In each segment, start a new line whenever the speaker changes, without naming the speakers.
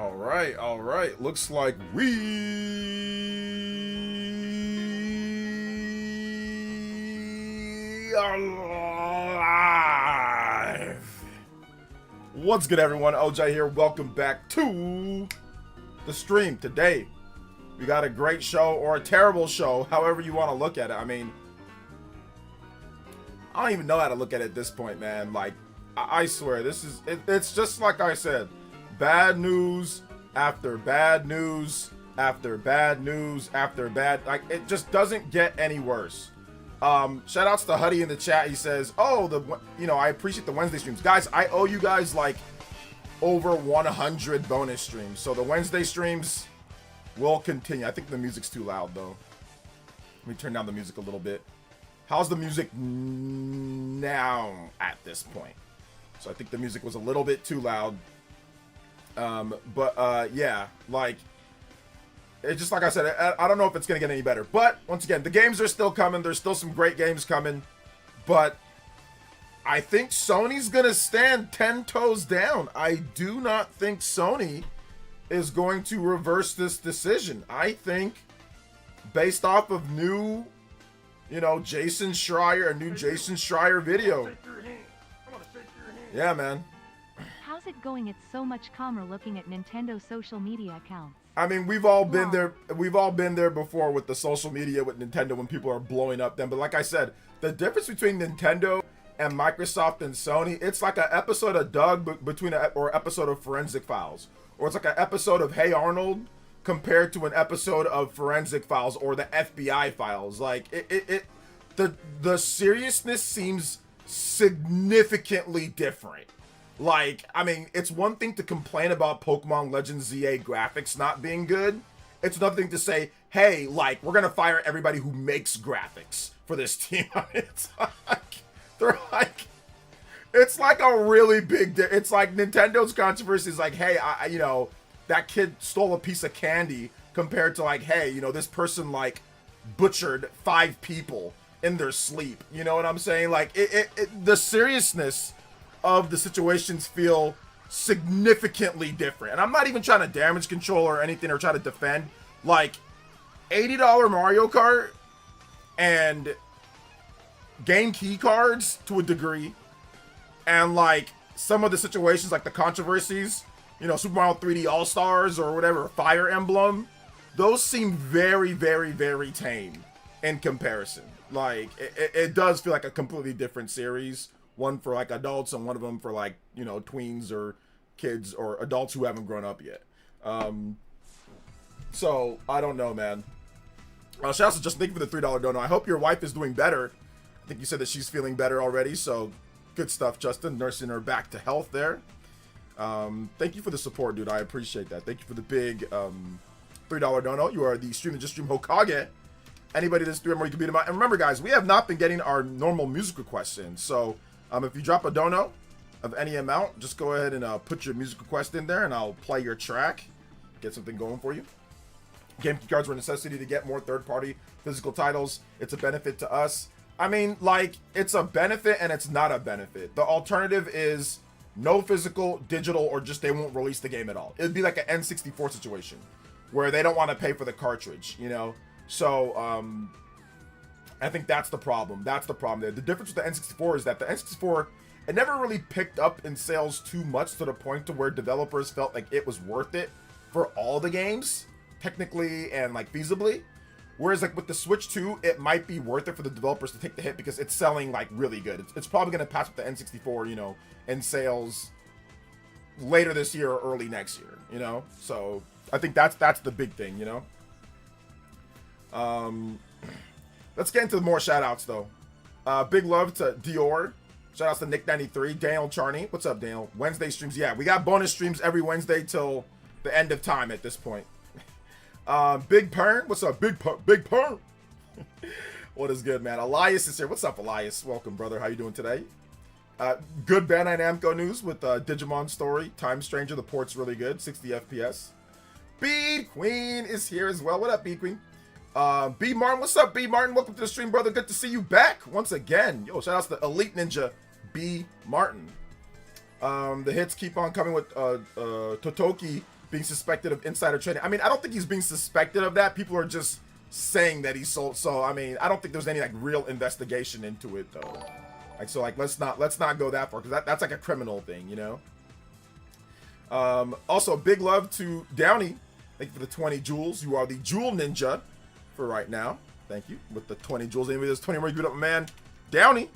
All right. Looks like we are live. What's good, everyone? OJ here. Welcome back to the stream. Today, we got a great show or a terrible show, however you want to look at it. I mean, I don't even know how to look at it at this point, man. Like, I swear, it's just like I said. Bad news after bad news after bad news after bad. Like, it just doesn't get any worse. Shout outs to Huddy in the chat. He says, oh, I appreciate the Wednesday streams. Guys, I owe you guys like over 100 bonus streams. So the Wednesday streams will continue. I think the music's too loud though. Let me turn down the music a little bit. How's the music now at this point? So I think the music was a little bit too loud. Yeah, like, it's just like I said, I don't know if it's going to get any better. But, once again, the games are still coming. There's still some great games coming. But I think Sony's going to stand 10 toes down. I do not think Sony is going to reverse this decision. I think, based off of new, Jason Schreier, a new Jason Schreier video. Yeah, man.
How's it going? It's so much calmer looking at Nintendo social media accounts.
I mean, we've all been there. We've all been there before with the social media with Nintendo when people are blowing up them. But like I said, the difference between Nintendo and Microsoft and Sony, it's like an episode of Doug or episode of Forensic Files, or it's like an episode of Hey Arnold compared to an episode of Forensic Files or the FBI files. Like the seriousness seems significantly different. Like, I mean, it's one thing to complain about Pokemon Legends ZA graphics not being good. It's another thing to say, hey, like, we're gonna fire everybody who makes graphics for this team. It's like, it's like a really big, it's like Nintendo's controversy is like, hey, that kid stole a piece of candy compared to like, hey, this person like butchered 5 people in their sleep. You know what I'm saying? Like, the seriousness of the situations feel significantly different. And I'm not even trying to damage control or anything or try to defend. Like, $80 Mario Kart and game key cards to a degree, and like some of the situations, like the controversies, Super Mario 3D All-Stars or whatever, Fire Emblem, those seem very, very, very tame in comparison. Like, it does feel like a completely different series. One for like adults and one of them for like, tweens or kids or adults who haven't grown up yet. So I don't know, man. Shout out to Justin, thank you for the $3 dono. I hope your wife is doing better. I think you said that she's feeling better already. So good stuff, Justin. Nursing her back to health there. Thank you for the support, dude. I appreciate that. Thank you for the big $3 dono. You are the Stream and Just Stream Hokage. Anybody that's stream where you can beat them out. And remember, guys, we have not been getting our normal music requests in. So if you drop a dono of any amount, just go ahead and put your music request in there, and I'll play your track, get something going for you. Game key cards were a necessity to get more third-party physical titles. It's a benefit to us. I mean, like, it's a benefit and it's not a benefit. The alternative is no physical, digital, or just they won't release the game at all. It'd be like an N64 situation where they don't want to pay for the cartridge, So, I think that's the problem. That's the problem there. The difference with the N64 is that the N64, it never really picked up in sales too much to the point to where developers felt like it was worth it for all the games, technically and like feasibly. Whereas like with the Switch 2, it might be worth it for the developers to take the hit because it's selling like really good. It's probably going to pass with the N64, in sales later this year or early next year, So I think that's the big thing, Let's get into more shout-outs, though. Big love to Dior. Shout-outs to Nick93. Daniel Charney. What's up, Daniel? Wednesday streams. Yeah, we got bonus streams every Wednesday till the end of time at this point. Big Pern. What's up, Big Pern? What is good, man? Elias is here. What's up, Elias? Welcome, brother. How you doing today? Good Bandai Namco news with Digimon Story. Time Stranger. The port's really good. 60 FPS. Bead Queen is here as well. What up, Bead Queen? B Martin, what's up, B Martin? Welcome to the stream, brother. Good to see you back once again. Yo, shout outs to Elite Ninja B Martin. The hits keep on coming with Totoki being suspected of insider trading. I mean, I don't think he's being suspected of that. People are just saying that he sold. So I mean, I don't think there's any like real investigation into it though. Like, so like let's not go that far, because that's like a criminal thing, you know. Also, big love to Downey. Thank you for the 20 jewels. You are the jewel ninja for right now. Thank you with the 20 jewels. Anybody that's 20 more, give it up, man. Downey.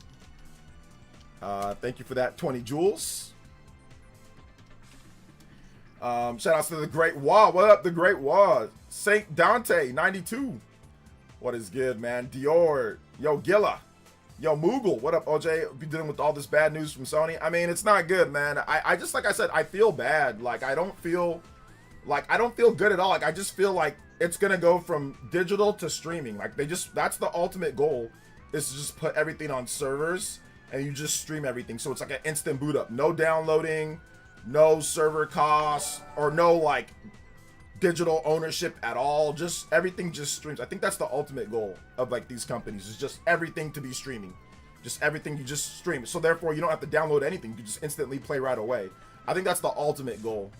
Thank you for that 20 jewels. Shout outs to the Great Wah. What up, the Great Wah? Saint Dante 92. What is good, man? Dior. Yo, Gilla. Yo, Moogle. What up, OJ? Be dealing with all this bad news from Sony. I mean, it's not good, man. I just, like I said, I feel bad. Like, I don't feel good at all. Like, I just feel like it's gonna go from digital to streaming. Like, that's the ultimate goal, is to just put everything on servers and you just stream everything. So it's like an instant boot up. No downloading, no server costs, or no like digital ownership at all. Just everything just streams. I think that's the ultimate goal of like these companies, is just everything to be streaming. Just everything, you just stream. So therefore you don't have to download anything. You just instantly play right away. I think that's the ultimate goal.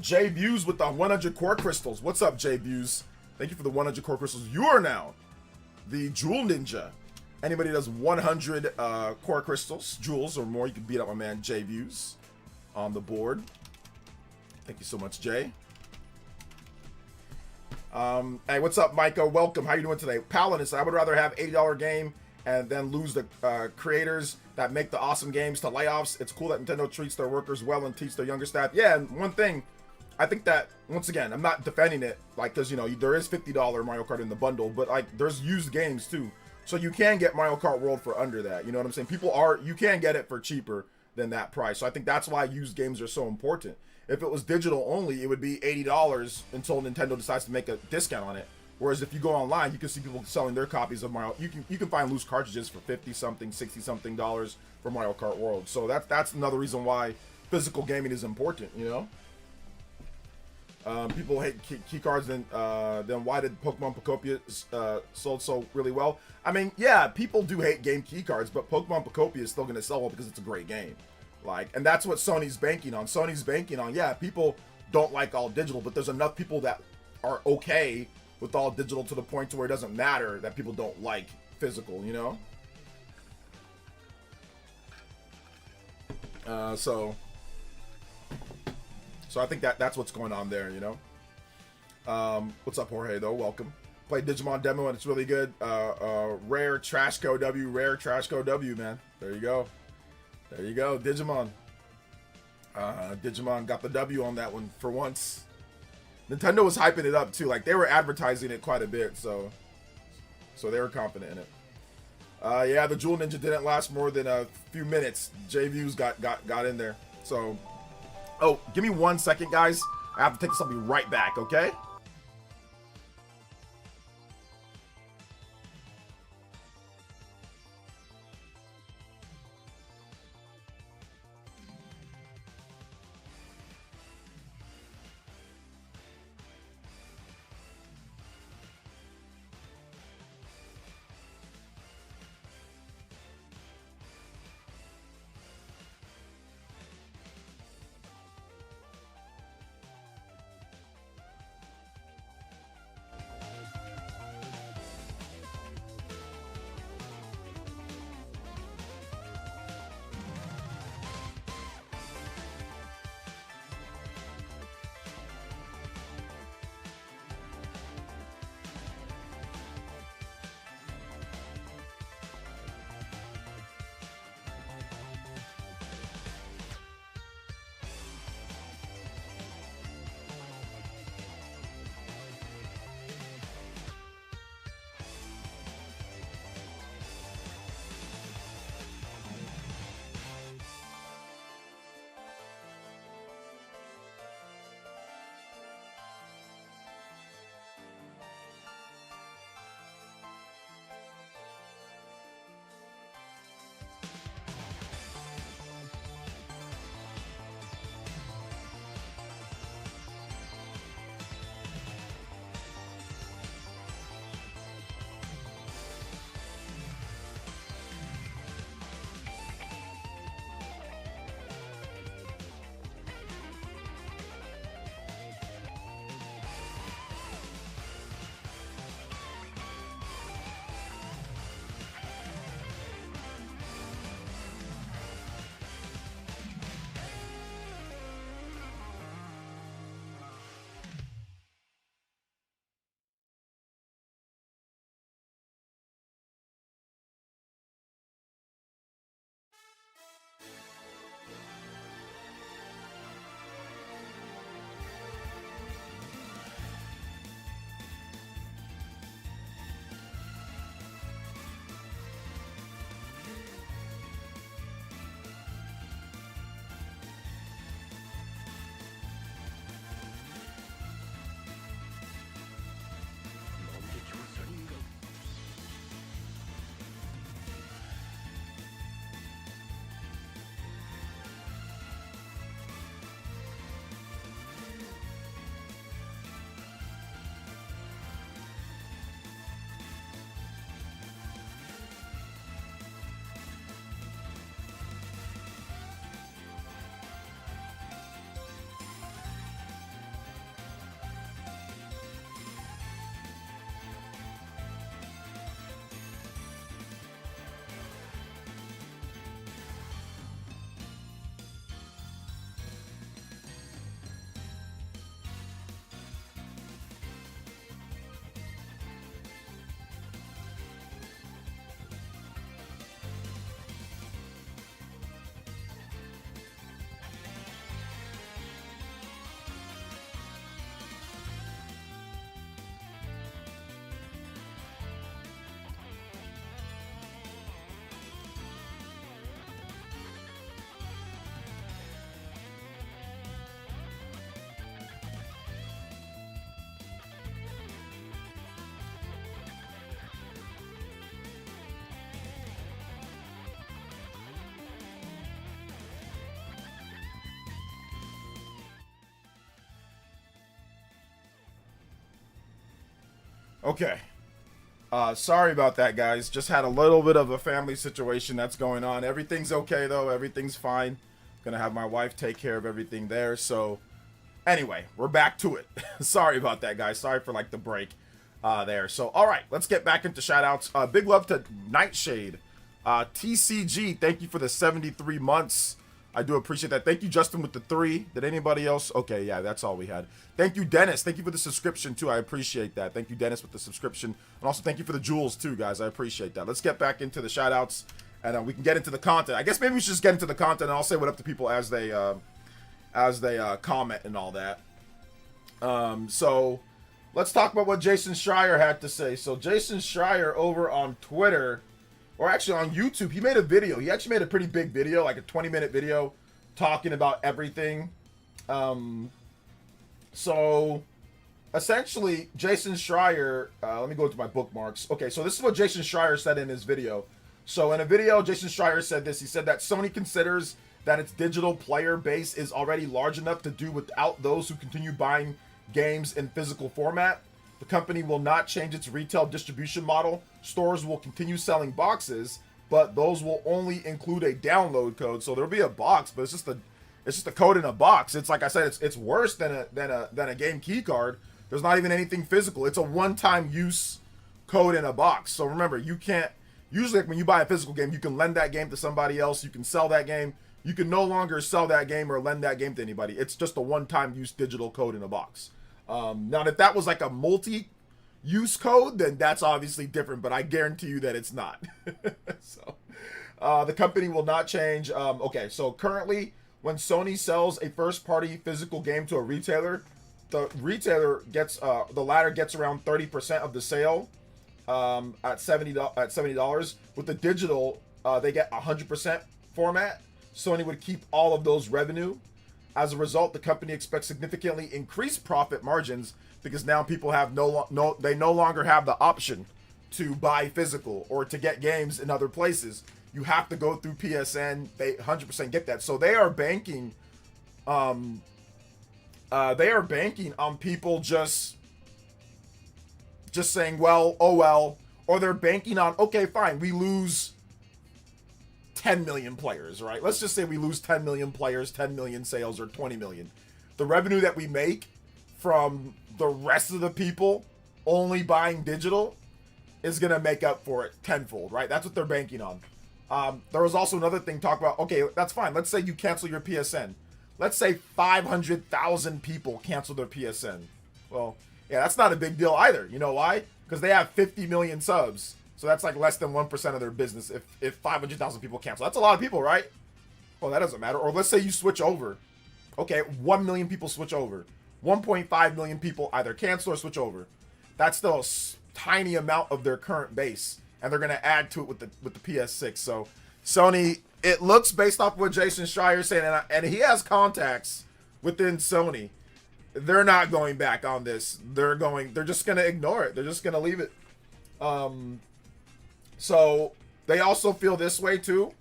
J Views with the 100 core crystals. What's up, J Views? Thank you for the 100 core crystals. You are now the Jewel Ninja. Anybody that does 100 core crystals, jewels or more, you can beat up my man J Views on the board. Thank you so much, Jay. Hey, what's up, Micah? Welcome. How you doing today? Paladin said, I would rather have $80 game and then lose the creators that make the awesome games to layoffs. It's cool that Nintendo treats their workers well and teach their younger staff. Yeah, and one thing, I think that, once again, I'm not defending it, like, because, you know, there is $50 Mario Kart in the bundle, but, like, there's used games, too. So you can get Mario Kart World for under that, you know what I'm saying? You can get it for cheaper than that price. So I think that's why used games are so important. If it was digital only, it would be $80 until Nintendo decides to make a discount on it. Whereas if you go online, you can see people selling their copies of Mario. You can find loose cartridges for 50-something, 60-something dollars for Mario Kart World. So that's another reason why physical gaming is important, you know? People hate key cards, then why did Pokemon Pocopia sold so really well? I mean, yeah, people do hate game key cards, but Pokemon Pocopia is still going to sell well because it's a great game. Like, and that's what Sony's banking on. Sony's banking on, yeah, people don't like all digital, but there's enough people that are okay with all digital to the point to where it doesn't matter that people don't like physical, you know? So I think that's what's going on there, you know? What's up, Jorge, though? Welcome. Played Digimon demo, and it's really good. Rare Trashco W, man. There you go. There you go, Digimon. Digimon got the W on that one for once. Nintendo was hyping it up, too. Like, they were advertising it quite a bit, so they were confident in it. Yeah, the Jewel Ninja didn't last more than a few minutes. J-Views got in there. So, oh, give me 1 second, guys. I have to take this. I'll be right back, okay? Okay. Sorry about that, guys. Just had a little bit of a family situation that's going on. Everything's okay, though. Everything's fine. Gonna have my wife take care of everything there. So, anyway, we're back to it. Sorry about that, guys. Sorry for, like, the break there. So, all right. Let's get back into shout-outs. Big love to Nightshade. TCG, thank you for the 73 months. I do appreciate that. Thank you, Justin, with the 3. Did anybody else? Okay, yeah, that's all we had. Thank you, Dennis. Thank you for the subscription, too. I appreciate that. Thank you, Dennis, with the subscription. And also, thank you for the jewels, too, guys. I appreciate that. Let's get back into the shout-outs, and we can get into the content. I guess maybe we should just get into the content, and I'll say what up to people as they comment and all that. So, let's talk about what Jason Schreier had to say. So, Jason Schreier over on Twitter... or actually on YouTube, he made a video. He actually made a pretty big video, like a 20-minute video, talking about everything. So, essentially, Jason Schreier, let me go into my bookmarks. Okay, so this is what Jason Schreier said in his video. So, in a video, Jason Schreier said this. He said that Sony considers that its digital player base is already large enough to do without those who continue buying games in physical format. The company will not change its retail distribution model. Stores will continue selling boxes, but those will only include a download code. So there'll be a box, but it's just a code in a box. It's like I said, it's worse than a game key card. There's not even anything physical. It's a one-time use code in a box. So remember, you can't usually, like, when you buy a physical game, you can lend that game to somebody else. You can sell that game. You can no longer sell that game or lend that game to anybody. It's just a one-time use digital code in a box. Now, if that was like a multi-use code, then that's obviously different, but I guarantee you that it's not. So, the company will not change. Okay, so currently, when Sony sells a first-party physical game to a retailer, the retailer gets, the latter gets around 30% of the sale at $70. With the digital, they get 100% format. Sony would keep all of those revenue. As a result, the company expects significantly increased profit margins because now people have they no longer have the option to buy physical or to get games in other places. You have to go through PSN. They 100% get that. So they are banking on people just saying, well, oh well, or they're banking on, okay, fine, we lose 10 million players, right? Let's just say we lose 10 million players, 10 million sales, or 20 million. The revenue that we make from the rest of the people only buying digital is going to make up for it tenfold, right? That's what they're banking on. There was also another thing talk about, okay, that's fine. Let's say you cancel your PSN. Let's say 500,000 people cancel their PSN. Well, yeah, that's not a big deal either. You know why? Because they have 50 million subs. So that's like less than 1% of their business if 500,000 people cancel. That's a lot of people, right? Well, that doesn't matter. Or let's say you switch over. Okay, 1 million people switch over. 1.5 million people either cancel or switch over. That's still a tiny amount of their current base. And they're going to add to it with the PS6. So Sony, it looks based off what Jason Schreier is saying, and he has contacts within Sony. They're not going back on this. They're just going to ignore it. They're just going to leave it. So they also feel this way too.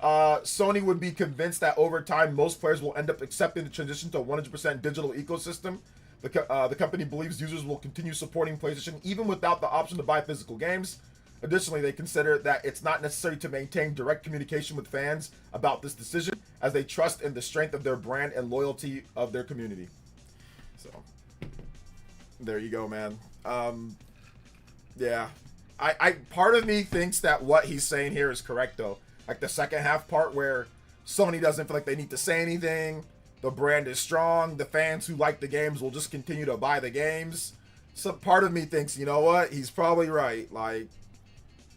Sony would be convinced that over time, most players will end up accepting the transition to a 100% digital ecosystem. The company believes users will continue supporting PlayStation even without the option to buy physical games. Additionally, they consider that it's not necessary to maintain direct communication with fans about this decision, as they trust in the strength of their brand and loyalty of their community. So, there you go, man. Yeah. I part of me thinks that what he's saying here is correct, though. Like the second half part where Sony doesn't feel like they need to say anything. The brand is strong. The fans who like the games will just continue to buy the games. So part of me thinks, you know what? He's probably right. Like,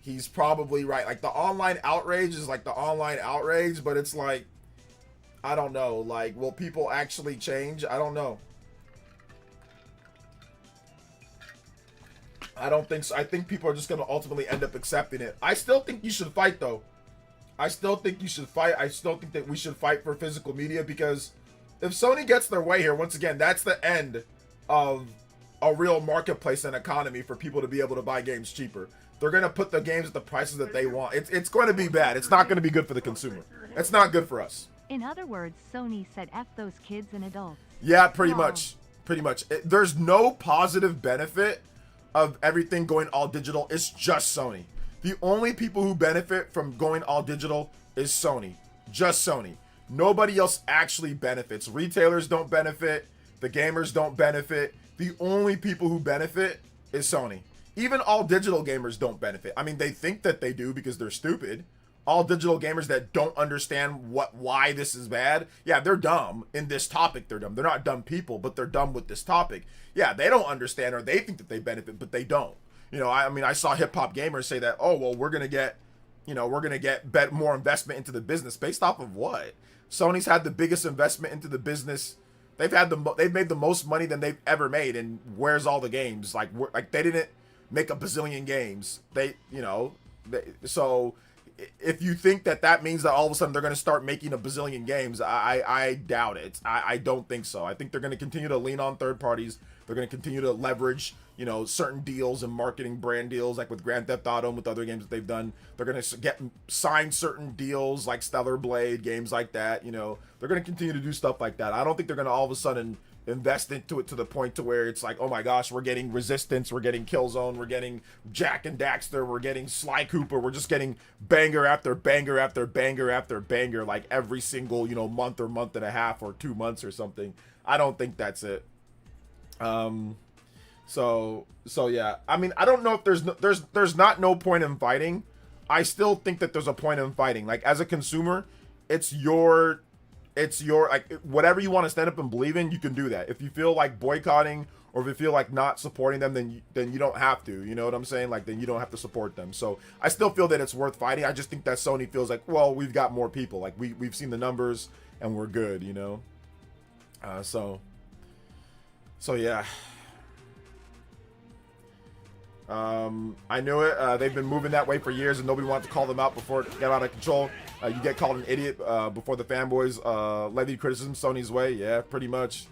he's probably right. Like, the online outrage is like the online outrage, but it's like, I don't know. Like, will people actually change? I don't know. I don't think so. I think people are just going to ultimately end up accepting it. I still think you should fight, though. I still think you should fight. I still think that we should fight for physical media, because if Sony gets their way here, once again, that's the end of a real marketplace and economy for people to be able to buy games cheaper. They're going to put the games at the prices that they want. It's going to be bad. It's not going to be good for the consumer. It's not good for us.
In other words, Sony said F those kids and adults.
Yeah, pretty much. Pretty much. There's no positive benefit of everything going all digital is just Sony. The only people who benefit from going all digital is Sony. Just Sony. Nobody else actually benefits. Retailers don't benefit. The gamers don't benefit. The only people who benefit is Sony. Even all digital gamers don't benefit. I mean, they think that they do because they're stupid. All digital gamers that don't understand why this is bad, yeah, they're dumb. In this topic, they're dumb. They're not dumb people, but they're dumb with this topic. Yeah, they don't understand, or they think that they benefit, but they don't. You know, I mean, I saw hip hop gamers say that, oh, well, we're gonna get more investment into the business based off of what? Sony's had the biggest investment into the business. They've made the most money than they've ever made, and where's all the games? Like they didn't make a bazillion games. So if you think that means that all of a sudden they're going to start making a bazillion games, I doubt it. I don't think so. I think they're going to continue to lean on third parties. They're going to continue to leverage, certain deals and marketing brand deals, like with Grand Theft Auto and with other games that they've done. They're going to sign certain deals like Stellar Blade, games like that. They're going to continue to do stuff like that. I don't think they're going to all of a sudden invest into it to the point to where it's like, oh my gosh, we're getting Resistance, we're getting Killzone, we're getting Jack and Daxter, we're getting Sly Cooper, we're just getting banger after banger after banger after banger, like every single, month or month and a half or 2 months or something. I don't think that's it. So yeah, I mean, I don't know if there's not no point in fighting. I still think that there's a point in fighting. Like, as a consumer, it's your like, whatever you want to stand up and believe in, you can do that. If you feel like boycotting, or if you feel like not supporting them, then you don't have to. You know what I'm saying? Like, then you don't have to support them. So I still feel that it's worth fighting. I just think that Sony feels like, well, we've got more people. Like, we've seen the numbers and we're good. So yeah. I knew it. They've been moving that way for years, and nobody wanted to call them out before it got out of control. You get called an idiot before the fanboys levy criticism Sony's way. Yeah, pretty much.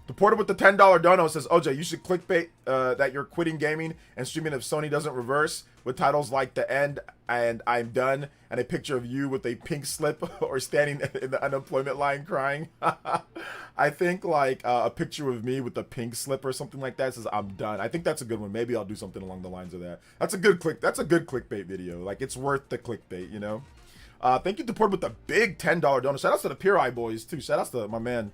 Deported with the $10 dono says, OJ, you should clickbait that you're quitting gaming and streaming if Sony doesn't reverse, with titles like The End and I'm Done, and a picture of you with a pink slip or standing in the unemployment line crying. I think like a picture of me with the pink slip or something like that says I'm done. I think that's a good one. Maybe I'll do something along the lines of that. That's a good clickbait video. Like, it's worth the clickbait, Thank you, Deported, with the big $10 donor. Shout outs to the Pure Eye boys too. Shout outs to my man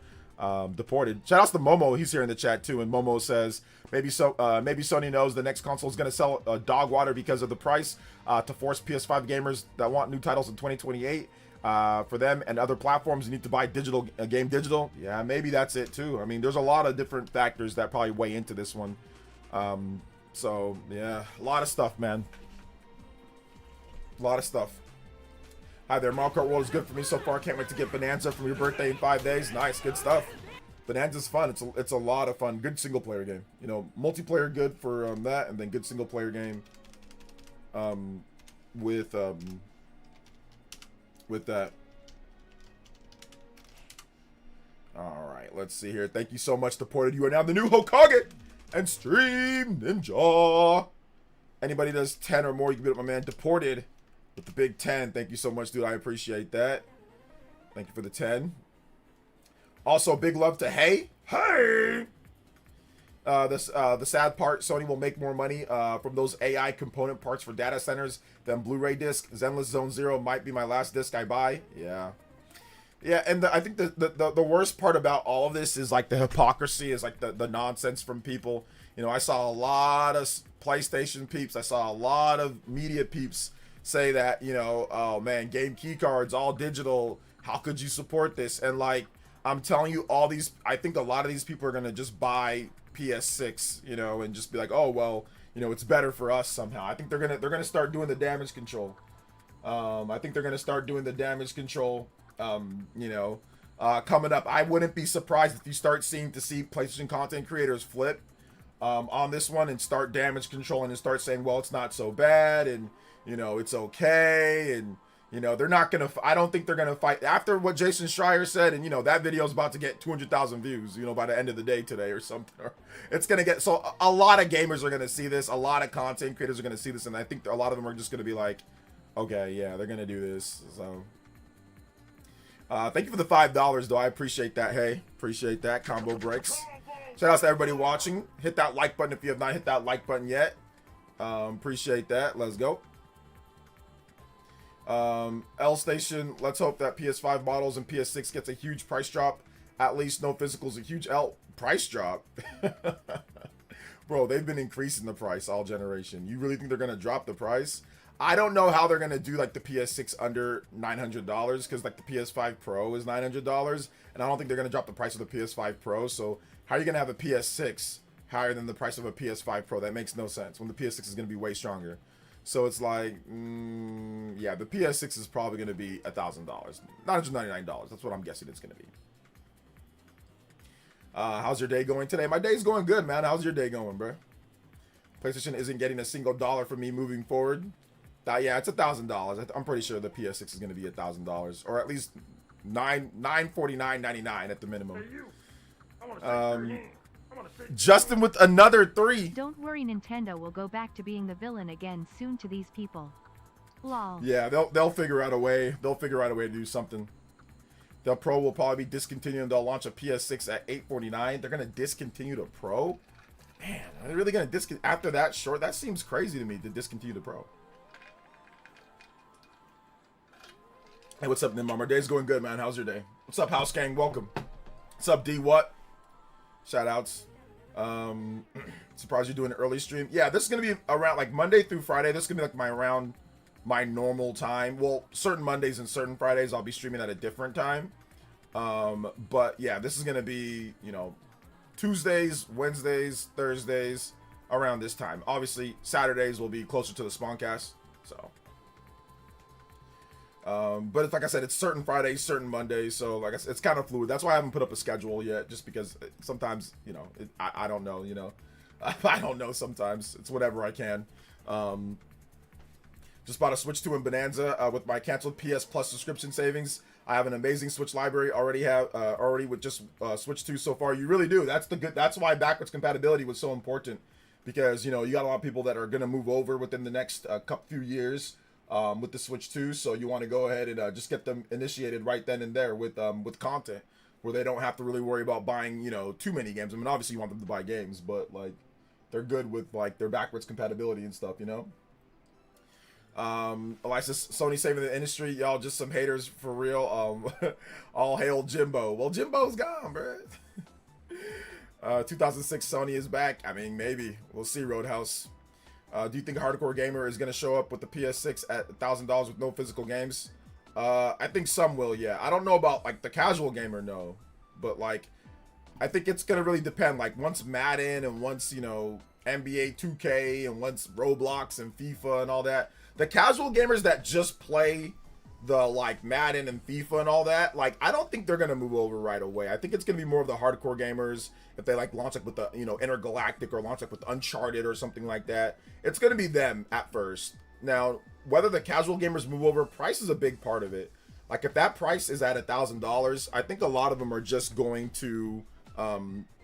Deported. Shout outs to Momo. He's here in the chat too. And Momo says maybe Sony knows the next console is going to sell dog water because of the price, to force PS5 gamers that want new titles in 2028. For them and other platforms, you need to buy digital. Yeah, maybe that's it too. I mean, there's a lot of different factors that probably weigh into this one. So yeah, a lot of stuff, man. A lot of stuff. Hi there, Mario Kart World is good for me so far. Can't wait to get Bonanza from your birthday in 5 days. Nice, good stuff. Bonanza's fun. It's a lot of fun. Good single player game. Multiplayer good for that, and then good single player game with that. All right, let's see here. Thank you so much, Deported. You are now the new Hokage and Stream Ninja. Anybody does 10 or more, you can beat up my man Deported with the big 10. Thank you so much, dude. I appreciate that. Thank you for the 10. Also, big love to Hey. The sad part, Sony will make more money from those AI component parts for data centers than Blu-ray disc. Zenless Zone Zero might be my last disc I buy. Yeah, and I think the worst part about all of this is like the hypocrisy, is like the nonsense from people. I saw a lot of PlayStation peeps. I saw a lot of media peeps say that, oh man, game key cards, all digital. How could you support this? And like, I'm telling you, I think a lot of these people are going to just buy PS6, and just be like, oh, well, it's better for us somehow. I think they're going to start doing the damage control. Coming up. I wouldn't be surprised if you start seeing PlayStation content creators flip on this one and start damage controlling and start saying, well, it's not so bad, and it's okay, and they're not gonna. I don't think they're gonna fight after what Jason Schreier said, and that video is about to get 200,000 views, by the end of the day today or something. It's gonna get, so a lot of gamers are gonna see this, a lot of content creators are gonna see this, and I think a lot of them are just gonna be like, okay, yeah, they're gonna do this. So thank you for the $5 though. I appreciate that. Hey, appreciate that. Combo breaks. Shout out to everybody watching. Hit that like button if you have not hit that like button yet. Appreciate that. Let's go. L Station, let's hope that PS5 models and PS6 gets a huge price drop. At least no physicals, a huge L price drop. Bro, they've been increasing the price all generation. You really think they're gonna drop the price? I don't know how they're gonna do like the PS6 under $900 because like the PS5 Pro is $900, and I don't think they're gonna drop the price of the PS5 Pro. So how are you gonna have a PS6 higher than the price of a PS5 Pro? That makes no sense when the PS6 is gonna be way stronger. So it's like, yeah, the PS6 is probably gonna be $1,000, $999. That's what I'm guessing it's gonna be. How's your day going today? My day's going good, man. How's your day going, bro? PlayStation isn't getting a single dollar from me moving forward. Yeah, it's $1,000. I'm pretty sure the PS6 is going to be $1,000, or at least $949.99 at the minimum. Justin with another 3.
Don't worry, Nintendo will go back to being the villain again soon to these people. Lol.
Yeah, they'll figure out a way. They'll figure out a way to do something. The Pro will probably be discontinued. They'll launch a PS6 at $849. They're gonna discontinue the Pro. Man, are they really gonna discontinue after that short? That seems crazy to me to discontinue the Pro. Hey, what's up, Nimar? My day's going good, man. How's your day? What's up, House Gang? Welcome. What's up, D? What? Shout outs. Surprised you're doing an early stream. Yeah, this is gonna be around like Monday through Friday. This is gonna be like my normal time. Well, certain Mondays and certain Fridays I'll be streaming at a different time. But yeah, this is gonna be, you know, Tuesdays, Wednesdays, Thursdays, around this time. Obviously, Saturdays will be closer to the Spawncast. So, but it's like I said, it's certain Fridays, certain Mondays. So like I said, it's kind of fluid. That's why I haven't put up a schedule yet, just because sometimes, you know, I don't know, you know, I don't know. Sometimes it's whatever I can. Just bought a Switch 2 and Bonanza with my canceled PS Plus subscription savings. I have an amazing Switch library already with just Switch 2 so far. You really do. That's why backwards compatibility was so important, because you know you got a lot of people that are gonna move over within the next few years with the Switch 2. So you want to go ahead and just get them initiated right then and there with content where they don't have to really worry about buying, you know, too many games. I mean, obviously you want them to buy games, but like they're good with like their backwards compatibility and stuff, you know. Elias, Sony saving the industry. Y'all just some haters for real. All hail Jimbo. Well, Jimbo's gone, bro. 2006 Sony is back. I mean, maybe. We'll see, Roadhouse. Do you think a hardcore gamer is going to show up with the PS6 at $1,000 with no physical games? I think some will, yeah. I don't know about, like, the casual gamer, no. But, like, I think it's going to really depend. Like, once Madden and once, you know, NBA 2K and once Roblox and FIFA and all that, the casual gamers that just play the like Madden and FIFA and all that, like I don't think they're gonna move over right away. I think it's gonna be more of the hardcore gamers if they like launch like with the, you know, Intergalactic or launch like with Uncharted or something like that. It's gonna be them at first. Now, whether the casual gamers move over, price is a big part of it. Like if that price is at $1,000, I think a lot of them are just going to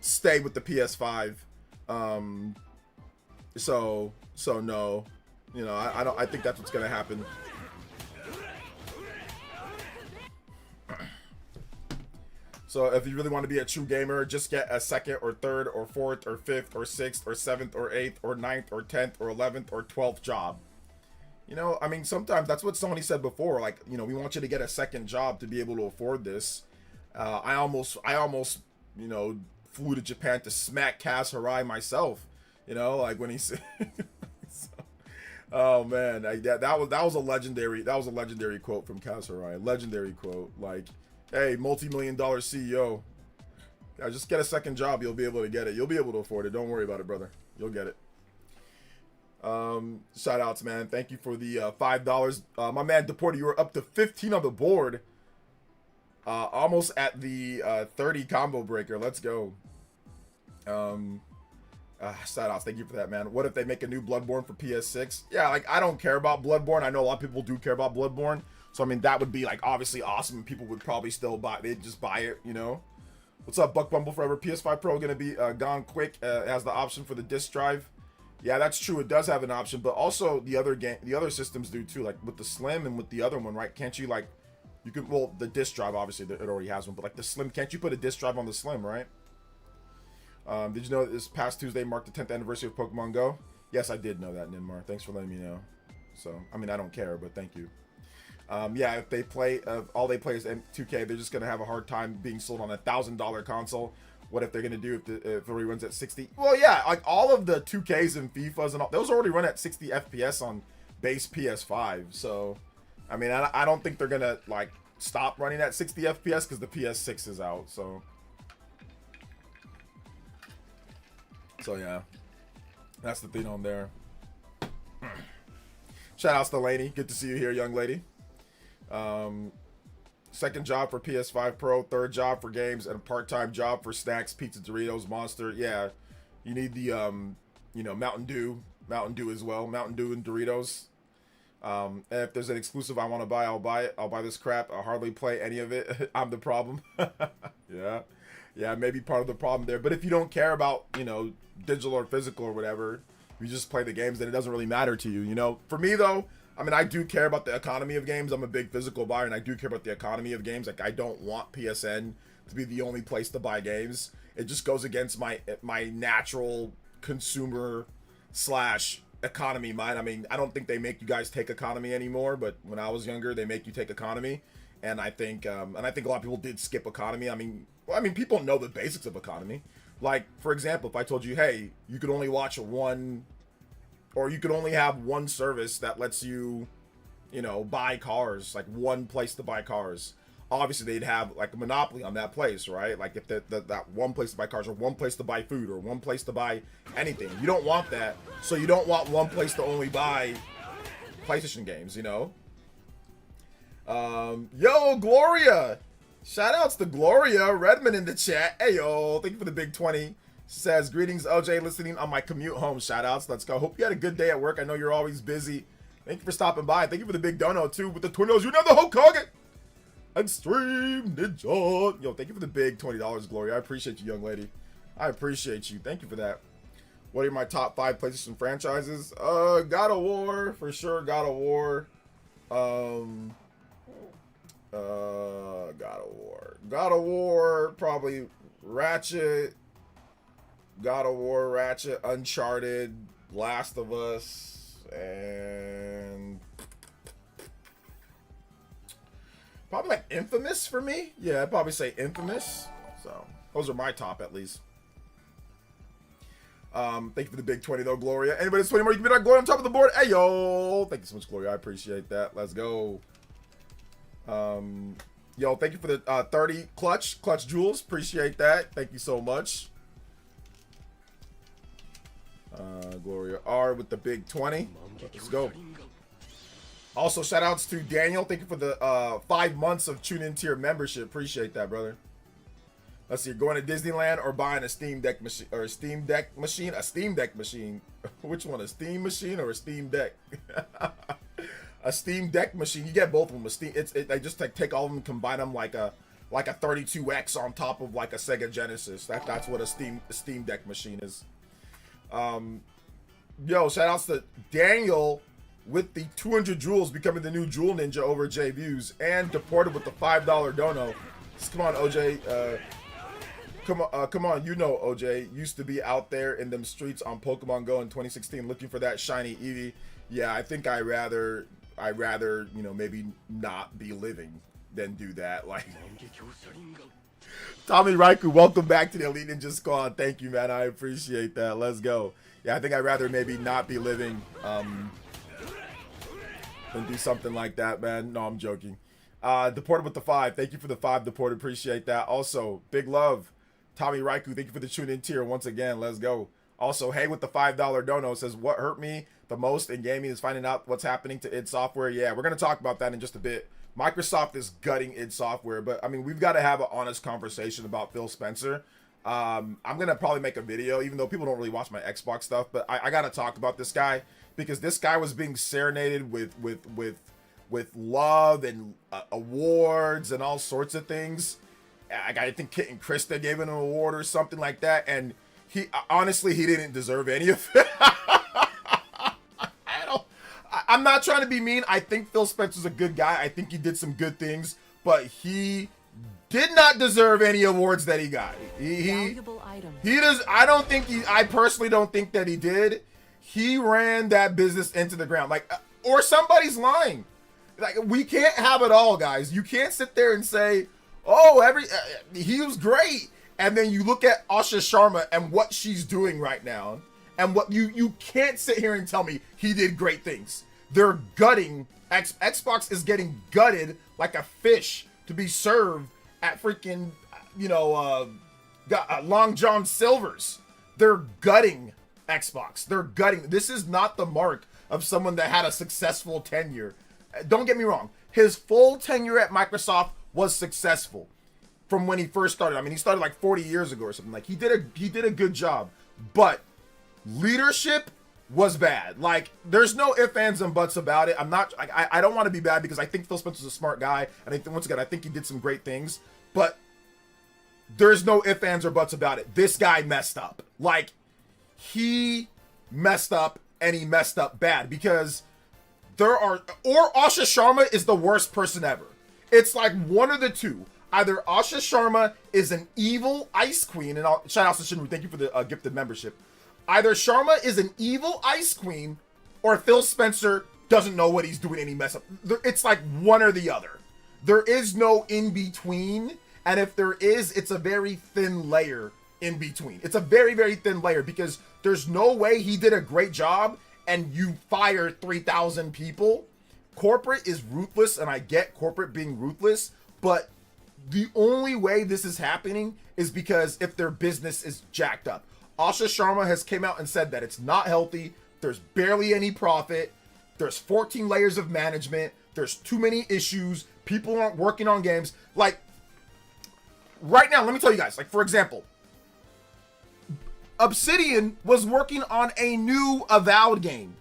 stay with the PS5. So no. You know, I think that's what's gonna happen. So if you really want to be a true gamer, just get a second or third or fourth or fifth or sixth or seventh or eighth or ninth or 10th or 11th or 12th job. You know, I mean, sometimes that's what Sony said before. Like, you know, we want you to get a second job to be able to afford this. I almost, you know, flew to Japan to smack Kaz Hirai myself. You know, like when he said. Oh man, that was a legendary quote from Kaz Hirai. Legendary quote. Like, hey, multi-million-dollar CEO, just get a second job. You'll be able to get it. You'll be able to afford it. Don't worry about it, brother. You'll get it. Shout outs, man. Thank you for the $5. My man Deporter, you were up to 15 on the board. Almost at the 30 combo breaker. Let's go. Shout outs, thank you for that, man. What if they make a new Bloodborne for PS6? Yeah, like I don't care about Bloodborne. I know a lot of people do care about Bloodborne. So I mean that would be like obviously awesome, and people would probably still buy. They'd just buy it, you know. What's up, Buck Bumble Forever? PS5 Pro gonna be gone quick. It has the option for the disc drive. Yeah, that's true. It does have an option, but also the other systems do too. Like with the Slim and with the other one, right? Can't you like you could well the disc drive obviously it already has one, but like the Slim, can't you put a disc drive on the Slim, right? Did you know that this past Tuesday marked the 10th anniversary of Pokemon Go? Yes, I did know that, Ninmar. Thanks for letting me know. So, I mean, I don't care, but thank you. Yeah, if they play, all they play is 2K, they're just gonna have a hard time being sold on a $1,000 console. What if they're gonna do if it already runs at 60? Well, yeah, like all of the 2Ks and FIFAs and all those already run at 60 FPS on base PS5. So, I mean, I don't think they're gonna like stop running at 60 FPS because the PS6 is out. So yeah, that's the thing on there. Shout outs to Laney. Good to see you here, young lady. Second job for PS5 Pro, third job for games, and a part-time job for snacks, pizza, Doritos, Monster. Yeah, you need the you know, Mountain Dew as well, Mountain Dew and Doritos. And if there's an exclusive I want to buy, I'll buy it. I'll buy this crap. I'll hardly play any of it. I'm the problem. yeah, maybe part of the problem there. But if you don't care about, you know, digital or physical or whatever, you just play the games, then it doesn't really matter to you. You know, for me though, I mean, I do care about the economy of games. I'm a big physical buyer, and I do care about the economy of games. Like, I don't want PSN to be the only place to buy games. It just goes against my natural consumer / economy mind. I mean, I don't think they make you guys take economy anymore, but when I was younger, they make you take economy, and I think a lot of people did skip economy. I mean, people know the basics of economy. Like, for example, if I told you, hey, you could only watch one, or you could only have one service that lets you, you know, buy cars, like one place to buy cars. Obviously, they'd have like a monopoly on that place, right? Like if that one place to buy cars, or one place to buy food, or one place to buy anything. You don't want that. So you don't want one place to only buy PlayStation games, you know? Yo, Gloria! Shout outs to Gloria Redmond in the chat. Hey, yo, thank you for the big 20. Says, greetings, OJ, listening on my commute home. Shout outs. Let's go. Hope you had a good day at work. I know you're always busy. Thank you for stopping by. Thank you for the big dono, too, with the $20. You know the Hokage! Extreme Ninja. Yo, thank you for the big $20, Gloria. I appreciate you, young lady. I appreciate you. Thank you for that. What are my top 5 PlayStation franchises? God of War, for sure. God of War. God of War, probably Ratchet. God of War, Ratchet, Uncharted, Last of Us, and probably like Infamous for me. Yeah, I'd probably say Infamous. So those are my top, at least. Thank you for the big 20 though, Gloria. Anybody that's 20 more, you can be that Gloria on top of the board. Hey yo, thank you so much, Gloria. I appreciate that. Let's go. Yo, thank you for the 30 clutch jewels. Appreciate that. Thank you so much. Gloria R with the big 20. Let's go. Also, shout outs to Daniel. Thank you for the 5 months of Tune In Tier membership. Appreciate that, brother. Let's see, going to Disneyland or buying a Steam Deck machine, or a Steam Deck machine? A Steam Deck machine. Which one? A Steam machine or a Steam Deck? A Steam Deck machine. You get both of them. They just take all of them and combine them like a 32X on top of like a Sega Genesis. That's what a Steam Deck machine is. Yo, shout outs to Daniel with the 200 jewels, becoming the new jewel ninja over J Views, and deported with the $5 dono. Come on, OJ. Come on. You know, OJ used to be out there in them streets on Pokemon Go in 2016 looking for that shiny Eevee. Yeah, I think I'd rather, you know, maybe not be living than do that. Like, Tommy Raiku, welcome back to the Elite Ninja Squad. Thank you, man. I appreciate that. Let's go. Yeah, I think I'd rather maybe not be living than do something like that, man. No, I'm joking. Deported with the 5. Thank you for the 5, Deported. Appreciate that. Also, big love. Tommy Raiku, thank you for the tune in tier once again. Let's go. Also, hey, with the $5 dono, says, what hurt me the most in gaming is finding out what's happening to id Software. Yeah, we're going to talk about that in just a bit. Microsoft is gutting id Software, but I mean, we've got to have an honest conversation about Phil Spencer. I'm going to probably make a video, even though people don't really watch my Xbox stuff, but I got to talk about this guy because this guy was being serenaded with love and awards and all sorts of things. I think Kit and Krista gave him an award or something like that, and he honestly, he didn't deserve any of it. I'm not trying to be mean. I think Phil Spencer's a good guy. I think he did some good things, but he did not deserve any awards that he got.
items.
He does. I personally don't think that he did. He ran that business into the ground. Like, or somebody's lying. Like, we can't have it all, guys. You can't sit there and say, oh, he was great. And then you look at Asha Sharma and what she's doing right now. And what you can't sit here and tell me he did great things. They're gutting. Xbox is getting gutted like a fish to be served at freaking, Long John Silver's. They're gutting Xbox. They're gutting. This is not the mark of someone that had a successful tenure. Don't get me wrong. His full tenure at Microsoft was successful from when he first started. I mean, he started like 40 years ago or something. Like, he did a good job, but leadership was bad. Like, there's no ifs, ands, and buts about it. I don't want to be bad because I think Phil Spencer's a smart guy, and once again, I think he did some great things, but there's no ifs, ands, or buts about it. This guy messed up. Like, he messed up, and he messed up bad, because or Asha Sharma is the worst person ever. It's like one of the two. Either Asha Sharma is an evil ice queen, and shout out to Shinru, thank you for the gifted membership. Either Sharma is an evil ice queen, or Phil Spencer doesn't know what he's doing and he messed up. It's like one or the other. There is no in between, and if there is, it's a very thin layer in between. It's a very, very thin layer, because there's no way he did a great job and you fire 3,000 people. Corporate is ruthless, and I get corporate being ruthless, but the only way this is happening is because if their business is jacked up. Asha Sharma has came out and said that it's not healthy. There's barely any profit. There's 14 layers of management. There's too many issues. People aren't working on games. Like, right now, let me tell you guys, like, for example, Obsidian was working on a new Avowed game.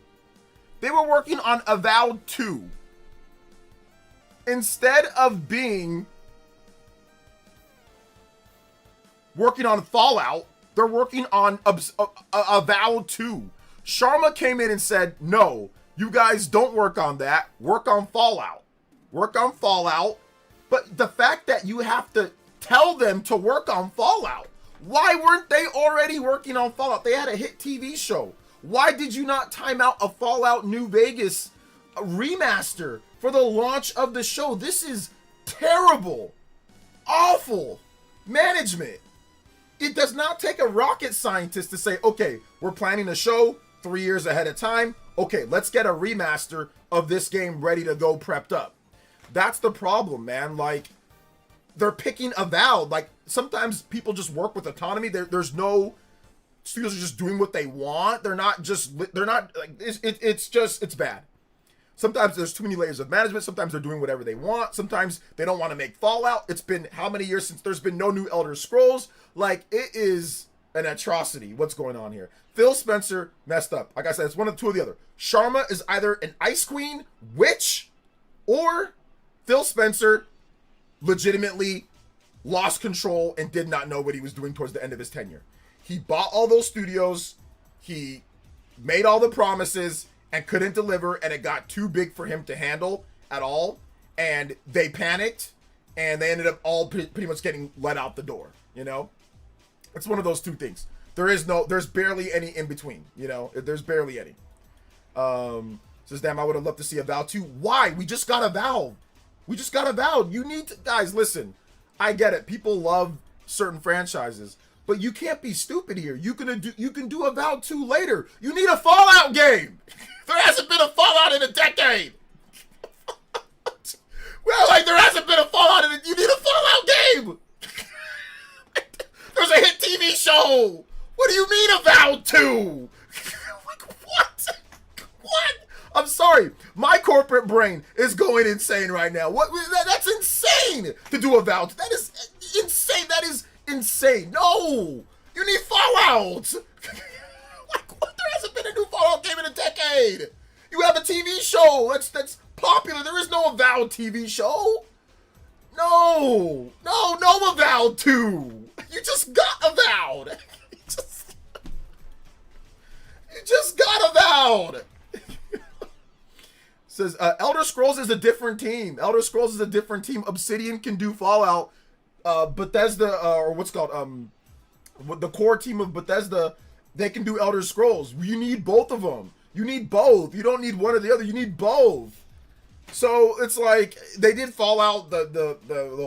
They were working on Avowed 2. Instead of being working on Fallout, they're working on Avowed 2. Sharma came in and said, no, you guys don't work on that. Work on Fallout. Work on Fallout. But the fact that you have to tell them to work on Fallout, why weren't they already working on Fallout? They had a hit TV show. Why did you not time out a Fallout New Vegas remaster for the launch of the show? This is terrible, awful management. It does not take a rocket scientist to say, okay, we're planning a show 3 years ahead of time. Okay, let's get a remaster of this game ready to go, prepped up. That's the problem, man. Like, they're picking Avowed. Like, sometimes people just work with autonomy. There's no, studios are just doing what they want. They're not like, it's bad. Sometimes there's too many layers of management. Sometimes they're doing whatever they want. Sometimes they don't want to make Fallout. It's been how many years since there's been no new Elder Scrolls? Like, it is an atrocity what's going on here. Phil Spencer messed up. Like I said, it's one of the two or the other. Sharma is either an ice queen, witch, or Phil Spencer legitimately lost control and did not know what he was doing towards the end of his tenure. He bought all those studios, he made all the promises and couldn't deliver, and it got too big for him to handle at all, and they panicked and they ended up all pretty much getting let out the door. It's one of those two things. There's barely any in between. There's barely any. Says, damn, I would have loved to see Avowed 2. Why? We just got Avowed. You need to, guys, listen, I get it. People love certain franchises, but you can't be stupid here. You can do Avowed 2 later. You need a Fallout game. There hasn't been a Fallout in a decade. Well, like, there hasn't been a Fallout you need a Fallout game. There's a hit TV show. What do you mean Avowed 2? Like, what? What? I'm sorry. My corporate brain is going insane right now. That's insane to do Avowed. That is insane. That is insane. No. You need Fallout. Like, what? There hasn't been a new Fallout game in a decade. You have a TV show that's popular. There is no Avowed TV show. No Avowed 2. You just got Avowed. You just got Avowed. Says, Elder Scrolls is a different team. Obsidian can do Fallout. Bethesda, or what's called, with the core team of Bethesda, they can do Elder Scrolls. You need both of them. You need both. You don't need one or the other. You need both. So it's like they did Fallout, the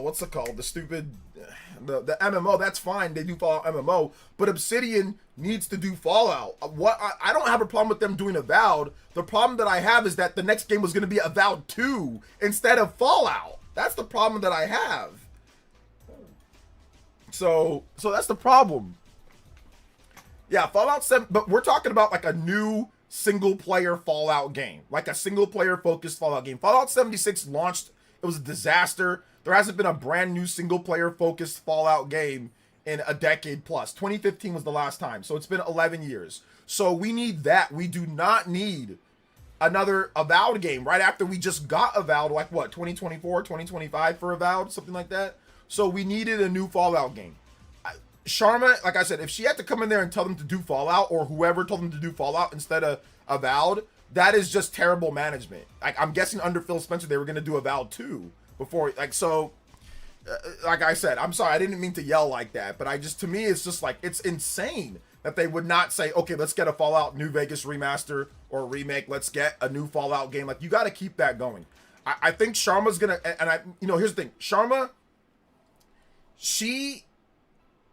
what's it called? The stupid, the MMO. That's fine. They do Fallout MMO, but Obsidian needs to do Fallout. I don't have a problem with them doing Avowed. The problem that I have is that the next game was going to be Avowed 2 instead of Fallout. That's the problem that I have. So that's the problem. Yeah, Fallout 7, but we're talking about like a new single-player Fallout game. Like a single-player focused Fallout game. Fallout 76 launched, it was a disaster. There hasn't been a brand new single-player focused Fallout game in a decade plus. 2015 was the last time, so it's been 11 years. So we need that. We do not need another Avowed game right after we just got Avowed, like what, 2024, 2025 for Avowed, something like that. So we needed a new Fallout game. Sharma, like I said, if she had to come in there and tell them to do Fallout, or whoever told them to do Fallout instead of Avowed, that is just terrible management. Like, I'm guessing under Phil Spencer, they were going to do Avowed 2 before, like, so, like I said, I'm sorry, I didn't mean to yell like that, but to me, it's just like, it's insane that they would not say, okay, let's get a Fallout New Vegas remaster or remake, let's get a new Fallout game. Like, you got to keep that going. I think Sharma's going to, and here's the thing, Sharma,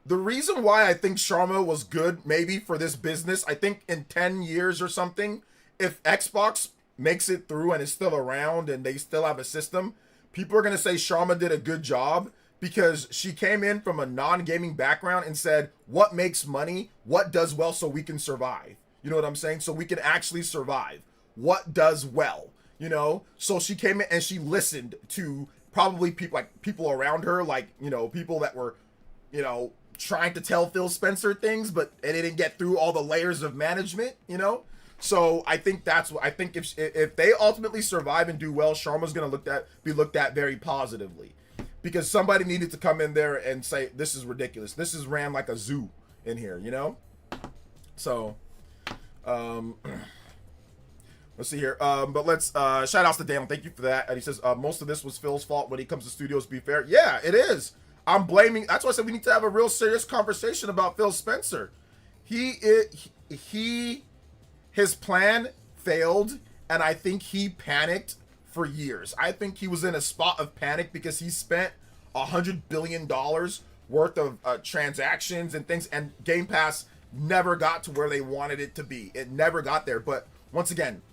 the reason why I think Sharma was good maybe for this business, I think in 10 years or something, if Xbox makes it through and is still around and they still have a system, people are going to say Sharma did a good job because she came in from a non-gaming background and said, what makes money? What does well so we can survive? You know what I'm saying? So we can actually survive. What does well? You know? So she came in and she listened to probably people around her, like, people that were, trying to tell Phil Spencer things, but it didn't get through all the layers of management, So I think if they ultimately survive and do well, Sharma's going to be looked at very positively, because somebody needed to come in there and say, this is ridiculous. This is ran like a zoo in here, So, let's see here. But let's shout outs to Daniel. Thank you for that. And he says most of this was Phil's fault when he comes to studios. To be fair, yeah, it is. I'm blaming. That's why I said we need to have a real serious conversation about Phil Spencer. His plan failed, and I think he panicked for years. I think he was in a spot of panic because he spent $100 billion worth of transactions and things, and Game Pass never got to where they wanted it to be. It never got there. But once again,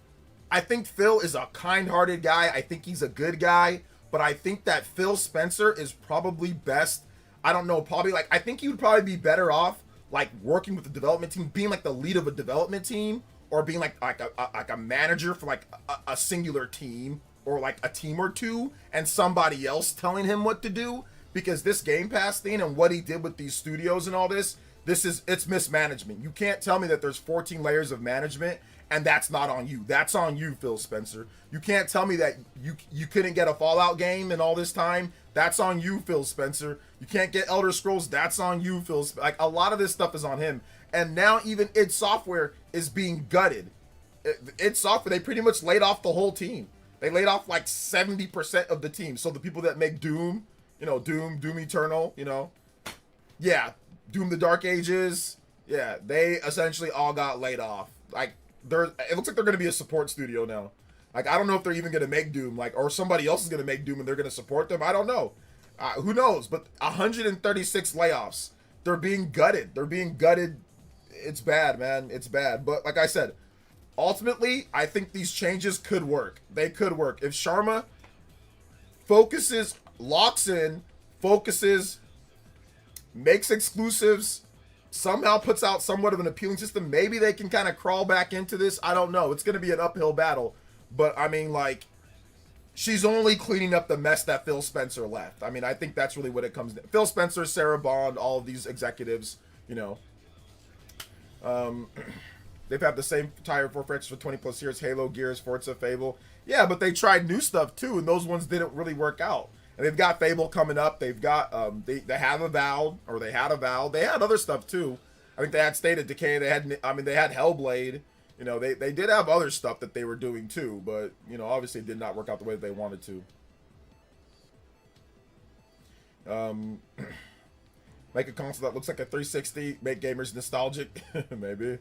I think Phil is a kind-hearted guy. I think he's a good guy. But I think that Phil Spencer is probably best. I don't know, I think he would probably be better off like working with the development team, being like the lead of a development team, or being like a manager for like a singular team, or like a team or two, and somebody else telling him what to do. Because this Game Pass thing and what he did with these studios and all this, it's mismanagement. You can't tell me that there's 14 layers of management and that's not on you. That's on you, Phil Spencer. You can't tell me that you couldn't get a Fallout game in all this time. That's on you, Phil Spencer. You can't get Elder Scrolls. That's on you, Phil Spencer. Like, a lot of this stuff is on him. And now even id Software is being gutted. id Software, they pretty much laid off the whole team. They laid off like 70% of the team. So the people that make Doom, Doom Eternal, yeah, Doom the Dark Ages, yeah, they essentially all got laid off. Like, it looks like they're going to be a support studio now. Like, I don't know if they're even going to make Doom, or somebody else is going to make Doom and they're going to support them. I don't know. Who knows? But 136 layoffs. They're being gutted. It's bad, man. It's bad. But like I said, ultimately, I think these changes could work. They could work. If Sharma locks in, makes exclusives, somehow puts out somewhat of an appealing system, maybe they can kind of crawl back into this. I don't know. It's going to be an uphill battle. But, I mean, she's only cleaning up the mess that Phil Spencer left. I mean, I think that's really what it comes to. Phil Spencer, Sarah Bond, all of these executives, they've had the same title for franchises for 20 plus years: Halo, Gears, Forza, Fable. Yeah, but they tried new stuff too, and those ones didn't really work out. And they've got Fable coming up. They've got they have Avowed, or they had Avowed. They had other stuff too. I think they had State of Decay. They had Hellblade. They did have other stuff that they were doing too, but obviously it did not work out the way that they wanted to. Make a console that looks like a 360, make gamers nostalgic. Maybe.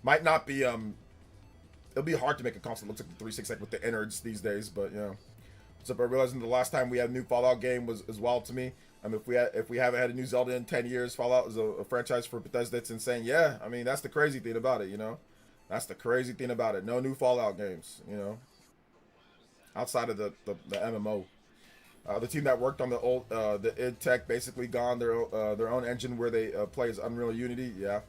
Might not be, it'll be hard to make a console that looks like the 360 like with the innards these days, but yeah. So I realizing the last time we had a new Fallout game was as wild to me. I mean, if we haven't had a new Zelda in 10 years, Fallout is a franchise for Bethesda. It's insane. Yeah, I mean, that's the crazy thing about it, you know? That's the crazy thing about it. No new Fallout games, you know? Outside of the MMO. The team that worked on the old, the id Tech basically gone. Their own engine where they play is Unreal Unity. Yeah.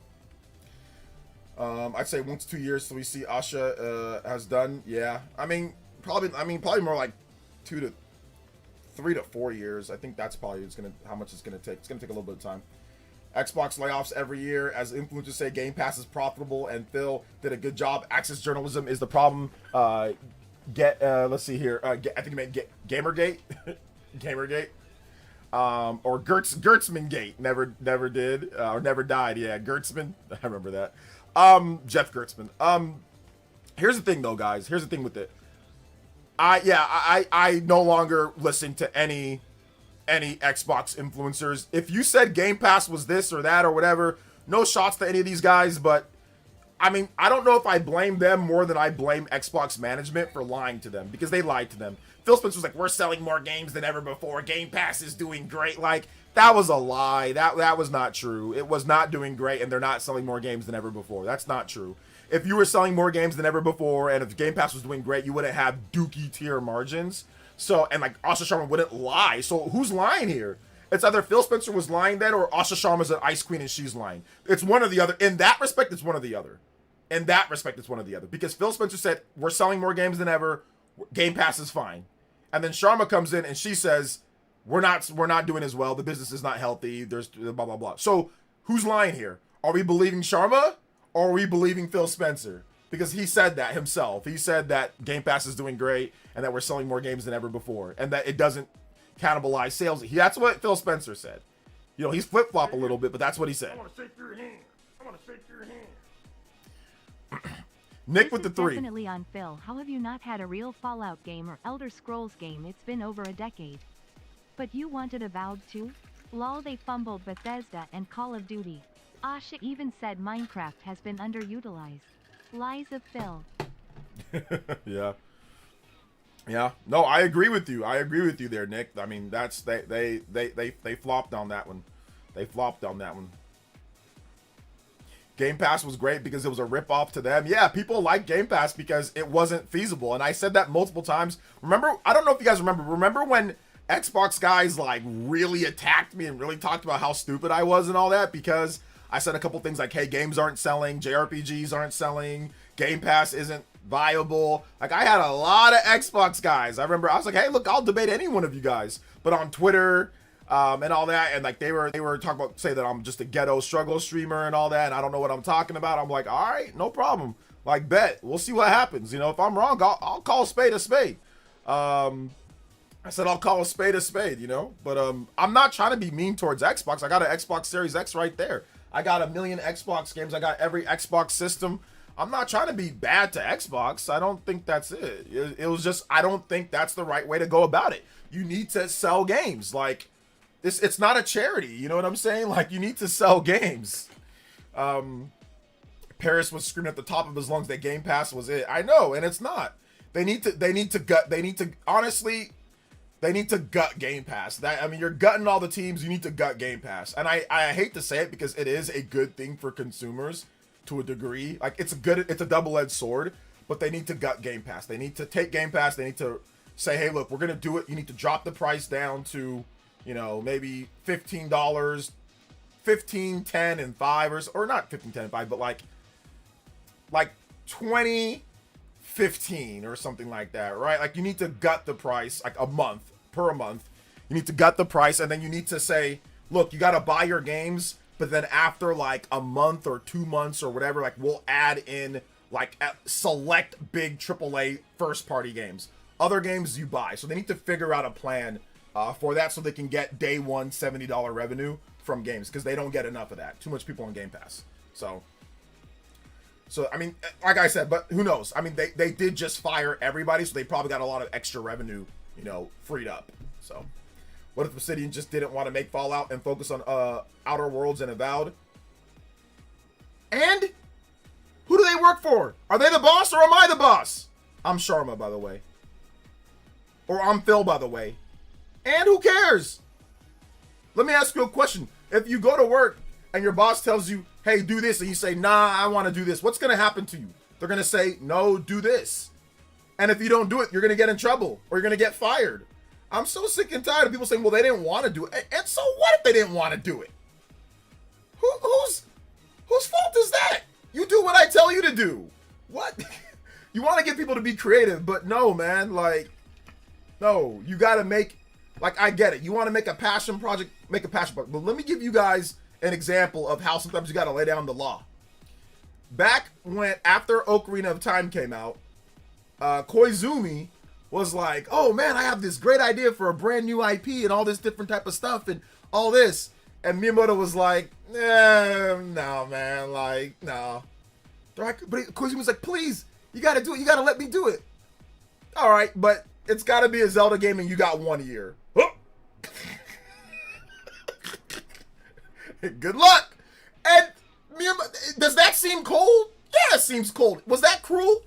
I'd say 1 to 2 years till we see Asha has done. Yeah. I mean, probably more like 3 to 4 years. I think that's probably how much it's gonna take. It's gonna take a little bit of time. Xbox layoffs every year. As influencers say, Game Pass is profitable, and Phil did a good job. Access journalism is the problem. Let's see here. I think you meant Gamergate, Gamergate, or Gertzman Gate. Never did or never died. Yeah, Gertzman. I remember that. Jeff Gertzman. Here's the thing, though, guys. Here's the thing with it. I no longer listen to any Xbox influencers. If you said Game Pass was this or that or whatever, no shots to any of these guys, but I mean, I don't know if I blame them more than I blame Xbox management for lying to them, because they lied to them. Phil Spencer was like, we're selling more games than ever before. Game Pass is doing great. Like, that was a lie. That was not true. It was not doing great, and they're not selling more games than ever before. That's not true. If you were selling more games than ever before, and if Game Pass was doing great, you wouldn't have dookie tier margins. So, and like, Asha Sharma wouldn't lie. So, who's lying here? It's either Phil Spencer was lying then, or Asha Sharma's an ice queen and she's lying. It's one or the other. In that respect, it's one or the other. In that respect, it's one or the other. Because Phil Spencer said, we're selling more games than ever. Game Pass is fine. And then Sharma comes in and she says, we're not doing as well. The business is not healthy. There's blah, blah, blah. So, who's lying here? Are we believing Sharma? Or are we believing Phil Spencer? Because he said that himself. He said that Game Pass is doing great and that we're selling more games than ever before and that it doesn't cannibalize sales. That's what Phil Spencer said. You know, he's flip-flop a little bit, but that's what he said. I want to shake your hand. I want to shake your hand. Nick
this
with the
is
3.
Definitely on Phil. How have you not had a real Fallout game or Elder Scrolls game? It's been over a decade. But you wanted Avowed too? Lol, they fumbled Bethesda and Call of Duty. Asha even said Minecraft has been underutilized. Lies of Phil.
Yeah. Yeah. No, I agree with you. I agree with you there, Nick. I mean, that's they flopped on that one. They flopped on that one. Game Pass was great because it was a rip-off to them. Yeah, people like Game Pass because it wasn't feasible. And I said that multiple times. Remember, I don't know if you guys remember when Xbox guys like really attacked me and really talked about how stupid I was and all that, because I said a couple things like, hey, games aren't selling, JRPGs aren't selling, Game Pass isn't viable. Like, I had a lot of Xbox guys. I remember I was like, hey, look, I'll debate any one of you guys. But on Twitter and all that, and like they were talking about, say that I'm just a ghetto struggle streamer and all that, and I don't know what I'm talking about. I'm like, all right, no problem. Like, bet. We'll see what happens. You know, if I'm wrong, I'll call a spade a spade. I said I'll call a spade, you know? But I'm not trying to be mean towards Xbox. I got an Xbox Series X right there. I got 1 million Xbox games. I got every Xbox system. I'm not trying to be bad to Xbox. I don't think that's it. It was just, I don't think that's the right way to go about it. You need to sell games. Like, it's not a charity. You know what I'm saying? Like, you need to sell games. Paris was screaming at the top of his lungs that Game Pass was it. I know, and it's not. They need to gut Game Pass. I mean, you're gutting all the teams. You need to gut Game Pass. And I hate to say it because it is a good thing for consumers to a degree. Like, it's a double-edged sword, but they need to gut Game Pass. They need to take Game Pass. They need to say, hey, look, we're going to do it. You need to drop the price down to, you know, maybe $15, $15, $10, and $5, or not $15, $10, and $5, but like 20, 15 or something like that, right? Like, you need to gut the price like per month. You need to gut the price, and then you need to say, look, you got to buy your games, but then after like a month or 2 months or whatever, like, we'll add in like select big AAA first party games. Other games you buy. So they need to figure out a plan for that so they can get day one $70 revenue from games, because they don't get enough of that. Too much people on Game Pass. So I mean, like I said, but who knows? I mean, they did just fire everybody, so they probably got a lot of extra revenue, you know, freed up. So What if Obsidian just didn't want to make Fallout and focus on Outer Worlds and Avowed? And who do they work for? Are they the boss or am I the boss? I'm Sharma, by the way. Or I'm Phil, by the way. And who cares? Let me ask you a question. If you go to work and your boss tells you, hey, do this, and you say, nah, I want to do this, what's going to happen to you? They're going to say, no, do this. And if you don't do it, you're going to get in trouble or you're going to get fired. I'm so sick and tired of people saying, well, they didn't want to do it. And so what if they didn't want to do it? Whose fault is that? You do what I tell you to do. What? You want to get people to be creative, but no, man. Like, no, you got to make, like, I get it. You want to make a passion project, make a passion project. But let me give you guys an example of how sometimes you got to lay down the law. Back when, after Ocarina of Time came out, Koizumi was like, oh man, I have this great idea for a brand new IP and all this different type of stuff and all this. And Miyamoto was like, no, man, like, no. But Koizumi was like, please, you gotta do it. You gotta let me do it. All right, but it's gotta be a Zelda game and you got 1 year. Good luck. And Miyamoto, does that seem cold? Yeah, it seems cold. Was that cruel?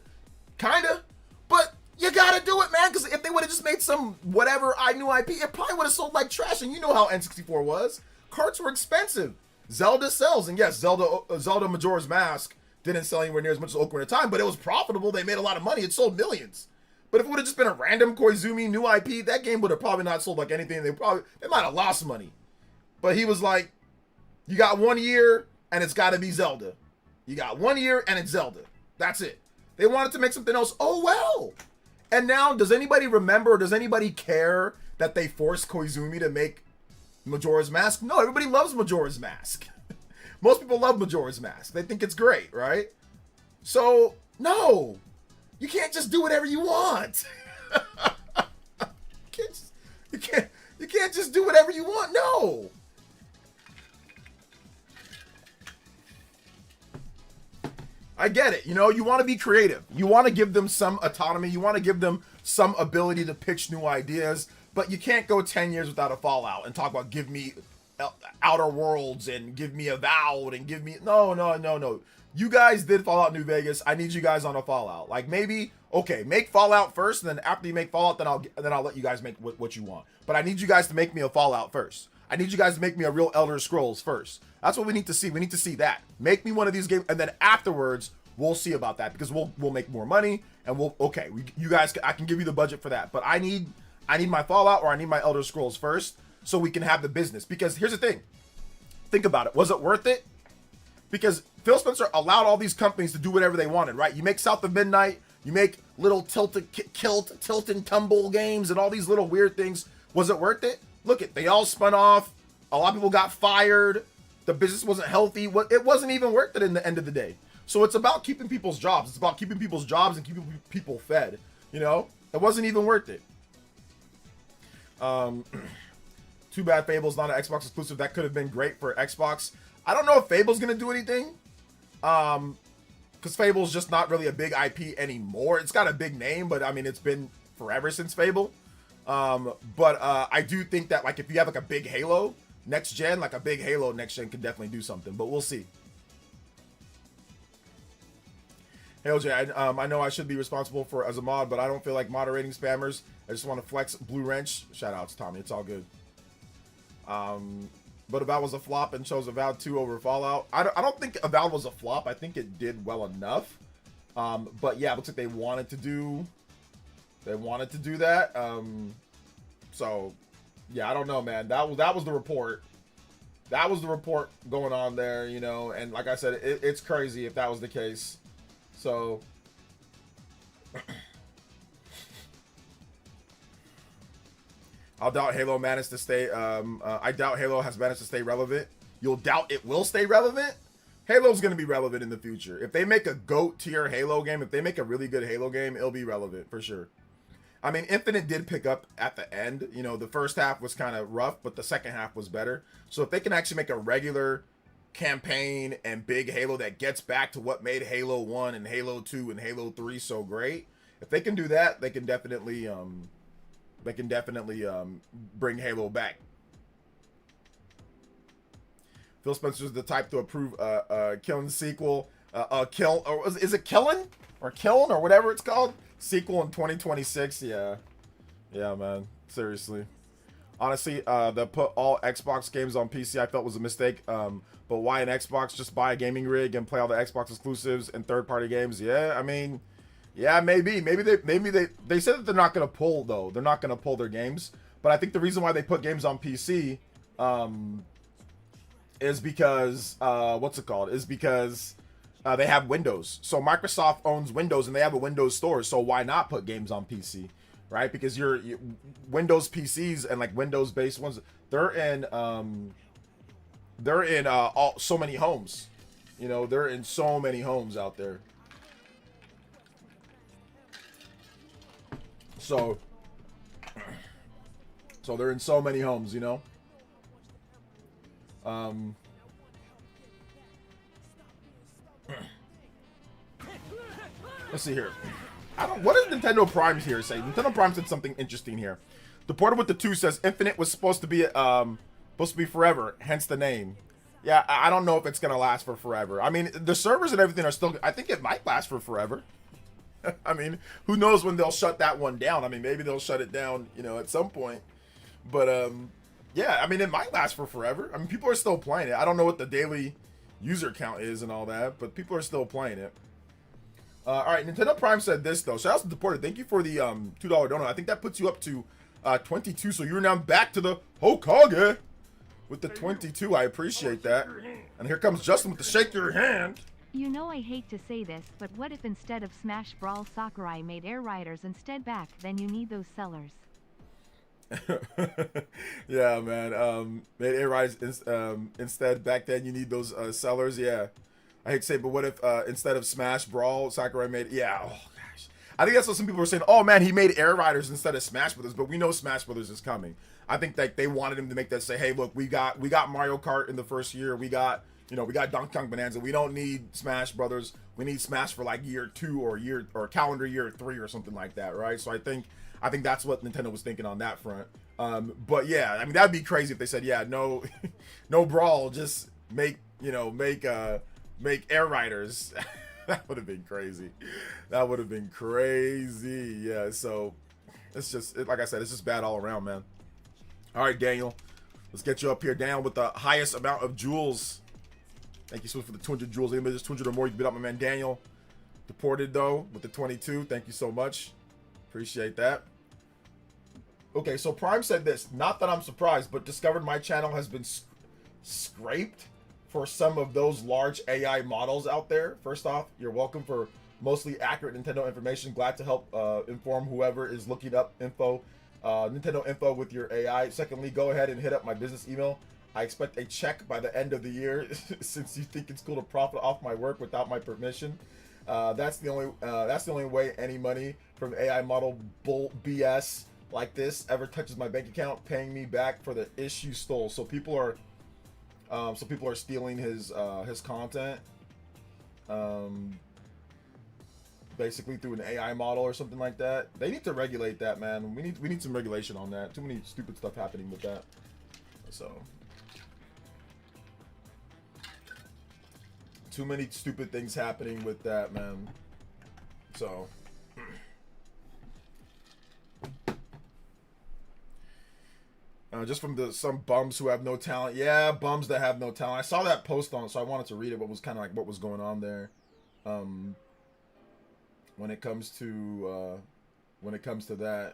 Kinda. But you gotta do it, man, because if they would have just made some whatever new IP, it probably would have sold like trash. And you know how N64 was. Carts were expensive. Zelda sells. And yes, Zelda Majora's Mask didn't sell anywhere near as much as Ocarina of Time, but it was profitable. They made a lot of money. It sold millions. But if it would have just been a random Koizumi new IP, that game would have probably not sold like anything. They might have lost money. But he was like, you got 1 year and it's gotta be Zelda. You got 1 year and it's Zelda. That's it. They wanted to make something else. Oh, well. And now, does anybody remember, or does anybody care that they forced Koizumi to make Majora's Mask? No, everybody loves Majora's Mask. Most people love Majora's Mask. They think it's great, right? So, no. You can't just do whatever you want. You can't just do whatever you want. No. I get it. You know, you want to be creative. You want to give them some autonomy. You want to give them some ability to pitch new ideas. But you can't go 10 years without a Fallout and talk about give me Outer Worlds and give me Avowed and give me... No. You guys did Fallout New Vegas. I need you guys on a Fallout. Like maybe, okay, make Fallout first, and then after you make Fallout, then I'll let you guys make what you want. But I need you guys to make me a Fallout first. I need you guys to make me a real Elder Scrolls first. That's what we need to see. We need to see that. Make me one of these games, and then afterwards, we'll see about that because we'll make more money, and you guys, I can give you the budget for that. But I need my Fallout or I need my Elder Scrolls first so we can have the business. Because here's the thing. Think about it. Was it worth it? Because Phil Spencer allowed all these companies to do whatever they wanted, right? You make South of Midnight, you make little tilt and tumble games and all these little weird things. Was it worth it? Look they all spun off. A lot of people got fired. The business wasn't healthy. It wasn't even worth it in the end of the day. So it's about keeping people's jobs. It's about keeping people's jobs and keeping people fed. You know, it wasn't even worth it. Too bad Fable's not an Xbox exclusive. That could have been great for Xbox. I don't know if Fable's gonna do anything. Because Fable's just not really a big IP anymore. It's got a big name, but I mean, it's been forever since Fable. But I do think that like if you have like a big Halo next gen, like a big Halo next gen could definitely do something. But we'll see. Hey OJ, I know I should be responsible for as a mod, but I don't feel like moderating spammers. I just want to flex Blue Wrench. Shout out to Tommy. It's all good. But Avowed was a flop and chose Avowed 2 over Fallout. I don't think Avowed was a flop. I think it did well enough. But yeah, it looks like they wanted to do that. So yeah, I don't know, man. That was the report. That was the report going on there, you know. And like I said, it's crazy if that was the case. So I doubt Halo managed to stay. I doubt Halo has managed to stay relevant. You'll doubt it will stay relevant. Halo's going to be relevant in the future. If they make a GOAT tier Halo game, if they make a really good Halo game, it'll be relevant for sure. I mean, Infinite did pick up at the end. You know, the first half was kind of rough, but the second half was better. So if they can actually make a regular campaign and big Halo that gets back to what made Halo 1 and Halo 2 and Halo 3 so great, if they can do that, they can definitely definitely bring Halo back. Phil Spencer's the type to approve Killing sequel, Kill, or is it Killing or Killing or whatever it's called, sequel in 2026. Yeah, man, seriously. Honestly, the put all Xbox games on PC I felt was a mistake. But why an Xbox? Just buy a gaming rig and play all the Xbox exclusives and third-party games. Yeah, I mean, yeah, maybe they said that they're not gonna pull though. They're not gonna pull their games. But I think the reason why they put games on PC, is because what's it called? Is because they have Windows. So Microsoft owns Windows and they have a Windows store. So why not put games on PC? Right, because you Windows PCs and like Windows based ones, they're in so many homes, you know, they're in so many homes out there. So they're in so many homes, you know. Let's see here. What does Nintendo Prime here say? Nintendo Prime said something interesting here. The portal with the 2 says Infinite was supposed to be forever, hence the name. Yeah, I don't know if it's gonna last for forever. I mean, the servers and everything are still. I think it might last for forever. I mean, who knows when they'll shut that one down? I mean, maybe they'll shut it down, you know, at some point. But yeah, I mean, it might last for forever. I mean, people are still playing it. I don't know what the daily user count is and all that, but people are still playing it. All right, Nintendo Prime said this though. Shout out to the Porter. Thank you for the $2 donut. I think that puts you up to 22. So you're now back to the Hokage with the 22. I appreciate that. And here comes Justin with the shake your hand.
You know I hate to say this, but what if instead of Smash Brawl Sakurai made Air Riders instead? Back then you need those sellers.
Yeah, man. Made Air Riders instead. Back then you need those sellers. Yeah. I hate to say, but what if instead of Smash Brawl, Sakurai made... Yeah, oh gosh. I think that's what some people were saying. Oh man, he made Air Riders instead of Smash Brothers, but we know Smash Brothers is coming. I think that they wanted him to make that say, hey, look, we got Mario Kart in the first year. We got Donkey Kong Bonanza. We don't need Smash Brothers. We need Smash for like year 2 or calendar year 3 or something like that, right? So I think that's what Nintendo was thinking on that front. But yeah, I mean that'd be crazy if they said, yeah, no, no Brawl, just make Air Riders. That would have been crazy. That would have been crazy. Yeah, so it's just, like I said, it's just bad all around, man. All right, Daniel, let's get you up here, down with the highest amount of jewels. Thank you so much for the 200 jewels. Anybody just 200 or more, you can beat up my man Daniel. Deported though with the 22. Thank you so much. Appreciate that. Okay, so Prime said this. Not that I'm surprised, but discovered my channel has been scraped for some of those large AI models out there. First off, you're welcome for mostly accurate Nintendo information. Glad to help inform whoever is looking up Nintendo info with your AI. Secondly, go ahead and hit up my business email. I expect a check by the end of the year since you think it's cool to profit off my work without my permission. That's the only way any money from AI model bull BS like this ever touches my bank account, paying me back for the ish you stole. So people are stealing his content, basically through an AI model or something like that. They need to regulate that, man. We need some regulation on that. Too many stupid stuff happening with that. So too many stupid things happening with that, man. So just from some bums who have no talent. Yeah, bums that have no talent. I saw that post on, so I wanted to read it. What was kind of like what was going on there, when it comes to that.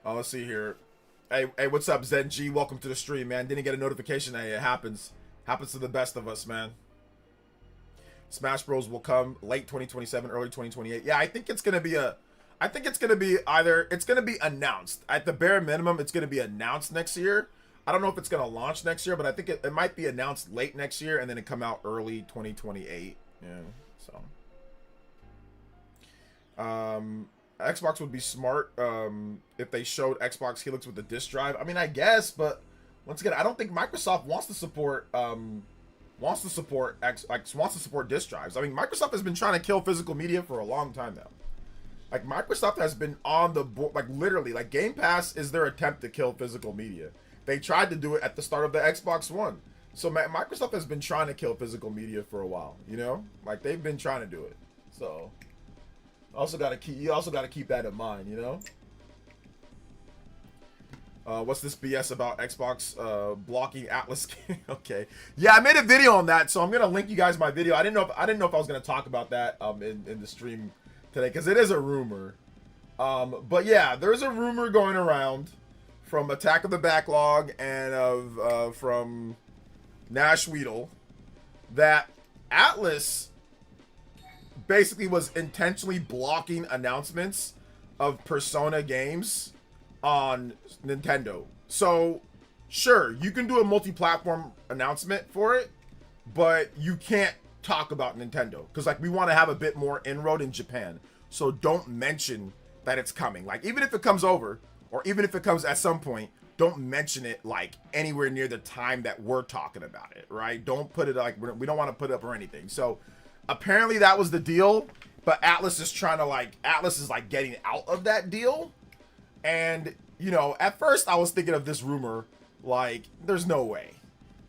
Oh, let's see here. Hey, what's up, Zen G? Welcome to the stream, man. Didn't get a notification. Hey, it happens. Happens to the best of us, man. Smash Bros will come late 2027, early 2028. Yeah, I think it's gonna be either it's gonna be announced. At the bare minimum, it's gonna be announced next year. I don't know if it's gonna launch next year, but I think it might be announced late next year and then it come out early 2028. Yeah, so. Xbox would be smart if they showed Xbox Helix with the disk drive. I mean, I guess, but once again, I don't think Microsoft wants to support wants to support wants to support disk drives. I mean, Microsoft has been trying to kill physical media for a long time now. Like, Microsoft has been on the board, like, literally, like, Game Pass is their attempt to kill physical media. They tried to do it at the start of the Xbox One. So Microsoft has been trying to kill physical media for a while, you know? Like, they've been trying to do it. So you also got to keep that in mind, you know? What's this BS about Xbox blocking Atlas? Okay, yeah, I made a video on that, so I'm gonna link you guys my video. I didn't know if I was gonna talk about that in the stream today, because it is a rumor. But yeah, there's a rumor going around from Attack of the Backlog and from Nash Weedle that Atlas basically was intentionally blocking announcements of Persona games on Nintendo. So sure, you can do a multi-platform announcement for it, but you can't talk about Nintendo, because like we want to have a bit more inroad in Japan. So don't mention that it's coming. Like, even if it comes over, or even if it comes at some point, don't mention it like anywhere near the time that we're talking about it, right? Don't put it like, we don't want to put it up or anything. So apparently that was the deal, but Atlas is getting out of that deal. And, you know, at first I was thinking of this rumor, like, there's no way.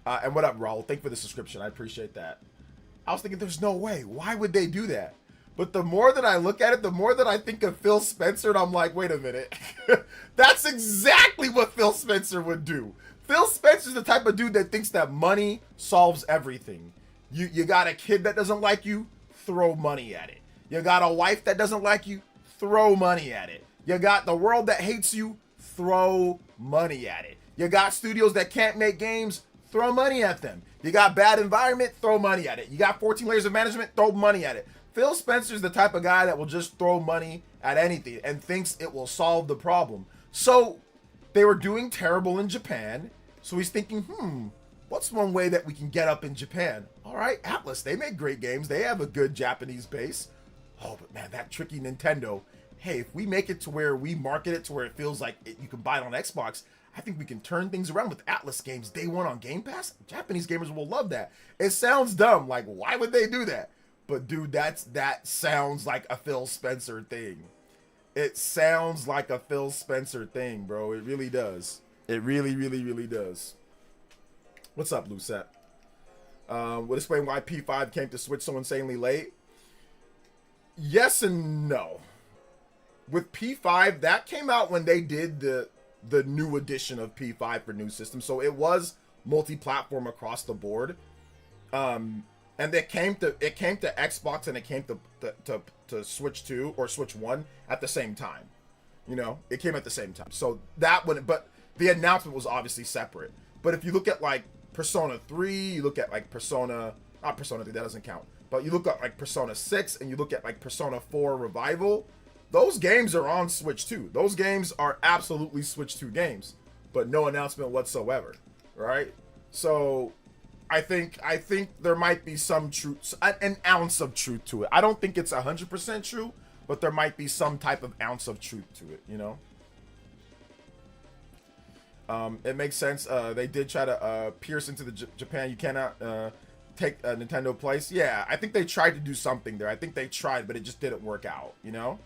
And what up, Raul? Thank you for the subscription. I appreciate that. I was thinking, there's no way. Why would they do that? But the more that I look at it, the more that I think of Phil Spencer, and I'm like, wait a minute. That's exactly what Phil Spencer would do. Phil Spencer's the type of dude that thinks that money solves everything. You got a kid that doesn't like you, throw money at it. You got a wife that doesn't like you, throw money at it. You got the world that hates you, throw money at it. You got studios that can't make games, throw money at them. You got bad environment, throw money at it. You got 14 layers of management, throw money at it. Phil Spencer's the type of guy that will just throw money at anything and thinks it will solve the problem. So they were doing terrible in Japan. So he's thinking, what's one way that we can get up in Japan? All right, Atlas, they make great games. They have a good Japanese base. Oh, but man, that tricky Nintendo. Hey, if we make it to where we market it to where it feels like you can buy it on Xbox, I think we can turn things around with Atlas games day one on Game Pass. Japanese gamers will love that. It sounds dumb. Like, why would they do that? But dude, that sounds like a Phil Spencer thing. It sounds like a Phil Spencer thing, bro. It really does. It really, really, really does. What's up, Lucette? Would explain why P5 came to Switch so insanely late. Yes and no. With P5, that came out when they did the new edition of P5 for new systems, so it was multi-platform across the board. And it came to Xbox and it came to Switch 2 or Switch 1 at the same time. You know, it came at the same time. So that one, but the announcement was obviously separate. But if you look at like Persona 3, you look at like not Persona 3, that doesn't count. But you look at like Persona 6 and you look at like Persona 4 Revival, those games are on Switch 2. Those games are absolutely Switch 2 games, but no announcement whatsoever, right? So I think there might be some truth, an ounce of truth to it. I don't think it's 100% true, but there might be some type of ounce of truth to it, you know? It makes sense. They did try to pierce into the Japan. You cannot take a Nintendo place. Yeah, I think they tried to do something there. I think they tried, but it just didn't work out, you know?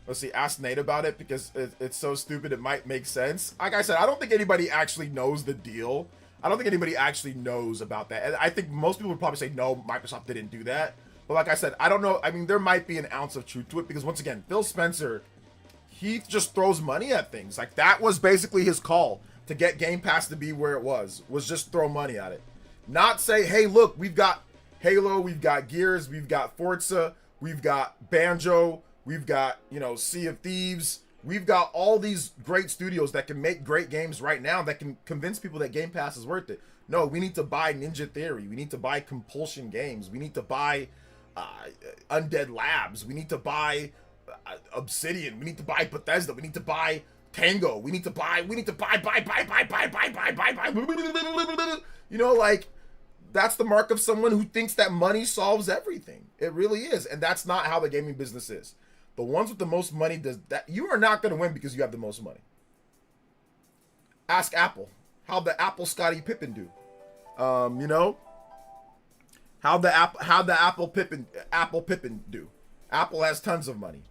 Let's see, ask Nate about it because it's so stupid it might make sense. Like I said, I don't think anybody actually knows the deal. I don't think anybody actually knows about that. And I think most people would probably say, no, Microsoft didn't do that. But like I said, I don't know. I mean, there might be an ounce of truth to it because once again, Phil Spencer, he just throws money at things. Like that was basically his call to get Game Pass to be where it was just throw money at it. Not say, hey, look, we've got Halo, we've got Gears, we've got Forza, we've got Banjo, we've got, you know, Sea of Thieves. We've got all these great studios that can make great games right now that can convince people that Game Pass is worth it. No, we need to buy Ninja Theory. We need to buy Compulsion Games. We need to buy Undead Labs. We need to buy Obsidian. We need to buy Bethesda. We need to buy Tango. We need to buy. You know, like, that's the mark of someone who thinks that money solves everything. It really is. And that's not how the gaming business is. The ones with the most money, you are not going to win because you have the most money. Ask Apple. How'd the Apple Scottie Pippen do? You know, how'd the Apple Pippen do? Apple has tons of money.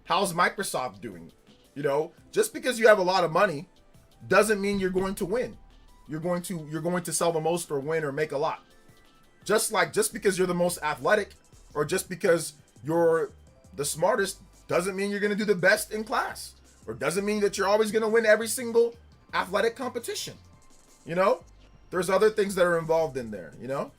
How's Microsoft doing? You know, just because you have a lot of money doesn't mean you're going to win. You're going to sell the most or win or make a lot. Just because you're the most athletic or just because you're the smartest doesn't mean you're going to do the best in class, or doesn't mean that you're always going to win every single athletic competition. You know, there's other things that are involved in there, you know?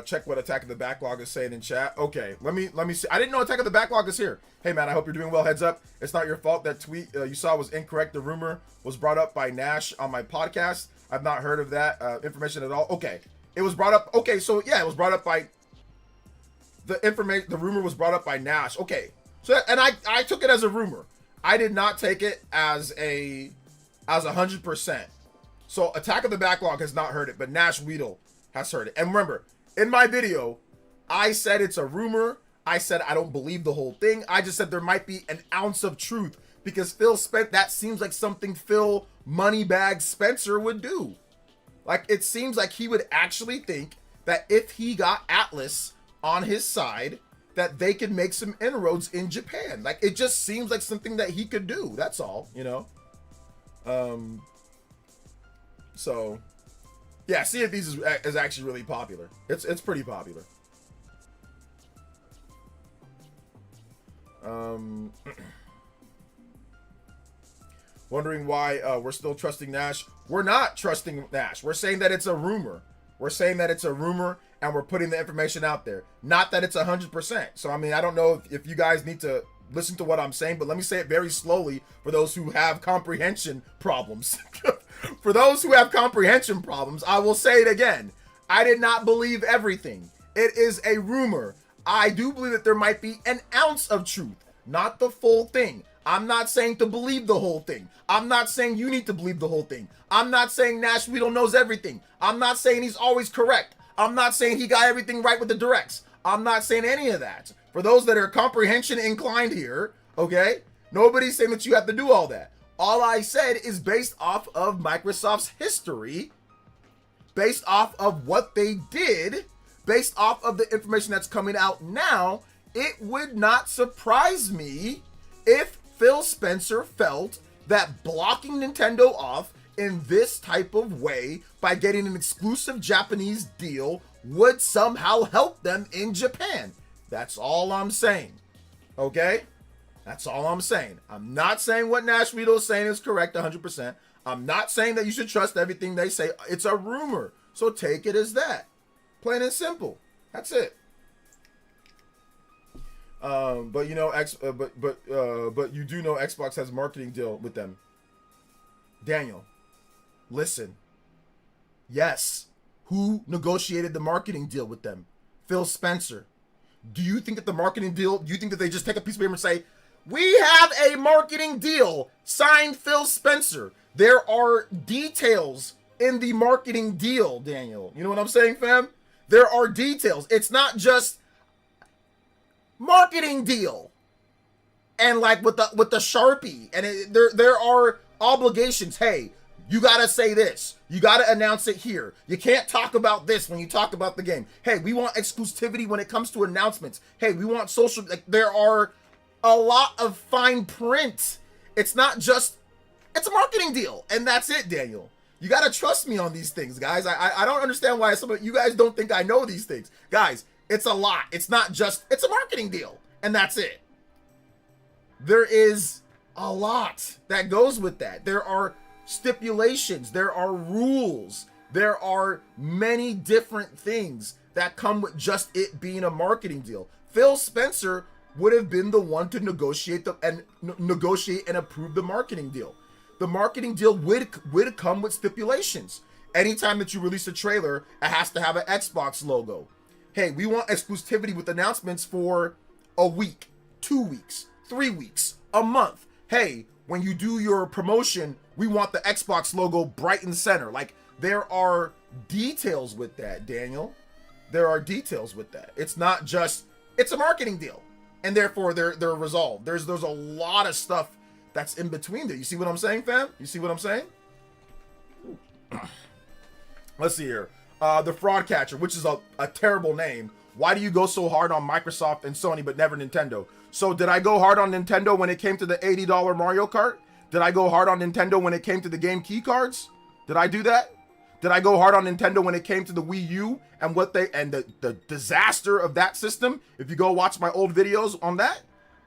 Check what Attack of the Backlog is saying in chat. Okay, let me see. I didn't know Attack of the Backlog is here. Hey man, I hope you're doing well. Heads up, it's not your fault. That tweet you saw was incorrect. The rumor was brought up by Nash on my podcast. I've not heard of that information at all. Okay, it was brought up. Okay, so yeah, it was brought up by the information. The rumor was brought up by Nash. Okay, so and I took it as a rumor. I did not take it as 100%. So Attack of the Backlog has not heard it, but Nash Weedle has heard it. And remember, in my video, I said it's a rumor. I said I don't believe the whole thing. I just said there might be an ounce of truth because that seems like something Phil Moneybag Spencer would do. Like, it seems like he would actually think that if he got Atlas on his side, that they could make some inroads in Japan. Like, it just seems like something that he could do. That's all, you know? So, yeah, Sea of Thieves is actually really popular. It's pretty popular. Wondering why we're still trusting Nash. We're not trusting Nash. We're saying that it's a rumor. We're saying that it's a rumor, and we're putting the information out there. Not that it's 100%. So, I mean, I don't know if you guys need to listen to what I'm saying, but let me say it very slowly for those who have comprehension problems. For those who have comprehension problems, I will say it again. I did not believe everything. It is a rumor. I do believe that there might be an ounce of truth, not the full thing. I'm not saying to believe the whole thing. I'm not saying you need to believe the whole thing. I'm not saying Nash Weedle knows everything. I'm not saying he's always correct. I'm not saying he got everything right with the directs. I'm not saying any of that. For those that are comprehension inclined here, okay, nobody's saying that you have to do all that. All I said is based off of Microsoft's history, based off of what they did, based off of the information that's coming out now. It would not surprise me if Phil Spencer felt that blocking Nintendo off in this type of way by getting an exclusive Japanese deal would somehow help them in Japan. That's all I'm saying. Okay? That's all I'm saying. I'm not saying what Nash Weedle is saying is correct 100%. I'm not saying that you should trust everything they say. It's a rumor. So take it as that. Plain and simple. That's it. But you know, but you do know Xbox has a marketing deal with them. Daniel, listen. Yes. Who negotiated the marketing deal with them? Phil Spencer. Do you think that the marketing deal, do you think that they just take a piece of paper and say, we have a marketing deal, signed Phil Spencer? There are details in the marketing deal, Daniel. You know what I'm saying, fam? There are details. It's not just marketing deal and like with the Sharpie, and there are obligations. Hey, you gotta say this. You gotta announce it here. You can't talk about this when you talk about the game. Hey, we want exclusivity when it comes to announcements. Hey, we want social. Like, there are a lot of fine print. It's not just, it's a marketing deal, and that's it, Daniel. You gotta trust me on these things, guys. I don't understand why some of you guys don't think I know these things, guys. It's a lot. It's not just, it's a marketing deal, and that's it. There is a lot that goes with that. There are stipulations, there are rules, there are many different things that come with just it being a marketing deal. Phil Spencer would have been the one to negotiate and approve the marketing deal. The marketing deal would come with stipulations. Anytime that you release a trailer, it has to have an Xbox logo. Hey, we want exclusivity with announcements for a week, 2 weeks, 3 weeks, a month. Hey, when you do your promotion, we want the Xbox logo bright in the center. Like, there are details with that, Daniel. There are details with that. It's not just, it's a marketing deal, and therefore they're resolved. There's a lot of stuff that's in between there. You see what I'm saying, fam? You see what I'm saying? Let's see here. The Fraud Catcher, which is a terrible name. Why do you go so hard on Microsoft and Sony but never Nintendo? So did I go hard on Nintendo when it came to the $80 Mario Kart? Did I go hard on Nintendo when it came to the game key cards? Did I do that? Did I go hard on Nintendo when it came to the Wii U and the disaster of that system? If you go watch my old videos on that,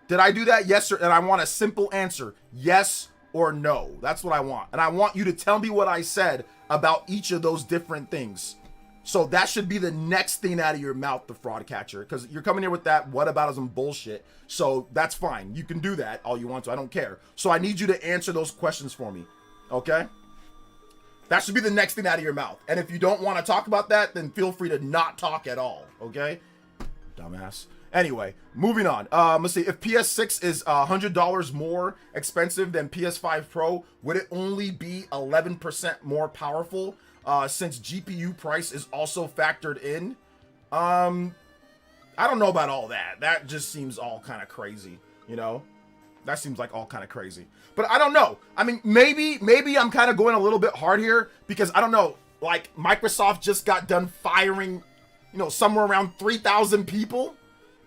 did I do that? Yes, sir. And I want a simple answer. Yes or no. That's what I want. And I want you to tell me what I said about each of those different things. So that should be the next thing out of your mouth, the Fraud Catcher, because you're coming here with that whataboutism bullshit. So that's fine. You can do that all you want to. I don't care. So I need you to answer those questions for me. Okay? That should be the next thing out of your mouth. And if you don't want to talk about that, then feel free to not talk at all. Okay? Dumbass. Anyway, moving on. Let's see. If PS6 is $100 more expensive than PS5 Pro, would it only be 11% more powerful? Since GPU price is also factored in. I don't know about all that. That just seems all kind of crazy, you know? That seems like all kind of crazy. But I don't know. I mean, maybe I'm kind of going a little bit hard here because I don't know, like Microsoft just got done firing, you know, somewhere around 3,000 people.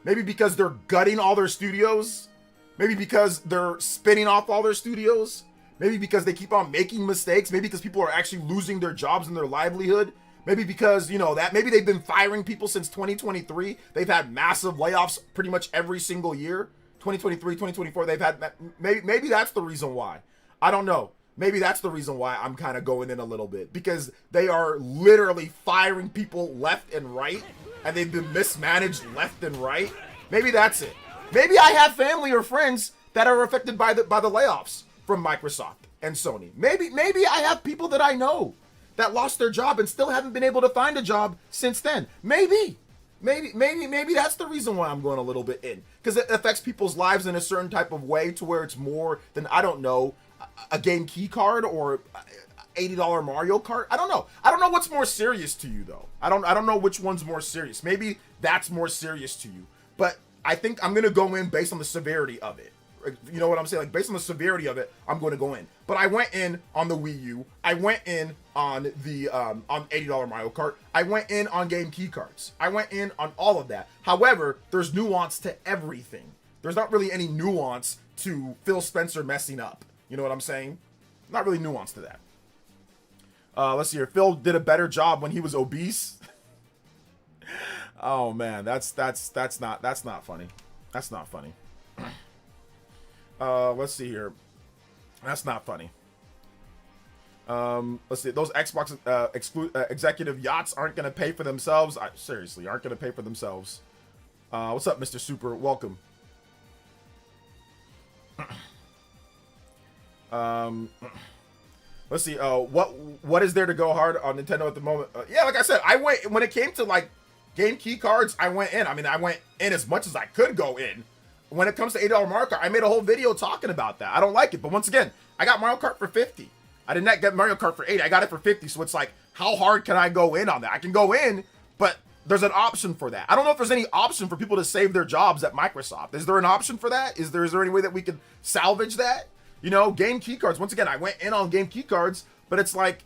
Maybe because they're gutting all their studios. Maybe because they're spinning off all their studios. Maybe because they keep on making mistakes. Maybe because people are actually losing their jobs and their livelihood. Maybe because, you know, that maybe they've been firing people since 2023. They've had massive layoffs pretty much every single year. 2023, 2024, they've had, maybe that's the reason why. I don't know. Maybe that's the reason why I'm kind of going in a little bit. Because they are literally firing people left and right. And they've been mismanaged left and right. Maybe that's it. Maybe I have family or friends that are affected by the layoffs from Microsoft and Sony. Maybe I have people that I know that lost their job and still haven't been able to find a job since then. Maybe that's the reason why I'm going a little bit in, because it affects people's lives in a certain type of way to where it's more than, I don't know, a game key card or $80 Mario Kart. I don't know what's more serious to you though. I don't know which one's more serious. Maybe that's more serious to you, but I think I'm gonna go in based on the severity of it. You know what I'm saying? Like, based on the severity of it, I'm going to go in. But I went in on the Wii U. I went in on the on $80 Mario Kart. I went in on game key cards. I went in on all of that. However, there's nuance to everything. There's not really any nuance to Phil Spencer messing up. You know what I'm saying? Not really nuance to that. Let's see here. Phil did a better job when he was obese. Oh man, that's not funny. That's not funny. Let's see here. That's not funny. Let's see. Those Xbox executive yachts aren't going to pay for themselves. Seriously, aren't going to pay for themselves. What's up, Mr. Super? Welcome. Let's see. What is there to go hard on Nintendo at the moment? Yeah, like I said, I went when it came to like game key cards. I went in. I mean, I went in as much as I could go in. When it comes to $80 Mario Kart, I made a whole video talking about that. I don't like it, but once again, I got Mario Kart for 50. I did not get Mario Kart for 80. I got it for 50, so it's like, how hard can I go in on that? I can go in, but there's an option for that. I don't know if there's any option for people to save their jobs at Microsoft. Is there an option for that? Is there any way that we could salvage that? You know, game key cards. Once again, I went in on game key cards, but it's like,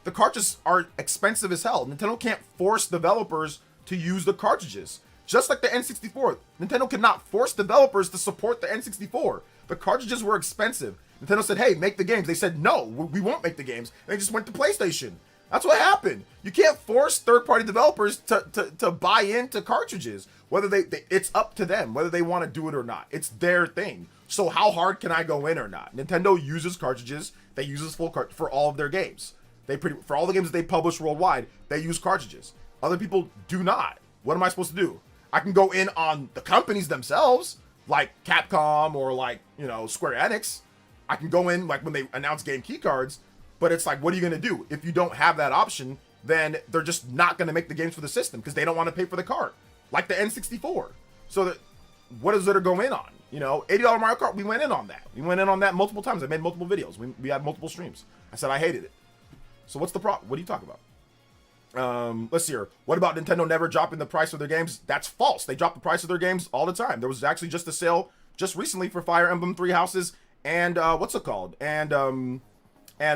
the cartridges are expensive as hell. Nintendo can't force developers to use the cartridges. Just like the N64, Nintendo cannot force developers to support the N64. The cartridges were expensive. Nintendo said, hey, make the games. They said, no, we won't make the games. And they just went to PlayStation. That's what happened. You can't force third-party developers to buy into cartridges. Whether it's up to them, whether they want to do it or not. It's their thing. So how hard can I go in or not? Nintendo uses cartridges. They use full cart for all of their games. For all the games that they publish worldwide, they use cartridges. Other people do not. What am I supposed to do? I can go in on the companies themselves, like Capcom or like, you know, Square Enix. I can go in like when they announce game key cards, but it's like, what are you going to do? If you don't have that option, then they're just not going to make the games for the system because they don't want to pay for the cart, like the N64. So what is there to go in on? You know, $80 Mario Kart, we went in on that. We went in on that multiple times. I made multiple videos. We had multiple streams. I said I hated it. So what's the problem? What are you talking about? Let's see here. What about Nintendo never dropping the price of their games? That's false. They drop the price of their games all the time. There was actually just a sale just recently for Fire Emblem Three Houses and what's it called? And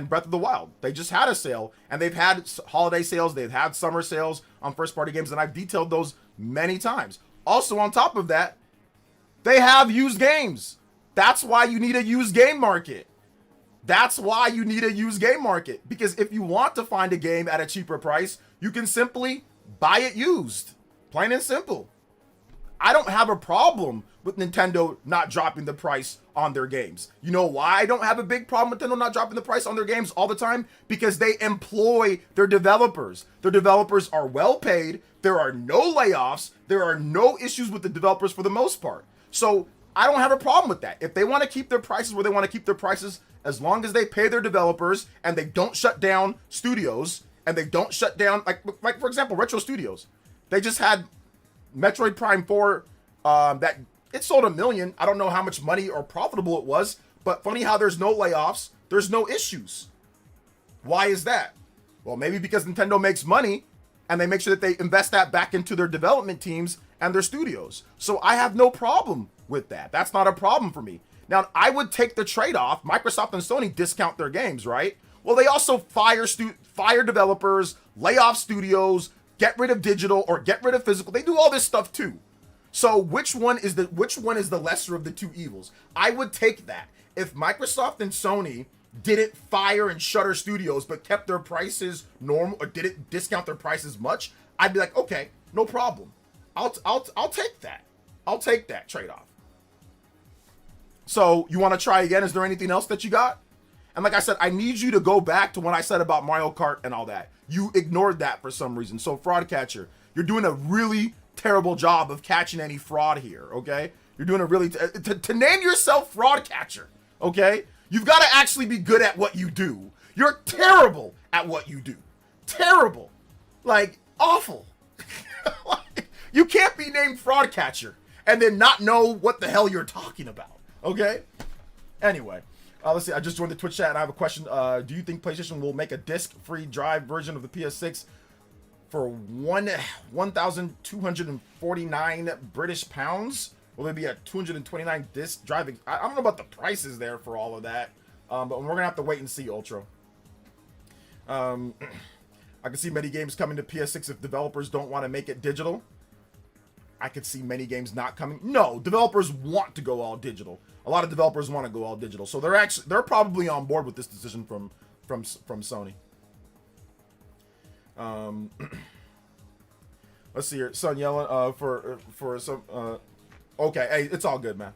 Breath of the Wild. They just had a sale, and they've had holiday sales, they've had summer sales on first-party games, and I've detailed those many times. Also, on top of that, they have used games. That's why you need a used game market. That's why you need a used game market. Because if you want to find a game at a cheaper price, you can simply buy it used. Plain and simple. I don't have a problem with Nintendo not dropping the price on their games. You know why I don't have a big problem with Nintendo not dropping the price on their games all the time? Because they employ their developers. Their developers are well paid. There are no layoffs. There are no issues with the developers for the most part. So I don't have a problem with that. If they want to keep their prices where they want to keep their prices, as long as they pay their developers and they don't shut down studios and they don't shut down, like for example, Retro Studios. They just had Metroid Prime 4 that it sold 1 million. I don't know how much money or profitable it was, but funny how there's no layoffs, there's no issues. Why is that? Well, maybe because Nintendo makes money and they make sure that they invest that back into their development teams and their studios. So I have no problem with that. That's not a problem for me. Now, I would take the trade-off. Microsoft and Sony discount their games, right? Well, they also fire developers, lay off studios, get rid of digital or get rid of physical. They do all this stuff too. So which one is the lesser of the two evils? I would take that. If Microsoft and Sony didn't fire and shutter studios but kept their prices normal or didn't discount their prices much, I'd be like, okay, no problem. I'll take that. I'll take that trade-off. So you want to try again? Is there anything else that you got? And like I said, I need you to go back to when I said about Mario Kart and all that. You ignored that for some reason. So Fraud Catcher, you're doing a really terrible job of catching any fraud here, okay? You're doing a really, to name yourself Fraud Catcher, okay? You've got to actually be good at what you do. You're terrible at what you do. Terrible. Like, awful. You can't be named Fraud Catcher and then not know what the hell you're talking about, okay? Anyway, let's see. I just joined the Twitch chat and I have a question. Do you think PlayStation will make a disc-free drive version of the PS6 for 1,249 British pounds? Will there be a 229 disc drive? I don't know about the prices there for all of that, but we're gonna have to wait and see, Ultra. I can see many games coming to PS6 if developers don't want to make it digital. I could see many games not coming. No, developers want to go all digital. A lot of developers want to go all digital, so they're probably on board with this decision from Sony. Let's see here. Son yelling for some. Okay, hey, it's all good, man.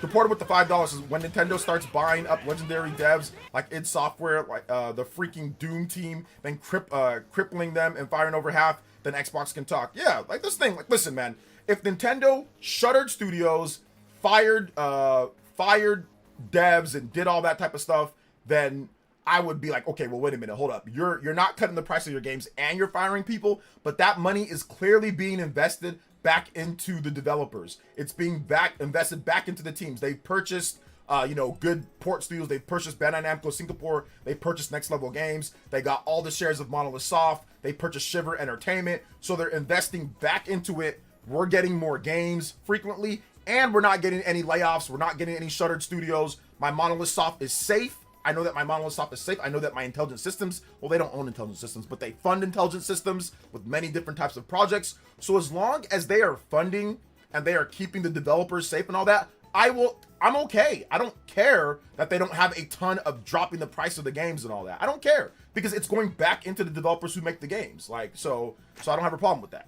Reported with the $5 is when Nintendo starts buying up legendary devs like id Software, like the freaking Doom team, then crippling them and firing over half, then Xbox can talk. Yeah, like this thing. Like, listen, man. If Nintendo shuttered studios, fired devs, and did all that type of stuff, then I would be like, okay, well, wait a minute, hold up. You're not cutting the price of your games and you're firing people, but that money is clearly being invested back into the developers. It's being invested back into the teams. They've purchased, good port studios. They've purchased Bandai Namco Singapore. They purchased Next Level Games. They got all the shares of Monolith Soft. They purchased Shiver Entertainment. So they're investing back into it. We're getting more games frequently, and we're not getting any layoffs. We're not getting any shuttered studios. My Monolith Soft is safe. I know that my Monolith Soft is safe. I know that my Intelligent Systems, well, they don't own Intelligent Systems, but they fund Intelligent Systems with many different types of projects. So as long as they are funding and they are keeping the developers safe and all that, I'm okay. I don't care that they don't have a ton of dropping the price of the games and all that. I don't care because it's going back into the developers who make the games. Like, so I don't have a problem with that.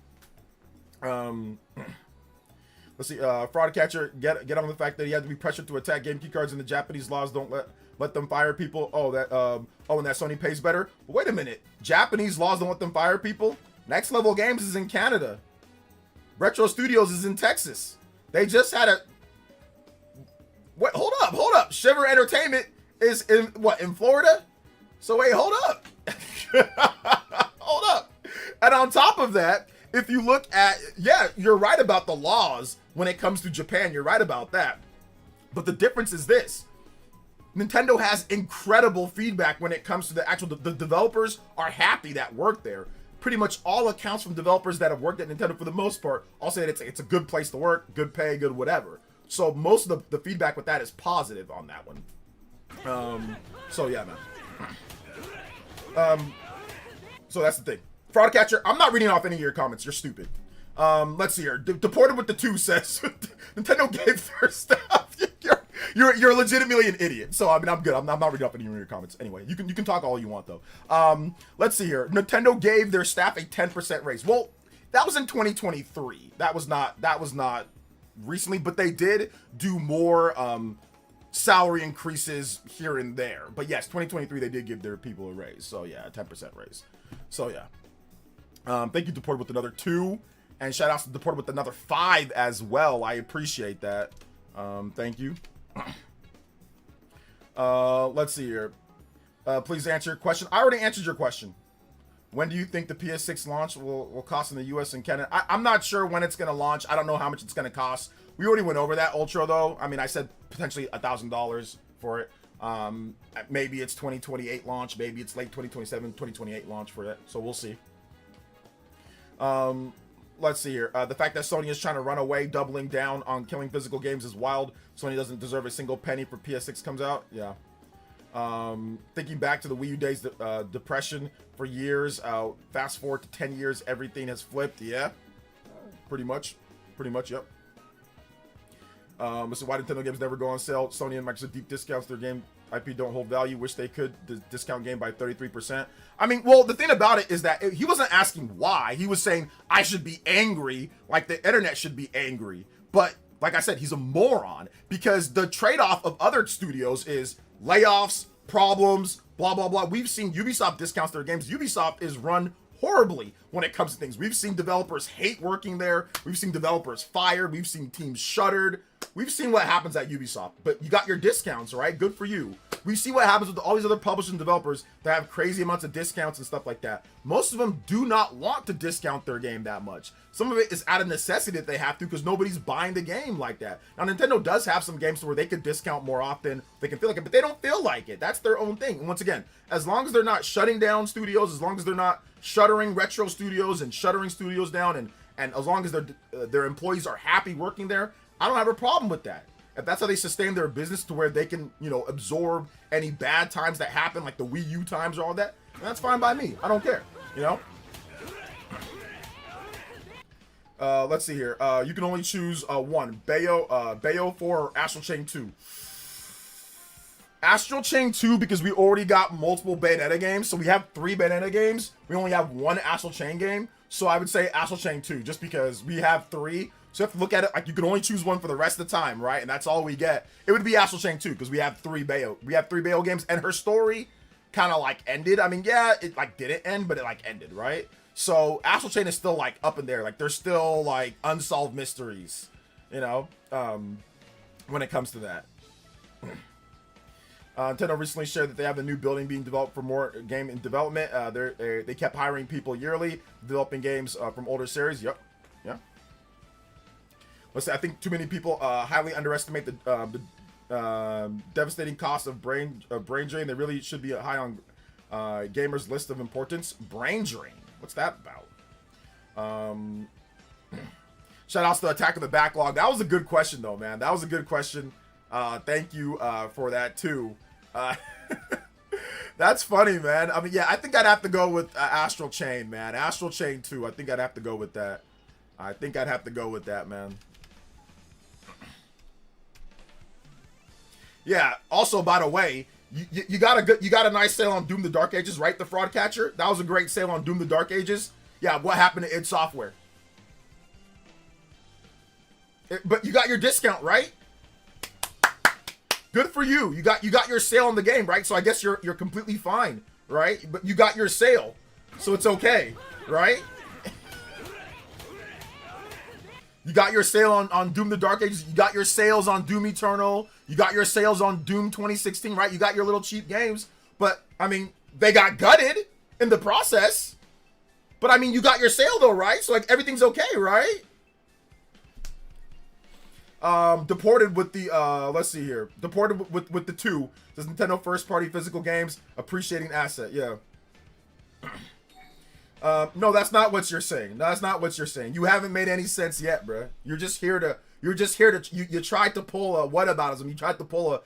Let's see, Fraud Catcher, get on the fact that he had to be pressured to attack game key cards and the Japanese laws don't let them fire people. And that Sony pays better. But wait a minute. Japanese laws don't let them fire people? Next Level Games is in Canada. Retro Studios is in Texas. They just had a... Wait, hold up. Shiver Entertainment is in Florida? So wait, hold up. Hold up. And on top of that, if you look at... Yeah, you're right about the laws when it comes to Japan. You're right about that. But the difference is this. Nintendo has incredible feedback when it comes to the developers are happy that work there. Pretty much all accounts from developers that have worked at Nintendo for the most part all say that it's a good place to work, good pay, good whatever. So most of the feedback with that is positive on that one. So yeah, man. So that's the thing. Fraud Catcher, I'm not reading off any of your comments. You're stupid. Let's see here. Deported with the 2 says Nintendo gave their staff. You're legitimately an idiot. So I mean, I'm good. I'm not reading off any of your comments. Anyway, you can talk all you want though. Let's see here. Nintendo gave their staff a 10% raise. Well, that was in 2023. That was not recently, but they did do more salary increases here and there. But yes, 2023 they did give their people a raise. So yeah, a 10% raise. So yeah. Thank you, Deported with another 2. And shout out to Deported with another 5 as well. I appreciate that. Thank you. Let's see here. Please answer your question. I already answered your question. When do you think the PS6 launch will cost in the US and Canada? I'm not sure when it's going to launch. I don't know how much it's going to cost. We already went over that, Ultra, though. I mean, I said potentially $1,000 for it. Maybe it's 2028 launch. Maybe it's late 2027, 2028 launch for it. So we'll see. Let's see here. The fact that Sony is trying to run away, doubling down on killing physical games is wild. Sony doesn't deserve a single penny for PS6 comes out. Yeah. Thinking back to the Wii U days, depression for years. Fast forward to 10 years, everything has flipped. Yeah. Pretty much. Yep. So why Nintendo games never go on sale? Sony and Microsoft deep discounts. Their game IP don't hold value. Wish they could discount game by 33%. I mean, well, the thing about it is that he wasn't asking why. He was saying I should be angry, like the internet should be angry. But like I said, he's a moron, because the trade-off of other studios is layoffs, problems, blah, blah, blah. We've seen Ubisoft discounts their games. Ubisoft is run horribly when it comes to things. We've seen developers hate working there. We've seen developers fired. We've seen teams shuttered. We've seen what happens at Ubisoft, but you got your discounts, right? Good for you. We see what happens with all these other publishers and developers that have crazy amounts of discounts and stuff like that. Most of them do not want to discount their game that much. Some of it is out of necessity that they have to, because nobody's buying the game like that. Now, Nintendo does have some games where they could discount more often. They can feel like it, but they don't feel like it. That's their own thing. And once again, as long as they're not shutting down studios, as long as they're not shuttering retro studios and shuttering studios down, and as long as their employees are happy working there, I don't have a problem with that. If that's how they sustain their business to where they can, absorb any bad times that happen, like the Wii U times or all that, that's fine by me. I don't care, Let's see here. You can only choose one. Bayo 4 or Astral Chain 2. Astral Chain 2, because we already got multiple Bayonetta games. So we have 3 Bayonetta games. We only have 1 Astral Chain game. So I would say Astral Chain 2, just because we have 3. So you have to look at it like you can only choose one for the rest of the time, right? And that's all we get. It would be Astral Chain 2, because we have 3 Bayo. We have 3 Bayo games, and her story kind of ended. I mean, yeah, it didn't end, but it ended, right? So Astral Chain is still up in there. There's still unsolved mysteries, when it comes to that. Nintendo recently shared that they have a new building being developed for more game in development. They kept hiring people yearly, developing games from older series. Yep. Yeah. Let's say I think too many people highly underestimate the devastating cost of brain drain. They really should be high on gamers' list of importance. Brain drain. What's that about? Shout outs to Attack of the Backlog. That was a good question, though, man. That was a good question. Thank you for that too. That's funny, man. I mean, yeah, I think I'd have to go with Astral Chain, man. Astral Chain 2. I think I'd have to go with that. Man. Yeah. Also, by the way, you got a nice sale on Doom: The Dark Ages, right? The Fraud Catcher. That was a great sale on Doom: The Dark Ages. Yeah. What happened to id Software? But you got your discount, right? Good for you. You got your sale on the game, right? So I guess you're completely fine, right? But you got your sale, so it's okay, right? You got your sale on Doom: The Dark Ages. You got your sales on Doom Eternal. You got your sales on Doom 2016, right? You got your little cheap games. But, I mean, they got gutted in the process. But, I mean, you got your sale, though, right? So, everything's okay, right? Deported with the, let's see here. Deported with the 2. Says Nintendo first-party physical games. Appreciating asset, yeah. No, that's not what you're saying. No, that's not what you're saying. You haven't made any sense yet, bruh. You're just here to You're just here to you tried to pull a whataboutism. You tried to pull a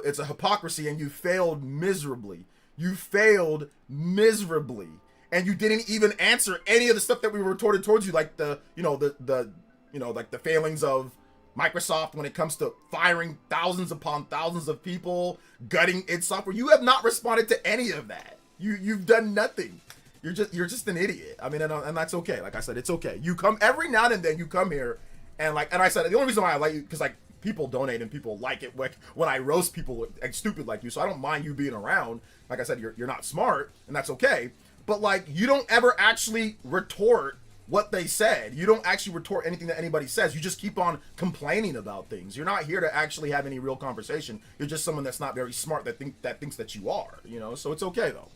it's a hypocrisy, and you failed miserably. You failed miserably, and you didn't even answer any of the stuff that we retorted towards you, like the like the failings of Microsoft when it comes to firing thousands upon thousands of people, gutting id Software. You have not responded to any of that. You've done nothing. You're just an idiot. I mean, and that's okay. Like I said, it's okay. You come every now and then. You come here, and I said, the only reason why I like you because like people donate and people like it when I roast people like stupid like you. So I don't mind you being around. Like I said, you're not smart, and that's okay. But like you don't ever actually retort what they said. You don't actually retort anything that anybody says. You just keep on complaining about things. You're not here to actually have any real conversation. You're just someone that's not very smart that thinks that you are. So it's okay though.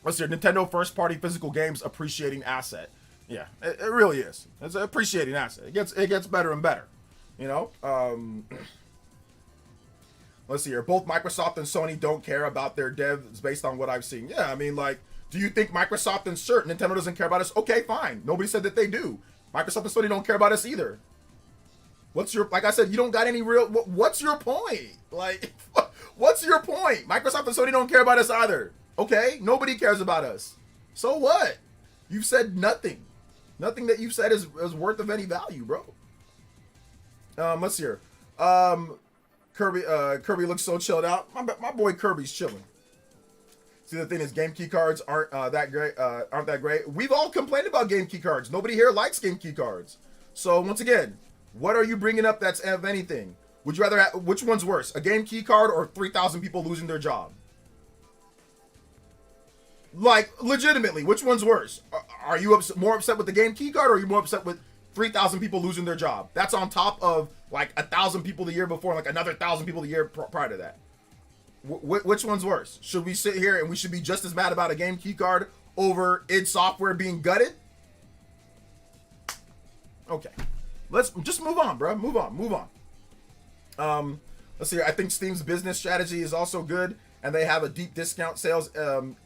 Let's see. Nintendo first party physical games appreciating asset. Yeah, it really is. It's an appreciating asset. It gets better and better. Let's see here. Both Microsoft and Sony don't care about their devs based on what I've seen. Yeah, I mean, like, do you think Microsoft and Nintendo doesn't care about us? Okay, fine. Nobody said that they do. Microsoft and Sony don't care about us either. Like I said, you don't got any real, what's your point? Like, what's your point? Microsoft and Sony don't care about us either. Okay, nobody cares about us. So what? You've said nothing. Nothing that you've said is worth of any value, bro. Let's see here. Kirby looks so chilled out. My boy Kirby's chilling. See, the thing is, game key cards aren't that great. We've all complained about game key cards. Nobody here likes game key cards. So once again, what are you bringing up that's of anything? Would you rather which one's worse, a game key card or 3,000 people losing their job? Like, legitimately, which one's worse? Are you more upset with the game key card, or are you more upset with 3,000 people losing their job? That's on top of like 1,000 people the year before, and like another 1,000 people the year prior to that. Which one's worse? Should we sit here and we should be just as mad about a game key card over id Software being gutted? Okay, let's just move on, bro. Move on. Let's see here. I think Steam's business strategy is also good, and they have a deep discount sales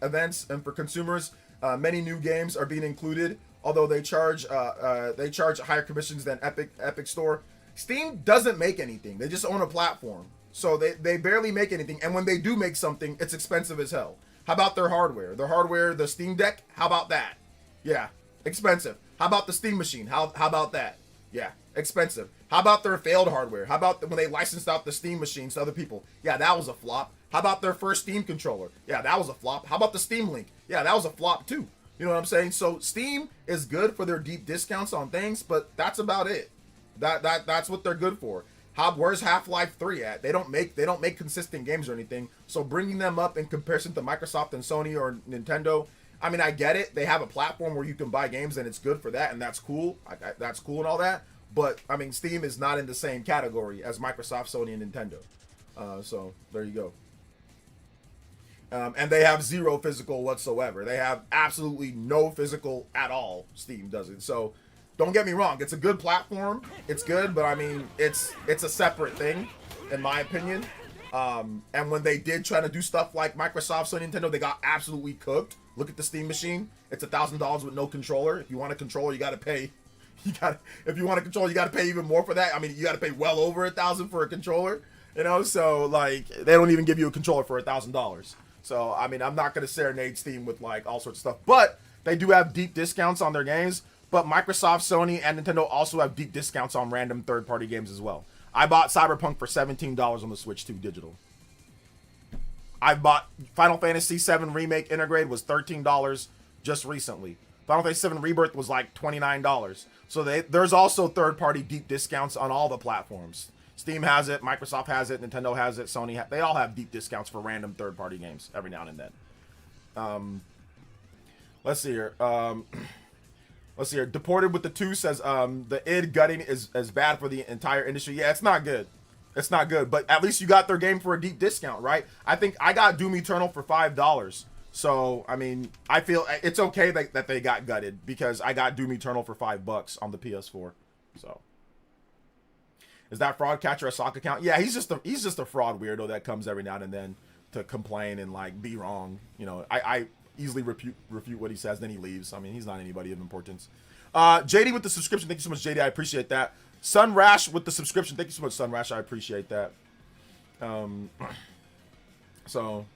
events, and for consumers, many new games are being included. Although they charge higher commissions than Epic Store. Steam doesn't make anything. They just own a platform. So they barely make anything. And when they do make something, it's expensive as hell. How about their hardware? Their hardware, the Steam Deck, how about that? Yeah, expensive. How about the Steam Machine? How about that? Yeah, expensive. How about their failed hardware? How about when they licensed out the Steam machines to other people? Yeah, that was a flop. How about their first Steam controller? Yeah, that was a flop. How about the Steam Link? Yeah, that was a flop too. You know what I'm saying? So Steam is good for their deep discounts on things, but that's about it. That's what they're good for. Where's Half-Life 3 at? They don't make consistent games or anything. So bringing them up in comparison to Microsoft and Sony or Nintendo, I mean, I get it. They have a platform where you can buy games, and it's good for that, and that's cool. That's cool and all that. But I mean, Steam is not in the same category as Microsoft, Sony, and Nintendo. So there you go. And they have zero physical whatsoever. They have absolutely no physical at all. Steam doesn't. So don't get me wrong. It's a good platform. It's good, but I mean, it's a separate thing, in my opinion. And when they did try to do stuff like Microsoft, Sony, Nintendo, they got absolutely cooked. Look at the Steam machine. It's $1,000 with no controller. If you want a controller, you got to pay. If you want a controller, you got to pay even more for that. I mean, you got to pay well over $1,000 for a controller. So like they don't even give you a controller for $1,000. So I mean, I'm not gonna serenade Steam with like all sorts of stuff, but they do have deep discounts on their games. But Microsoft, Sony, and Nintendo also have deep discounts on random third-party games as well. I bought Cyberpunk for $17 on the Switch 2 digital. I bought Final Fantasy VII Remake Intergrade was $13 just recently. Final Fantasy VII Rebirth was like $29. So there's also third-party deep discounts on all the platforms. Steam has it, Microsoft has it, Nintendo has it, Sony they all have deep discounts for random third-party games every now and then. Let's see here. Let's see here. Deported with the 2 says the id gutting is bad for the entire industry. Yeah, it's not good. It's not good, but at least you got their game for a deep discount, right? I think I got Doom Eternal for $5. So, I mean, I feel it's okay that they got gutted because I got Doom Eternal for $5 on the PS4. So, is that fraud catcher a sock account? Yeah, he's just a fraud weirdo that comes every now and then to complain and like be wrong. I easily refute what he says, then he leaves. I mean, he's not anybody of importance. JD with the subscription. Thank you so much, JD. I appreciate that. Sun Rash with the subscription. Thank you so much, Sun Rash. I appreciate that. So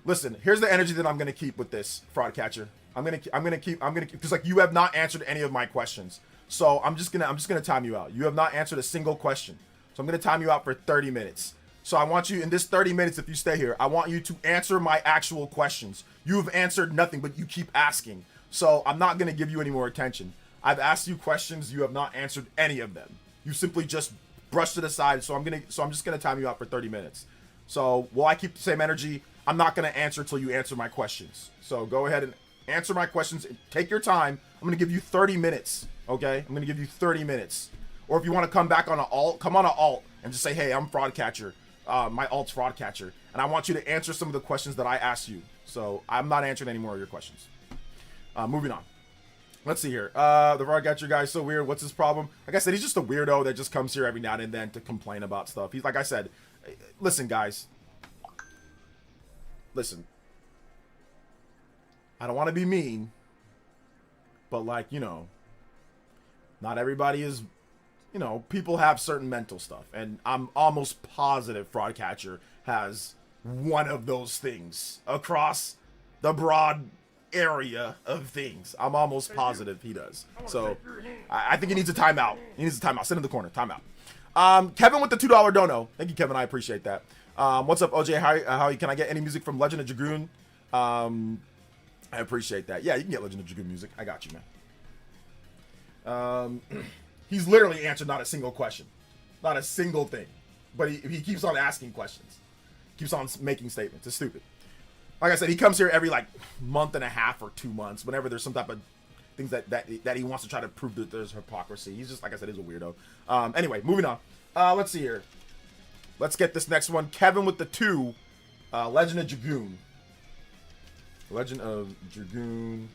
listen, here's the energy that I'm gonna keep with this fraud catcher. I'm gonna keep because like you have not answered any of my questions. So I'm just gonna time you out. You have not answered a single question. So I'm gonna time you out for 30 minutes. So I want you in this 30 minutes, if you stay here, I want you to answer my actual questions. You have answered nothing, but you keep asking. So I'm not gonna give you any more attention. I've asked you questions, you have not answered any of them. You simply just brushed it aside. So I'm just gonna time you out for 30 minutes. So will I keep the same energy? I'm not gonna answer until you answer my questions. So go ahead and answer my questions. Take your time. I'm gonna give you 30 minutes. Okay? I'm gonna give you 30 minutes. Or if you want to come back on an alt, come on an alt and just say, hey, I'm fraud catcher. My alt's fraud catcher. And I want you to answer some of the questions that I asked you. So I'm not answering any more of your questions. Moving on. Let's see here. The fraud catcher guy is so weird. What's his problem? Like I said, he's just a weirdo that just comes here every now and then to complain about stuff. He's like I said, listen, guys. Listen. I don't want to be mean. But like, you know, not everybody is, you know, people have certain mental stuff. And I'm almost positive fraud catcher has one of those things across the broad area of things. I'm almost positive he does. So I think he needs a timeout. He needs a timeout. Sit in the corner. Timeout. Kevin with the $2 dono. Thank you, Kevin. I appreciate that. What's up, OJ? How can I get any music from Legend of Dragoon? I appreciate that. Yeah, you can get Legend of Dragoon music. I got you, man. He's literally answered not a single question. Not a single thing. But he keeps on asking questions. Keeps on making statements. It's stupid. Like I said, he comes here every like month and a half or 2 months whenever there's some type of things that he wants to try to prove that there's hypocrisy. He's just, like I said, he's a weirdo. Anyway, moving on. Let's see here. Let's get this next one. Kevin with the 2. Legend of Dragoon. Legend of Dragoon.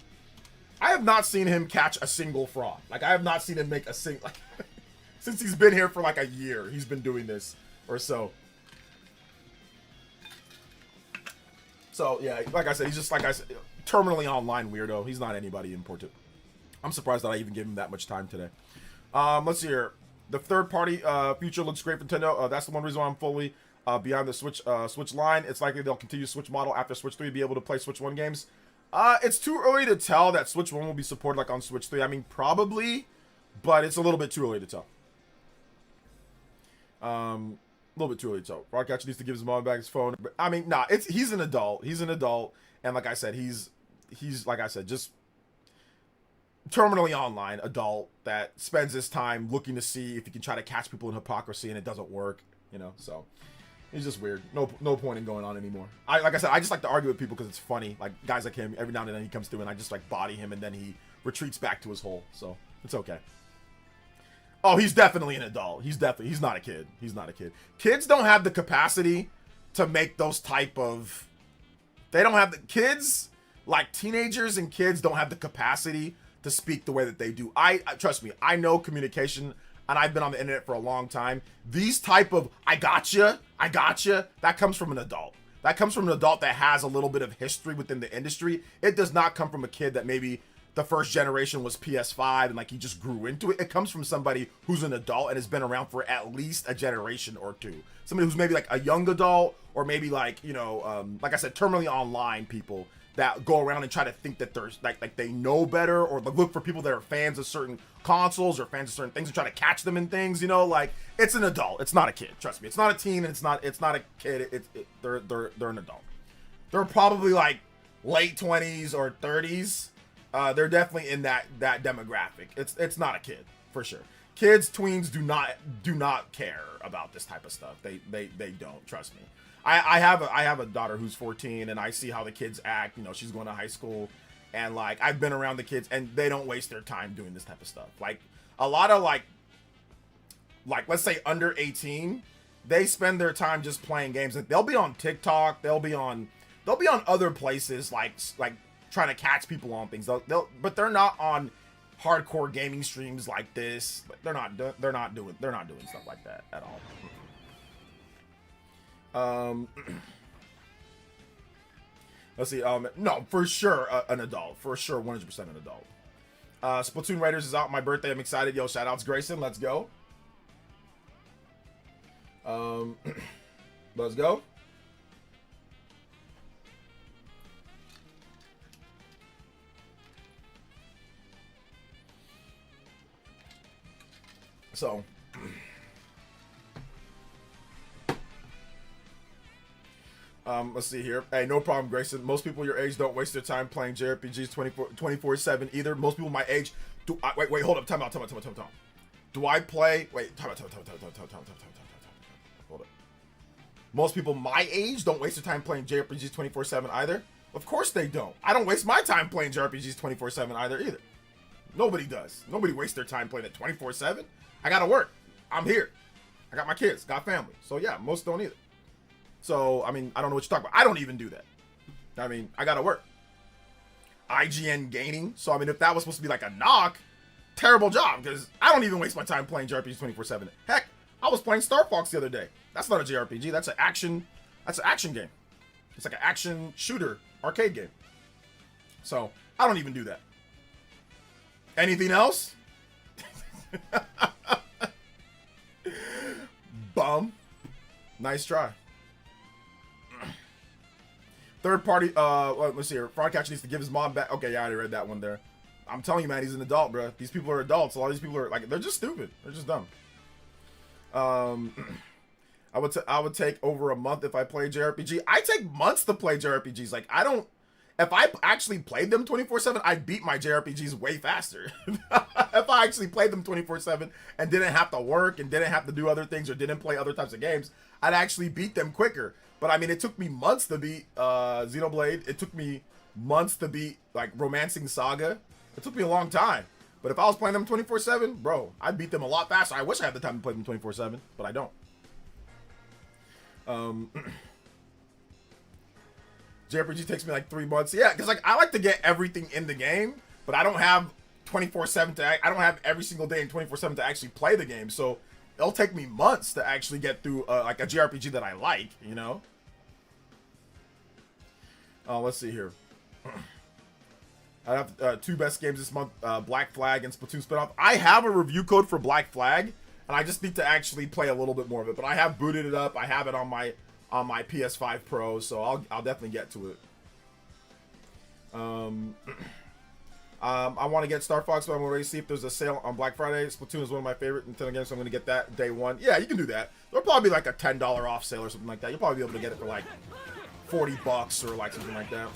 I have not seen him catch a single fraud. Like, I have not seen him make a single... Like, since he's been here for like a year, he's been doing this or so. So, yeah, like I said, he's just, like I said, terminally online weirdo. He's not anybody important. I'm surprised that I even gave him that much time today. Let's see here. The third-party future looks great for Nintendo. That's the one reason why I'm fully beyond the Switch line. It's likely they'll continue Switch model after Switch 3 to be able to play Switch 1 games. It's too early to tell that Switch 1 will be supported like on Switch 3. I mean, probably, but it's a little bit too early to tell. A little bit too early to tell. Rockcatcher needs to give his mom back his phone. But, I mean, nah, he's an adult. He's an adult, and like I said, he's like I said, just terminally online adult that spends his time looking to see if he can try to catch people in hypocrisy, and it doesn't work. You know, so. He's just weird. No point in going on anymore. Like I said, I just like to argue with people because it's funny. Like guys like him, every now and then he comes through and I just like body him and then he retreats back to his hole. So it's okay. Oh, he's definitely an adult. He's not a kid. He's not a kid. Kids don't have the capacity to make those type of. They don't have the kids like teenagers and kids don't have the capacity to speak the way that they do. I trust me. I know communication. And I've been on the internet for a long time. These type of I gotcha, that comes from an adult. That comes from an adult that has a little bit of history within the industry. It does not come from a kid that maybe the first generation was PS5 and like he just grew into it. It comes from somebody who's an adult and has been around for at least a generation or two. Somebody who's maybe like a young adult or maybe like, you know, like I said, terminally online people that go around and try to think that there's like they know better or look for people that are fans of certain consoles or fans of certain things and try to catch them in things, you know, like it's an adult. It's not a kid. Trust me. It's not a teen and it's not a kid. They're an adult. They're probably like late 20s or 30s. They're definitely in that demographic. It's not a kid for sure. Kids, tweens do not care about this type of stuff. They don't, trust me. I have a daughter who's 14 and I see how the kids act. You know, she's going to high school and like I've been around the kids and they don't waste their time doing this type of stuff. Like a lot of like let's say under 18, they spend their time just playing games. They'll be on TikTok, they'll be on other places like trying to catch people on things. But they're not on hardcore gaming streams like this. They're not doing stuff like that at all. Let's see. No, for sure, an adult. For sure, 100% an adult. Splatoon Raiders is out on my birthday. I'm excited. Yo, shout outs Grayson. Let's go. Let's go. So, let's see here. Hey, no problem, Grayson. Most people your age don't waste their time playing JRPGs 24/7 either. Most people my age do. Wait, hold up. Time out. Do I play? Wait, time out. Hold up. Most people my age don't waste their time playing JRPGs 24/7 either. Of course they don't. I don't waste my time playing JRPGs 24/7 either. Nobody does. Nobody wastes their time playing it 24/7. I gotta work. I'm here. I got my kids, got family. So yeah, most don't either. So, I mean, I don't know what you're talking about. I don't even do that. I mean, I gotta work. IGN gaining. So, I mean, if that was supposed to be like a knock, terrible job, because I don't even waste my time playing JRPGs 24/7. Heck, I was playing Star Fox the other day. That's not a JRPG. That's an action game. It's like an action shooter arcade game. So, I don't even do that. Anything else? Bum. Nice try. Third party, let's see here. Frogcatcher needs to give his mom back. Okay, yeah, I already read that one there. I'm telling you, man, he's an adult, bro. These people are adults. A lot of these people are, like, they're just stupid. They're just dumb. I would take over a month if I play JRPG. I take months to play JRPGs. Like, if I actually played them 24/7, I'd beat my JRPGs way faster. If I actually played them 24/7 and didn't have to work and didn't have to do other things or didn't play other types of games, I'd actually beat them quicker. But I mean, it took me months to beat Xenoblade. It took me months to beat like Romancing Saga. It took me a long time. But if I was playing them 24/7, bro, I'd beat them a lot faster. I wish I had the time to play them 24/7, but I don't. JRPG takes me like 3 months. Yeah, because like I like to get everything in the game, but I don't have 24/7 I don't have every single day and 24/7 to actually play the game. So it'll take me months to actually get through like a JRPG that I like, you know? Let's see here. I have 2 best games this month, Black Flag and Splatoon spinoff. I have a review code for Black Flag, and I just need to actually play a little bit more of it. But I have booted it up. I have it on my PS5 Pro, so I'll definitely get to it. I want to get Star Fox, but I'm already see if there's a sale on Black Friday. Splatoon is one of my favorite Nintendo games, so I'm going to get that day one. Yeah, you can do that. There'll probably be like a $10 off sale or something like that. You'll probably be able to get it for like $40 or like something like that.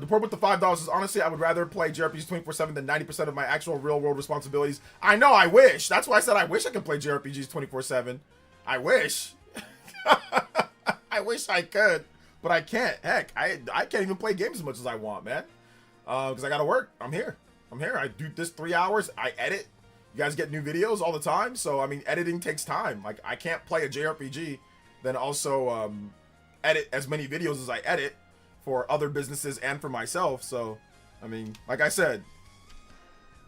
Deport with the $5 is honestly, I would rather play JRPGs 24/7 than 90% of my actual real-world responsibilities. I know, I wish. That's why I said I wish I could play JRPGs 24/7. I wish. I wish I could, but I can't. Heck, I can't even play games as much as I want, man. Because I gotta work. I'm here. I do this 3 hours. I edit. You guys get new videos all the time, so I mean, editing takes time. Like I can't play a JRPG, then also edit as many videos as I edit for other businesses and for myself. So, I mean, like I said,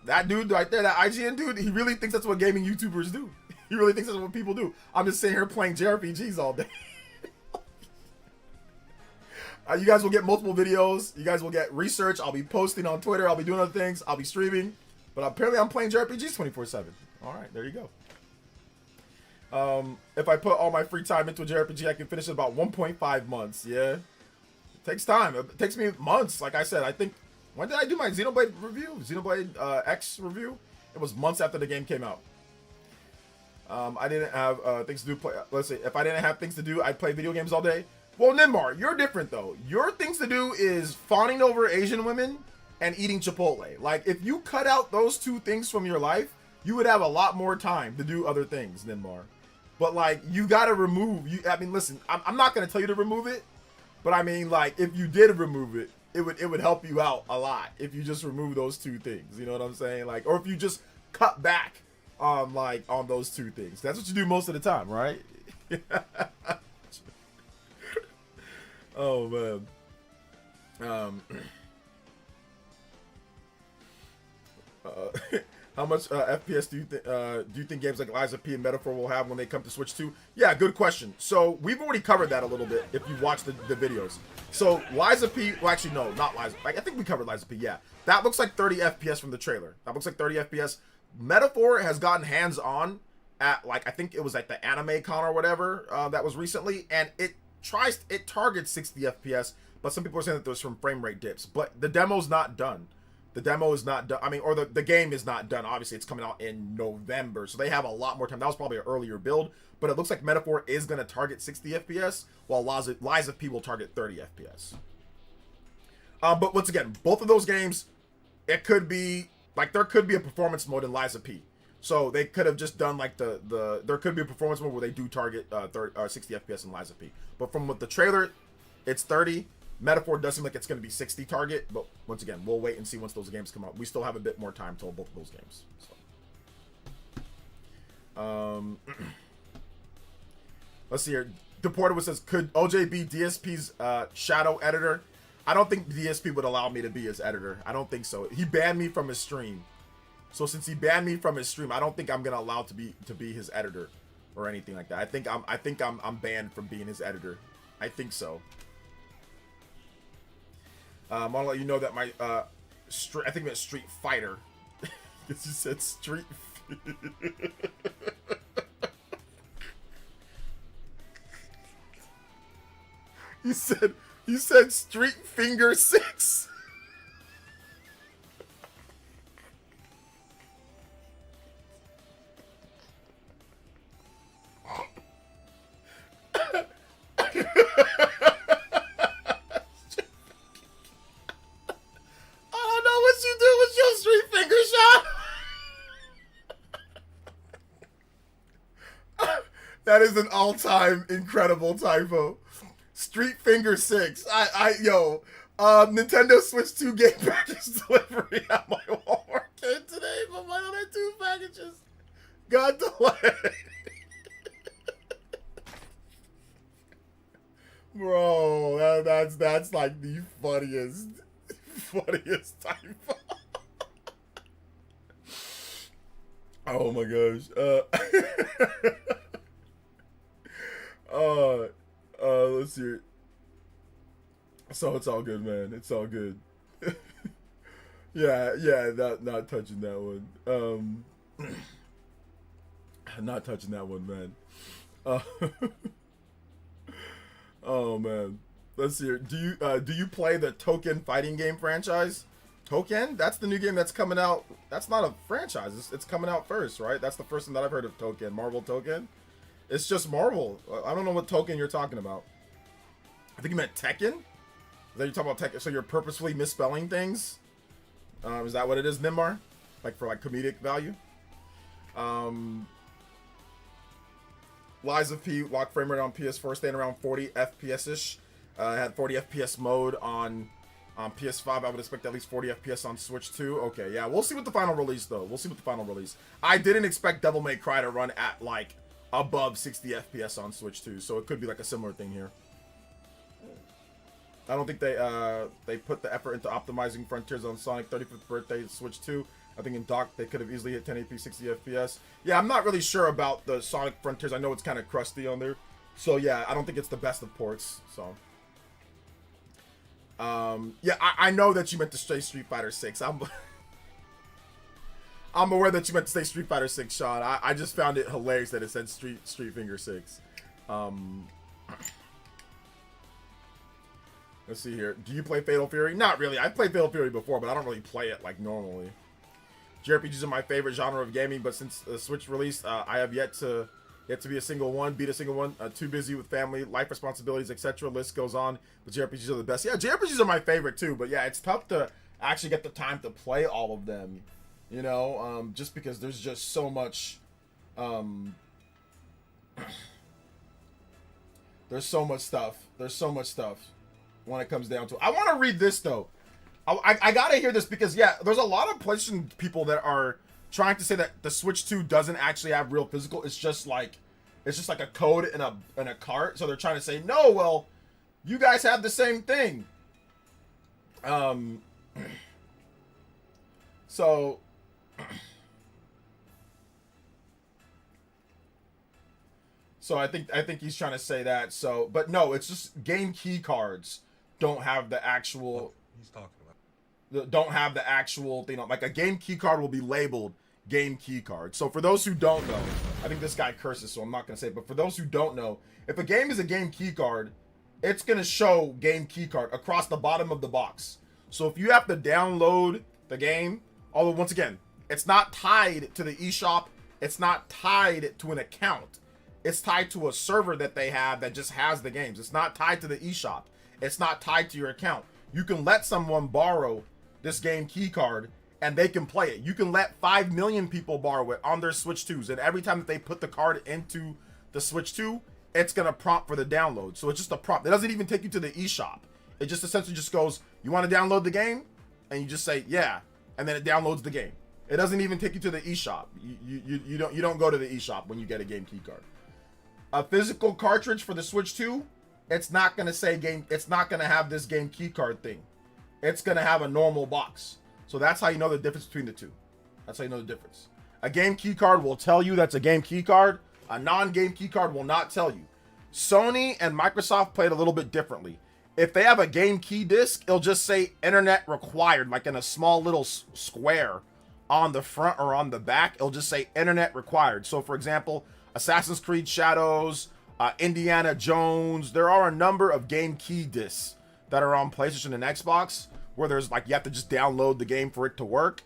that dude right there, that IGN dude, he really thinks that's what gaming YouTubers do. He really thinks that's what people do. I'm just sitting here playing JRPGs all day. You guys will get multiple videos. You guys will get research. I'll be posting on Twitter. I'll be doing other things. I'll be streaming. But apparently I'm playing JRPGs 24/7. All right, there you go. If I put all my free time into a JRPG, I can finish in about 1.5 months. Yeah. It takes time. It takes me months. Like I said, I think, when did I do my Xenoblade review? Xenoblade X review? It was months after the game came out. I didn't have things to do. Let's see. If I didn't have things to do, I'd play video games all day. Well, Nimbar, you're different though. Your things to do is fawning over Asian women and eating Chipotle. Like, if you cut out those 2 things from your life, you would have a lot more time to do other things, Nimbar. But like, you gotta remove. I mean, listen, I'm not gonna tell you to remove it, but I mean, like, if you did remove it, it would help you out a lot if you just remove those 2 things. You know what I'm saying? Like, or if you just cut back on those 2 things. That's what you do most of the time, right? Oh man. How much FPS do you think games like Lies of P and Metaphor will have when they come to Switch 2? Yeah, good question. So we've already covered that a little bit if you watch the videos. So Lies of P, well actually no, not Lies. I think we covered Lies of P. Yeah, that looks like 30 FPS from the trailer. That looks like 30 FPS. Metaphor has gotten hands-on at like, I think it was at the Anime Con or whatever that was recently, and it targets 60 FPS, but some people are saying that there's some frame rate dips. But the demo's not done. The demo is not done. I mean, or the game is not done. Obviously, it's coming out in November, so they have a lot more time. That was probably an earlier build, but it looks like Metaphor is going to target 60 FPS, while Lies of P will target 30 FPS. But once again, both of those games, it could be, like, there could be a performance mode in Lies of P. So they could have just done, like, there could be a performance mode where they do target 60 FPS in Lies of P. But from what the trailer, it's 30. Metaphor does seem like it's going to be 60 target, but once again, we'll wait and see once those games come out. We still have a bit more time till both of those games. So. Let's see here. Deported says, could OJ be DSP's shadow editor? I don't think DSP would allow me to be his editor. I don't think so. He banned me from his stream. So since he banned me from his stream, I don't think I'm gonna allow to be his editor or anything like that. I think I'm banned from being his editor. I think so. I want to let you know that my I think it's Street Fighter. Because you said Street. You said Street Finger 6. That is an all-time incredible typo. Street Finger 6. Nintendo Switch 2 game package delivery at my Walmart came today, but my other 2 packages got delayed. Bro, that's like the funniest typo. Oh my gosh. Let's see. So it's all good, man. It's all good. yeah, not touching that one. Not touching that one, man. Oh man. Let's see here. Do you play the Token fighting game franchise? Token? That's the new game that's coming out. That's not a franchise. It's coming out first, right? That's the first thing that I've heard of Token. Marvel Token? It's just Marvel. I don't know what Token you're talking about. I think you meant Tekken? Is that you're talking about Tekken? So you're purposefully misspelling things? Is that what it is, Nimar? Like for like comedic value? Lies of P, lock frame rate on PS4, staying around 40 FPS-ish. Had 40 FPS mode on PS5. I would expect at least 40 FPS on Switch 2. Okay, yeah, we'll see with the final release, though. We'll see with the final release. I didn't expect Devil May Cry to run at, like, above 60 FPS on Switch 2, so it could be, like, a similar thing here. I don't think they put the effort into optimizing Frontiers on Sonic 35th birthday Switch 2. I think in dock they could have easily hit 1080p 60 FPS. Yeah, I'm not really sure about the Sonic Frontiers. I know it's kind of crusty on there. So yeah, I don't think it's the best of ports. So yeah, I know that you meant to say Street Fighter 6. I'm aware that you meant to say Street Fighter 6, Sean. I just found it hilarious that it said Street Finger 6. Let's see here. Do you play Fatal Fury? Not really. I've played Fatal Fury before, but I don't really play it like normally. JRPGs are my favorite genre of gaming, but since the Switch release, I have yet to be a single one, beat a single one. Too busy with family, life responsibilities, etc. List goes on, but JRPGs are the best. Yeah, JRPGs are my favorite too, but yeah, it's tough to actually get the time to play all of them, you know, just because there's just so much, there's so much stuff. There's so much stuff when it comes down to it. I want to read this though. I gotta hear this because yeah, there's a lot of PlayStation people that are trying to say that the Switch 2 doesn't actually have real physical. It's just like a code in a cart. So they're trying to say, no, well, you guys have the same thing. So I think he's trying to say that. So, but no, it's just game key cards don't have the actual.
He's talking about.
Don't have the actual thing. Like a game key card will be labeled game key card. So for those who don't know, I think this guy curses, so I'm not going to say it, but for those who don't know, if a game is a game key card, it's going to show game key card across the bottom of the box. So if you have to download the game, although once again, it's not tied to the eShop, it's not tied to an account. It's tied to a server that they have that just has the games. It's not tied to the eShop. It's not tied to your account. You can let someone borrow this game key card and they can play it. You can let 5 million people borrow it on their Switch 2s. And every time that they put the card into the Switch 2, it's going to prompt for the download. So it's just a prompt. It doesn't even take you to the eShop. It just essentially just goes, you want to download the game? And you just say, yeah. And then it downloads the game. It doesn't even take you to the eShop. You don't go to the eShop when you get a game key card. A physical cartridge for the Switch 2, it's not going to say game, it's not going to have this game key card thing. It's going to have a normal box. So that's how you know the difference between the two. That's how you know the difference. A game key card will tell you that's a game key card. A non-game key card will not tell you. Sony and Microsoft played a little bit differently. If they have a game key disc, it'll just say internet required, like in a small little square on the front or on the back. It'll just say internet required. So for example, Assassin's Creed Shadows, Indiana Jones, there are a number of game key discs that are on PlayStation and Xbox where there's like, you have to just download the game for it to work.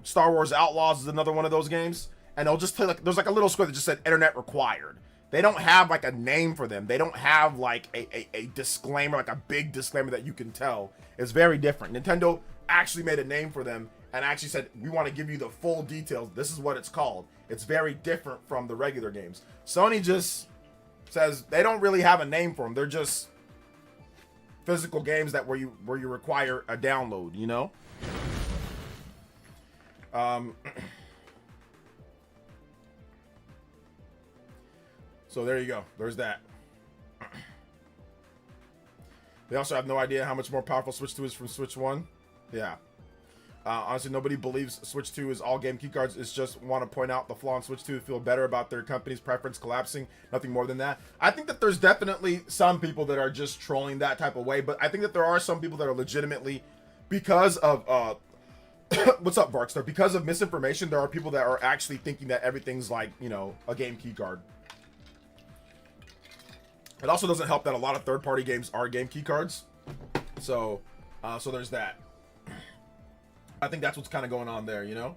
Star Wars Outlaws is another one of those games. And it'll just tell, like, there's like a little square that just said internet required. They don't have like a name for them. They don't have like a disclaimer, like a big disclaimer that you can tell. It's very different. Nintendo actually made a name for them and actually said, we want to give you the full details. This is what it's called. It's very different from the regular games. Sony just says they don't really have a name for them. They're just physical games that where you require a download, you know? So there you go. There's that. They also have no idea how much more powerful Switch 2 is from Switch 1. Yeah. Honestly, nobody believes Switch 2 is all game keycards. It's just want to point out the flaw in Switch 2 to feel better about their company's preference collapsing. Nothing more than that. I think that there's definitely some people that are just trolling that type of way, but I think that there are some people that are legitimately, because of what's up, Barkstar? Because of misinformation, there are people that are actually thinking that everything's like, you know, a game keycard. It also doesn't help that a lot of third-party games are game keycards. So there's that. I think that's what's kind of going on there, you know?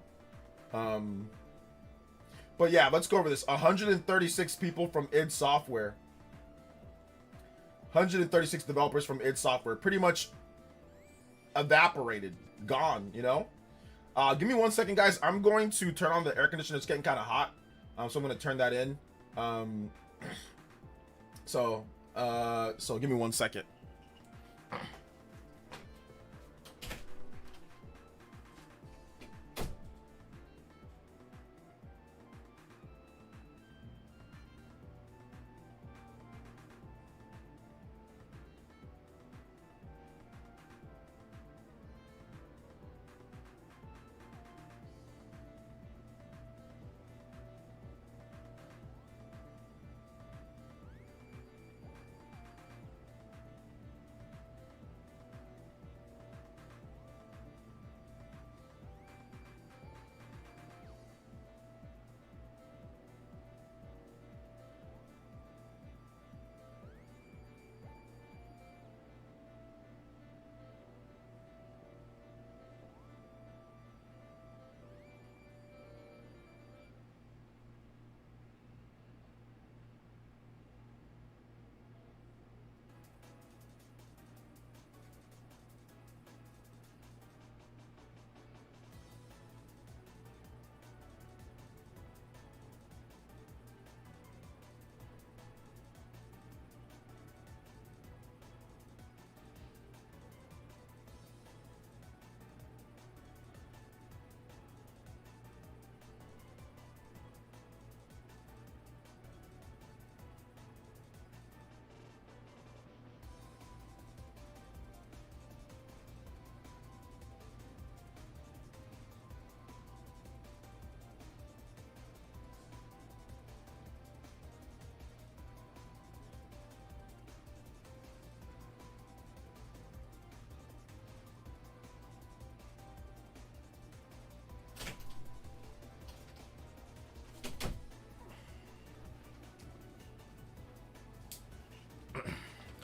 But yeah, let's go over this. 136 people from id Software. 136 developers from id Software. Pretty much evaporated. Gone, you know? Give me 1 second, guys. I'm going to turn on the air conditioner. It's getting kind of hot. So I'm going to turn that in. So give me 1 second.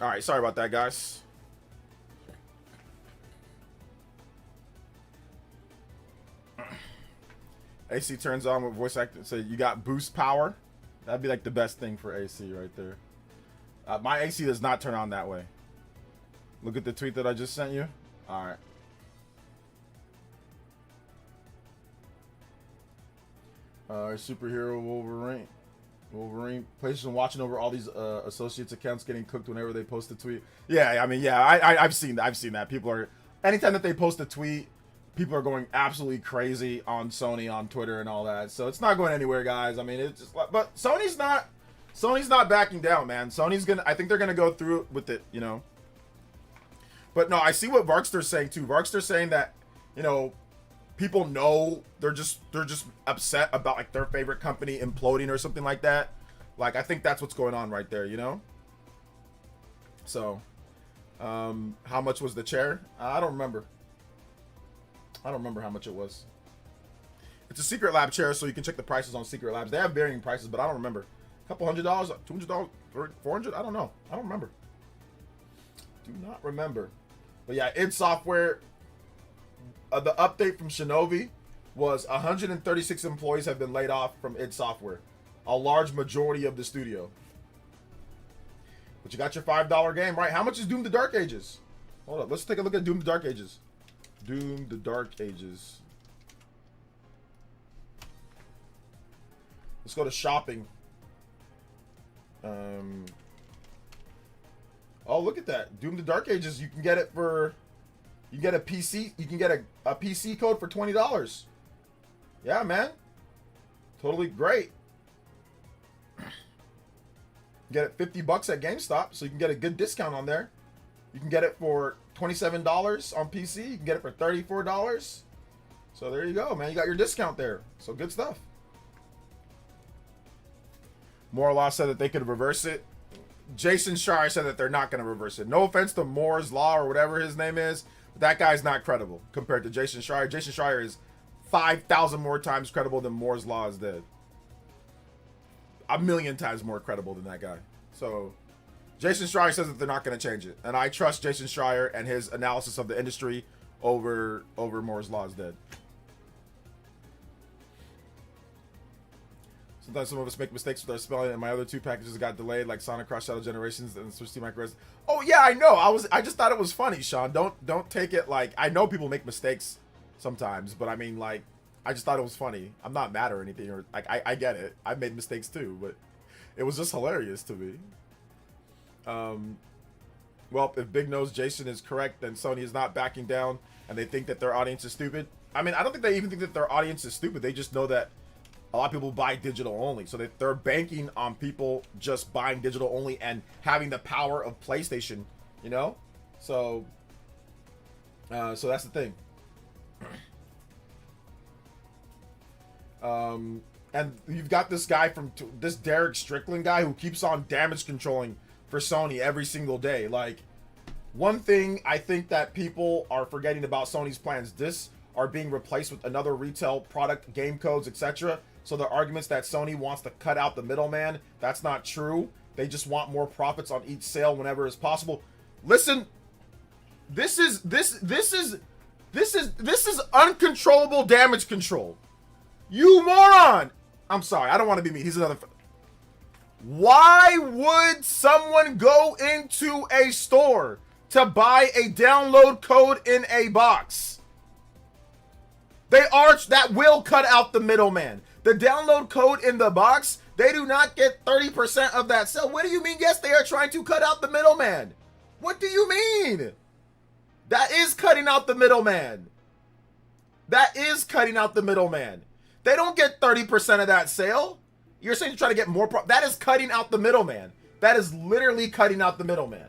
All right, sorry about that, guys. AC turns on with voice acting. So you got boost power. That'd be like the best thing for AC right there. My AC does not turn on that way. Look at the tweet that I just sent you. All right. Superhero Wolverine. PlayStation watching over all these associates accounts getting cooked whenever they post a tweet. Yeah, I mean, yeah, I've seen that. People are, anytime that they post a tweet, people are going absolutely crazy on Sony on Twitter and all that. So it's not going anywhere, guys. I mean, it's just, but Sony's not backing down, man. I think they're gonna go through with it, you know. But no, I see what Varkster's saying too. Varkster's saying that, you know, people know they're just upset about like their favorite company imploding or something like that. Like, I think that's what's going on right there, you know. So, how much was the chair? I don't remember. I don't remember how much it was. It's a Secret Lab chair, so you can check the prices on Secret Labs. They have varying prices, but I don't remember. A couple $100, $200, $400. I don't know. I don't remember. Do not remember. But yeah, id Software. The update from Shinobi was 136 employees have been laid off from id Software. A large majority of the studio. But you got your $5 game, right? How much is Doom the Dark Ages? Hold up. Let's take a look at Doom the Dark Ages. Doom the Dark Ages. Let's go to shopping. Oh, look at that. Doom the Dark Ages. You can get it for... You get a PC. You can get a PC code for $20. Yeah, man. Totally great. Get it $50 at GameStop, so you can get a good discount on there. You can get it for $27 on PC. You can get it for $34. So there you go, man. You got your discount there. So good stuff. Moore Law said that they could reverse it. Jason Schreier said that they're not going to reverse it. No offense to Moore's Law or whatever his name is, but that guy's not credible compared to Jason Schreier. Jason Schreier is 5,000 more times credible than Moore's Law is dead. A million times more credible than that guy. So Jason Schreier says that they're not going to change it, and I trust Jason Schreier and his analysis of the industry over Moore's Law is dead. Sometimes some of us make mistakes with our spelling, and my other two packages got delayed, like Sonic Cross Shadow Generations and Switch Team Micro. Oh yeah, I know. I just thought it was funny, Sean. Don't take it like, I know people make mistakes sometimes, but I mean, like, I just thought it was funny. I'm not mad or anything, or like, I get it. I made mistakes too, but it was just hilarious to me. Well, if Big Nose Jason is correct, then Sony is not backing down, and they think that their audience is stupid. I mean, I don't think they even think that their audience is stupid. They just know that a lot of people buy digital only, so they're banking on people just buying digital only and having the power of PlayStation, you know. So that's the thing. And you've got this guy this Derek Strickland guy who keeps on damage controlling for Sony every single day. Like, one thing I think that people are forgetting about Sony's plans, this are being replaced with another retail product, game codes, etc. So the arguments that Sony wants to cut out the middleman, that's not true. They just want more profits on each sale whenever is possible. Listen, this is uncontrollable damage control. You moron! I'm sorry, I don't want to be mean. He's another. Why would someone go into a store to buy a download code in a box? That will cut out the middleman. The download code in the box, they do not get 30% of that sale. What do you mean? Yes, they are trying to cut out the middleman. What do you mean? That is cutting out the middleman. That is cutting out the middleman. They don't get 30% of that sale. You're saying to try to get more that is cutting out the middleman. That is literally cutting out the middleman.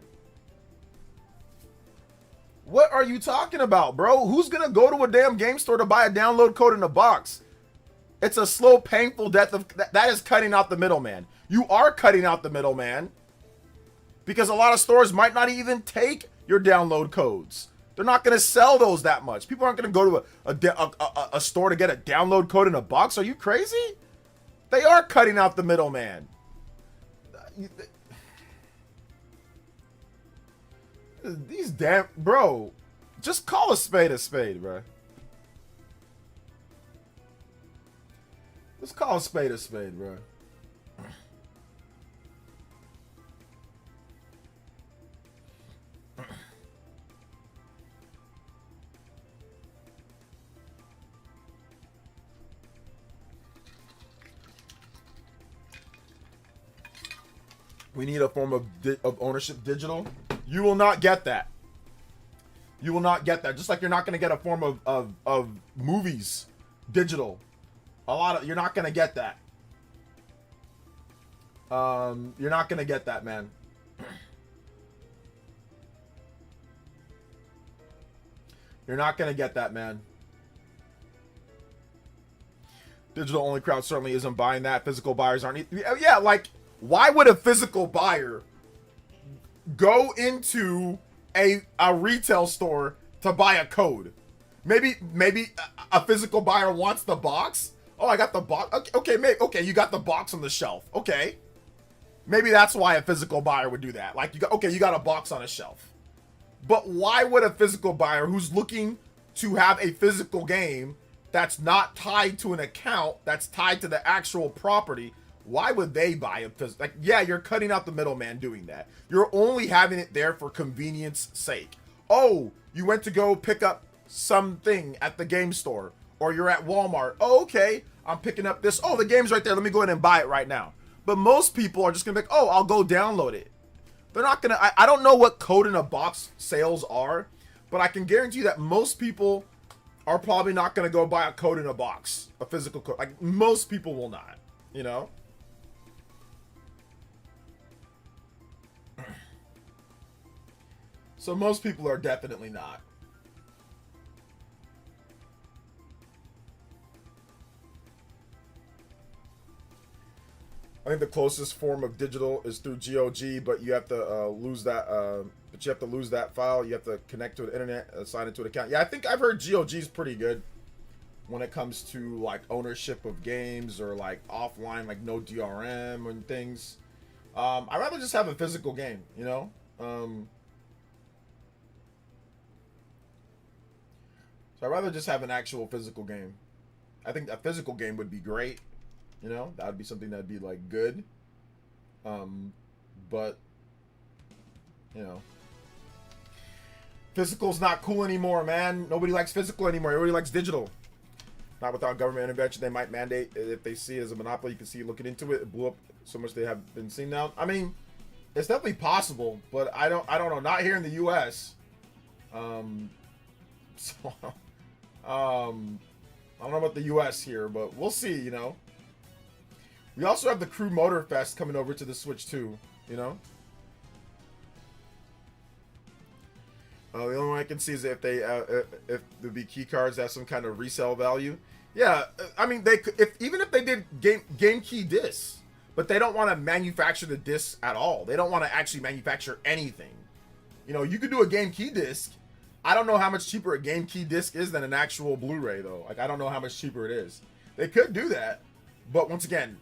What are you talking about, bro? Who's gonna go to a damn game store to buy a download code in a box? It's a slow, painful death of that is cutting out the middleman. You are cutting out the middleman because a lot of stores might not even take your download codes. They're not going to sell those that much. People aren't going to go to a store to get a download code in a box. Are you crazy? They are cutting out the middleman. These damn bro, just call a spade, bro. Just call a spade, bro. We need a form of ownership digital. You will not get that. You will not get that. Just like you're not going to get a form of movies digital. You're not going to get that. You're not going to get that, man. You're not going to get that, man. Digital only crowd certainly isn't buying that. Physical buyers aren't. Yeah, like, why would a physical buyer go into a retail store to buy a code? Maybe a physical buyer wants the box. Oh, I got the box. Okay, you got the box on the shelf. Okay, maybe that's why a physical buyer would do that. Like, you got a box on a shelf. But why would a physical buyer who's looking to have a physical game that's not tied to an account, that's tied to the actual property, why would they buy a physical? Like, yeah, you're cutting out the middleman doing that. You're only having it there for convenience sake. Oh, you went to go pick up something at the game store, or you're at Walmart. Oh, okay, I'm picking up this. Oh, the game's right there. Let me go ahead and buy it right now. But most people are just gonna be like, oh, I'll go download it. They're not gonna, I don't know what code in a box sales are, but I can guarantee you that most people are probably not gonna go buy a code in a box, a physical code. Like, most people will not, you know? So most people are definitely not. I think the closest form of digital is through GOG, but you have to lose that. But you have to lose that file. You have to connect to the internet, sign into an account. Yeah, I think I've heard GOG is pretty good when it comes to like ownership of games or like offline, like no DRM and things. I'd rather just have a physical game, you know. So I'd rather just have an actual physical game. I think a physical game would be great. You know, that would be something that'd be like good. But you know, physical's not cool anymore, man. Nobody likes physical anymore. Everybody likes digital. Not without government intervention. They might mandate if they see it as a monopoly. You can see looking into it. It blew up so much they have been seen now. I mean, it's definitely possible, but I don't know. Not here in the U.S. So, I don't know about the U.S. here, but we'll see. You know. We also have the Crew Motor Fest coming over to the Switch too, you know? The only one I can see is if they, if the be key cards have some kind of resale value. Yeah, I mean, they could, even if they did game key discs, but they don't want to manufacture the discs at all. They don't want to actually manufacture anything. You know, you could do a game key disc. I don't know how much cheaper a game key disc is than an actual Blu-ray though. Like, I don't know how much cheaper it is. They could do that, but once again,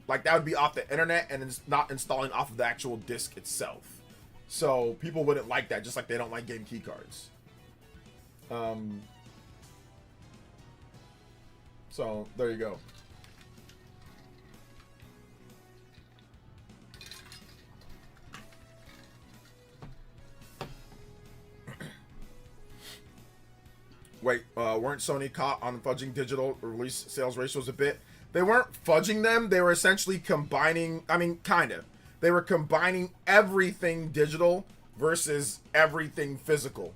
like, that would be off the internet and it's not installing off of the actual disc itself. So people wouldn't like that, just like they don't like game key cards. So there you go. Wait, weren't Sony caught on fudging digital release sales ratios a bit? They weren't fudging them. They were essentially combining, I mean, kind of. They were combining everything digital versus everything physical.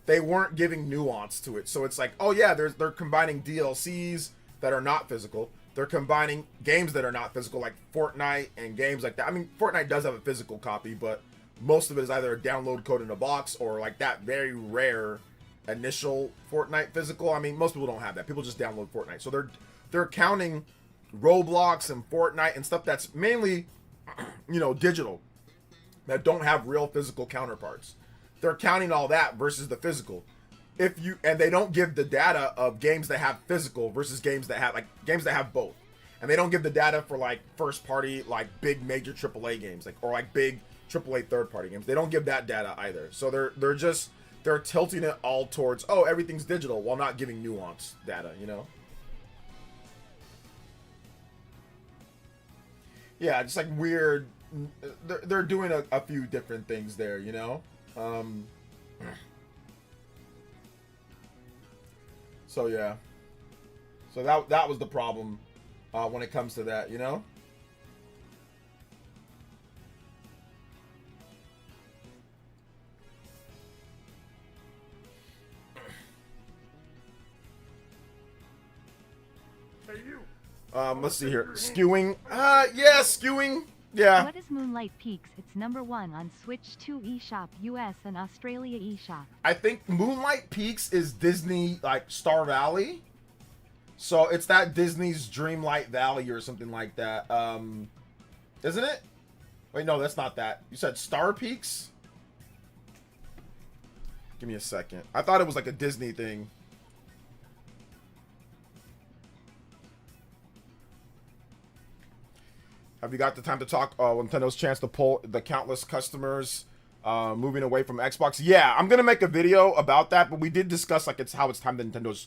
They weren't giving nuance to it. So it's like, oh yeah, they're combining DLCs that are not physical. They're combining games that are not physical, like Fortnite and games like that. I mean, Fortnite does have a physical copy, but most of it is either a download code in a box or like that very rare initial Fortnite physical. I mean, most people don't have that. People just download Fortnite. So they're counting Roblox and Fortnite and stuff that's mainly, you know, digital, that don't have real physical counterparts. They're counting all that versus the physical. And they don't give the data of games that have physical versus games that have both. And they don't give the data for like first party, like big major AAA games, like, or like big AAA third-party games. They don't give that data either. So they're tilting it all towards, oh, everything's digital, while not giving nuance data, you know? Yeah, just like weird. They're doing a few different things there, you know? So yeah. So that was the problem when it comes to that, you know? Let's see here. Skewing. Yeah, skewing. Yeah.
What is Moonlight Peaks? It's #1 on Switch 2 eShop US and Australia eShop.
I think Moonlight Peaks is Disney, like, Star Valley. So it's that Disney's Dreamlight Valley or something like that. Isn't it? Wait, no, that's not that. You said Star Peaks? Give me a second. I thought it was like a Disney thing. Have you got the time to talk? Nintendo's chance to pull the countless customers moving away from Xbox. Yeah, I'm gonna make a video about that, but we did discuss like it's time that Nintendo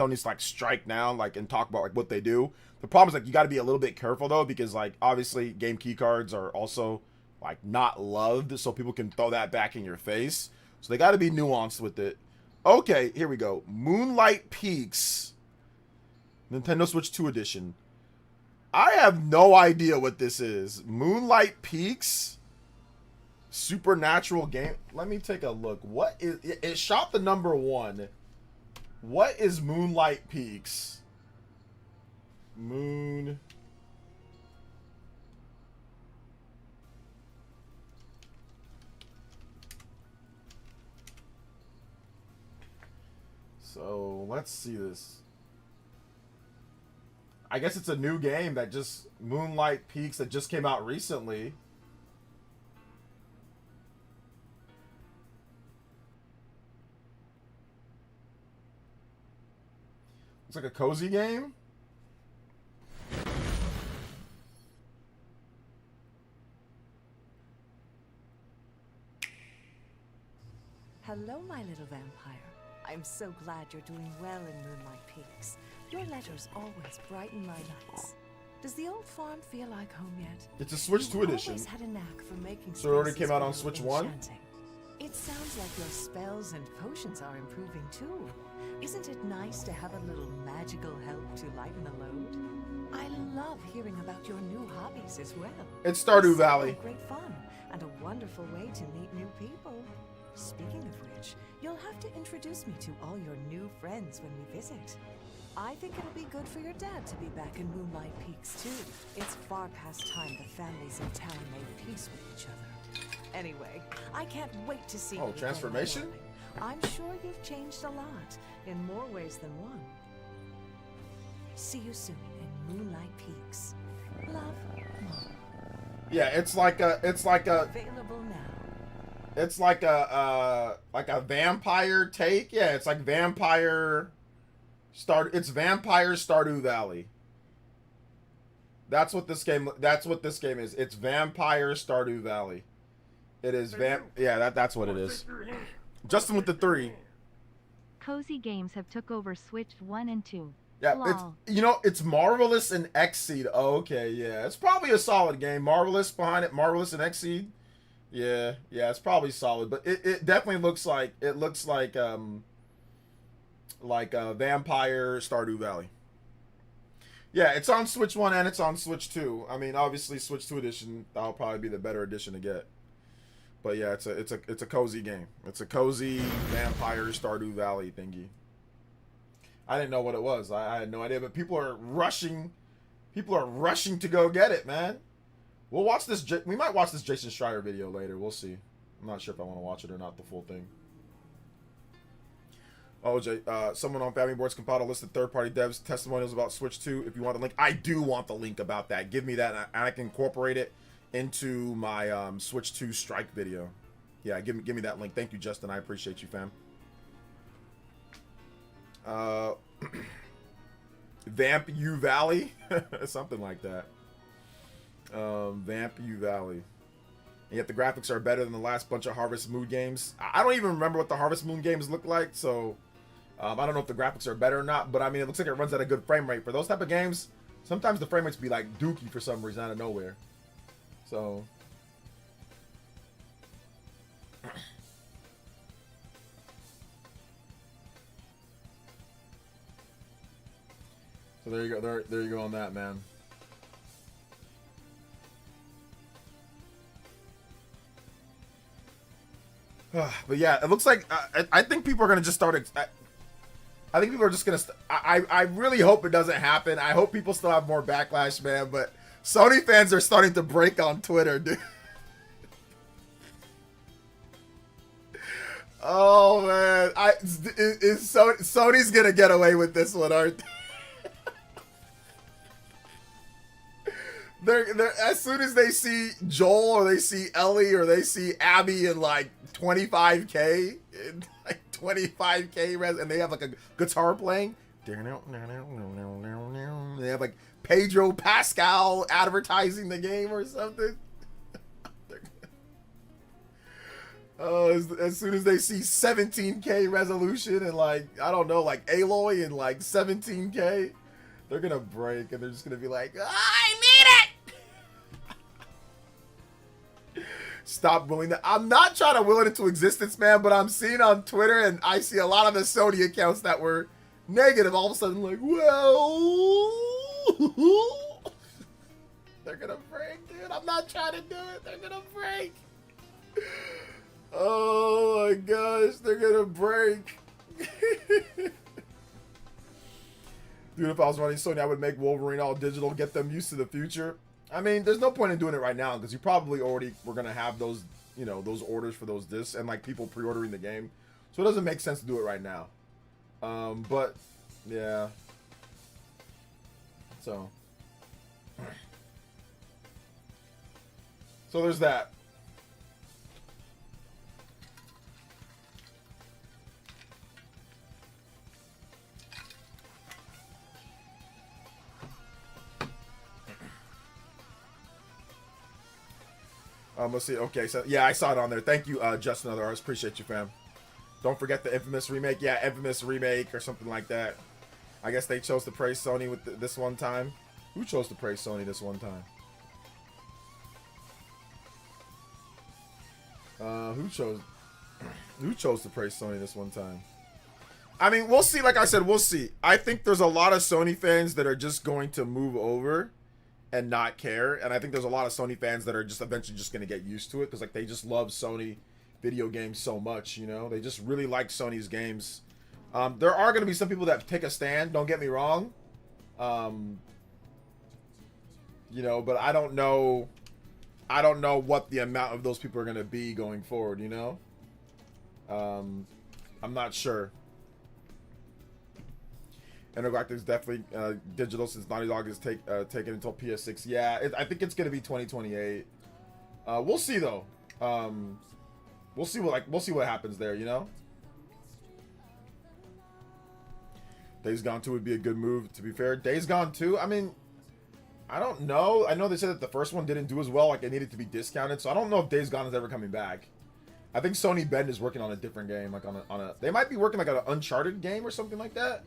needs to like strike now, like, and talk about like what they do. The problem is like you got to be a little bit careful though, because like obviously game key cards are also like not loved, so people can throw that back in your face. So they got to be nuanced with it. Okay, here we go. Moonlight Peaks, Nintendo Switch 2 edition. I have no idea what this is. Moonlight Peaks, supernatural game. Let me take a look. What is it? It shot the #1. What is Moonlight Peaks? Moon. So let's see this. I guess it's a new game that just Moonlight Peaks that just came out recently. It's like a cozy game.
Hello, my little vampire. I'm so glad you're doing well in Moonlight Peaks. Your letters always brighten my nights. Does the old farm feel like home yet?
It's a Switch 2 edition.
Always had a knack for making
so it already
spaces
came out on
feel
Switch 1?
enchanting. It sounds like your spells and potions are improving too. Isn't it nice to have a little magical help to lighten the load? I love hearing about your new hobbies as well.
It's Stardew
They sound
Valley.
like great fun and a wonderful way to meet new people. Speaking of which, you'll have to introduce me to all your new friends when we visit. I think it'll be good for your dad to be back in Moonlight Peaks too. It's far past time the families in town made peace with each other. Anyway, I can't wait to see you again, my
transformation?
darling. I'm sure you've changed a lot, in more ways than one. See you soon in Moonlight Peaks. Love, Mom.
Yeah, it's like a
Available now.
it's like a vampire take. Yeah, it's like it's Vampire Stardew Valley. That's what this game is. It's Vampire Stardew Valley. It is yeah, that's what it is. Justin with the 3.
Cozy games have took over Switch 1 and 2.
Yeah,
Lol.
it's Marvelous and Xseed. Oh, okay, yeah. It's probably a solid game. Marvelous behind it, Marvelous and Xseed. Yeah, it's probably solid, but it definitely looks like Vampire Stardew Valley. Yeah, it's on Switch 1 and it's on Switch 2. I mean, obviously Switch 2 edition, that'll probably be the better edition to get. But yeah, it's a cozy game. It's a cozy Vampire Stardew Valley thingy. I didn't know what it was. I had no idea, but people are rushing to go get it, man. We'll watch this. We might watch this Jason Schreier video later. We'll see. I'm not sure if I want to watch it or not, the full thing. OJ, someone on Family Boards compiled a list of third-party devs testimonials about Switch 2. If you want the link, I do want the link about that. Give me that, and I can incorporate it into my Switch 2 strike video. Yeah, give me that link. Thank you, Justin. I appreciate you, fam. Vamp U Valley, something like that. Vamp U Valley. and yet the graphics are better than the last bunch of Harvest Moon games. I don't even remember what the Harvest Moon games look like, so I don't know if the graphics are better or not, but I mean, it looks like it runs at a good frame rate. For those type of games, sometimes the frame rates be like dookie for some reason out of nowhere. So there you go. There you go on that, man. But yeah, it looks like I think people are gonna just start. I think people are just gonna. I really hope it doesn't happen. I hope people still have more backlash, man. But Sony fans are starting to break on Twitter, dude. Oh man, Sony's gonna get away with this one, aren't they? They're as soon as they see Joel or they see Ellie or they see Abby in like 25K, in like 25K res, and they have like a guitar playing. They have like Pedro Pascal advertising the game or something. Oh, as soon as they see 17K resolution and like, I don't know, like Aloy and like 17K, they're gonna break and they're just gonna be like, I need it! Stop willing that. I'm not trying to will it into existence, man, but I'm seeing on Twitter and I see a lot of the Sony accounts that were negative all of a sudden like, well, they're gonna break, dude. I'm not trying to do it. They're gonna break. Oh my gosh, they're gonna break. Dude, if I was running Sony, I would make Wolverine all digital, get them used to the future. I mean, there's no point in doing it right now because you probably already were gonna have those, you know, those orders for those discs and like people pre-ordering the game, so it doesn't make sense to do it right now. But yeah, so there's that. Let's see. Okay, so yeah, I saw it on there. Thank you, Justin Other Arts. Appreciate you, fam. Don't forget the Infamous remake. Yeah, Infamous remake or something like that. I guess they chose to praise Sony with this one time. Who chose to praise Sony this one time? Who chose to praise Sony this one time? I mean, we'll see. Like I said, we'll see. I think there's a lot of Sony fans that are just going to move over and not care, and I think there's a lot of Sony fans that are just eventually just going to get used to it because like they just love Sony video games so much, you know. They just really like Sony's games. There are going to be some people that take a stand, don't get me wrong, you know, but I don't know what the amount of those people are going to be going forward, you know. I'm not sure. Intergalactic's definitely digital since Naughty Dog is taken until PS6. Yeah, I think it's gonna be 2028. We'll see though. We'll see what happens there. You know. Days Gone 2 would be a good move. To be fair, Days Gone 2. I mean, I don't know. I know they said that the first one didn't do as well. Like it needed to be discounted. So I don't know if Days Gone is ever coming back. I think Sony Bend is working on a different game. Like on a. They might be working like on an Uncharted game or something like that.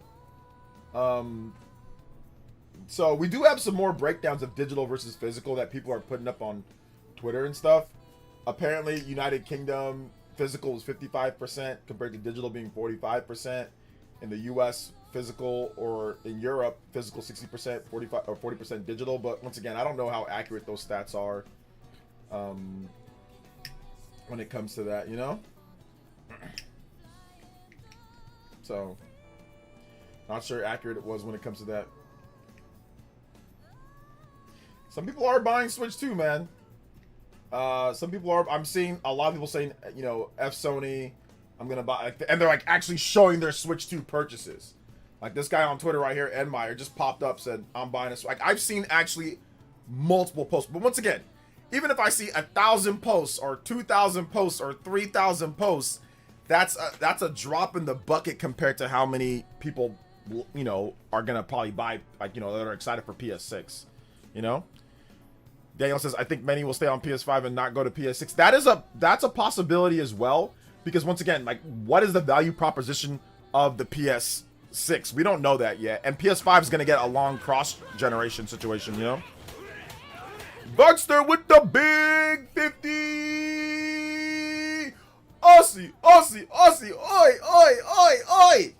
So we do have some more breakdowns of digital versus physical that people are putting up on Twitter and stuff. Apparently, United Kingdom physical is 55% compared to digital being 45%. In the US, physical, or in Europe, physical 60%, 45 or 40% digital. But once again, I don't know how accurate those stats are when it comes to that, you know? So not sure how accurate it was when it comes to that. Some people are buying Switch too, man. Some people are. I'm seeing a lot of people saying, you know, F Sony, I'm gonna buy, and they're like actually showing their Switch 2 purchases. Like this guy on Twitter right here, Edmeyer, just popped up, said, I'm buying a Switch. Like I've seen actually multiple posts, but once again, even if I see 1,000 posts or 2,000 posts or 3,000 posts, that's a drop in the bucket compared to how many people, you know, are gonna probably buy, like, you know, that are excited for PS6, you know. Daniel says, I think many will stay on PS5 and not go to PS6. That's a possibility as well, because once again, like, what is the value proposition of the PS6? We don't know that yet, and PS5 is gonna get a long cross-generation situation, you know. Buckster with the big 50. Aussie, Aussie, Aussie, oi, oi, oi, oi.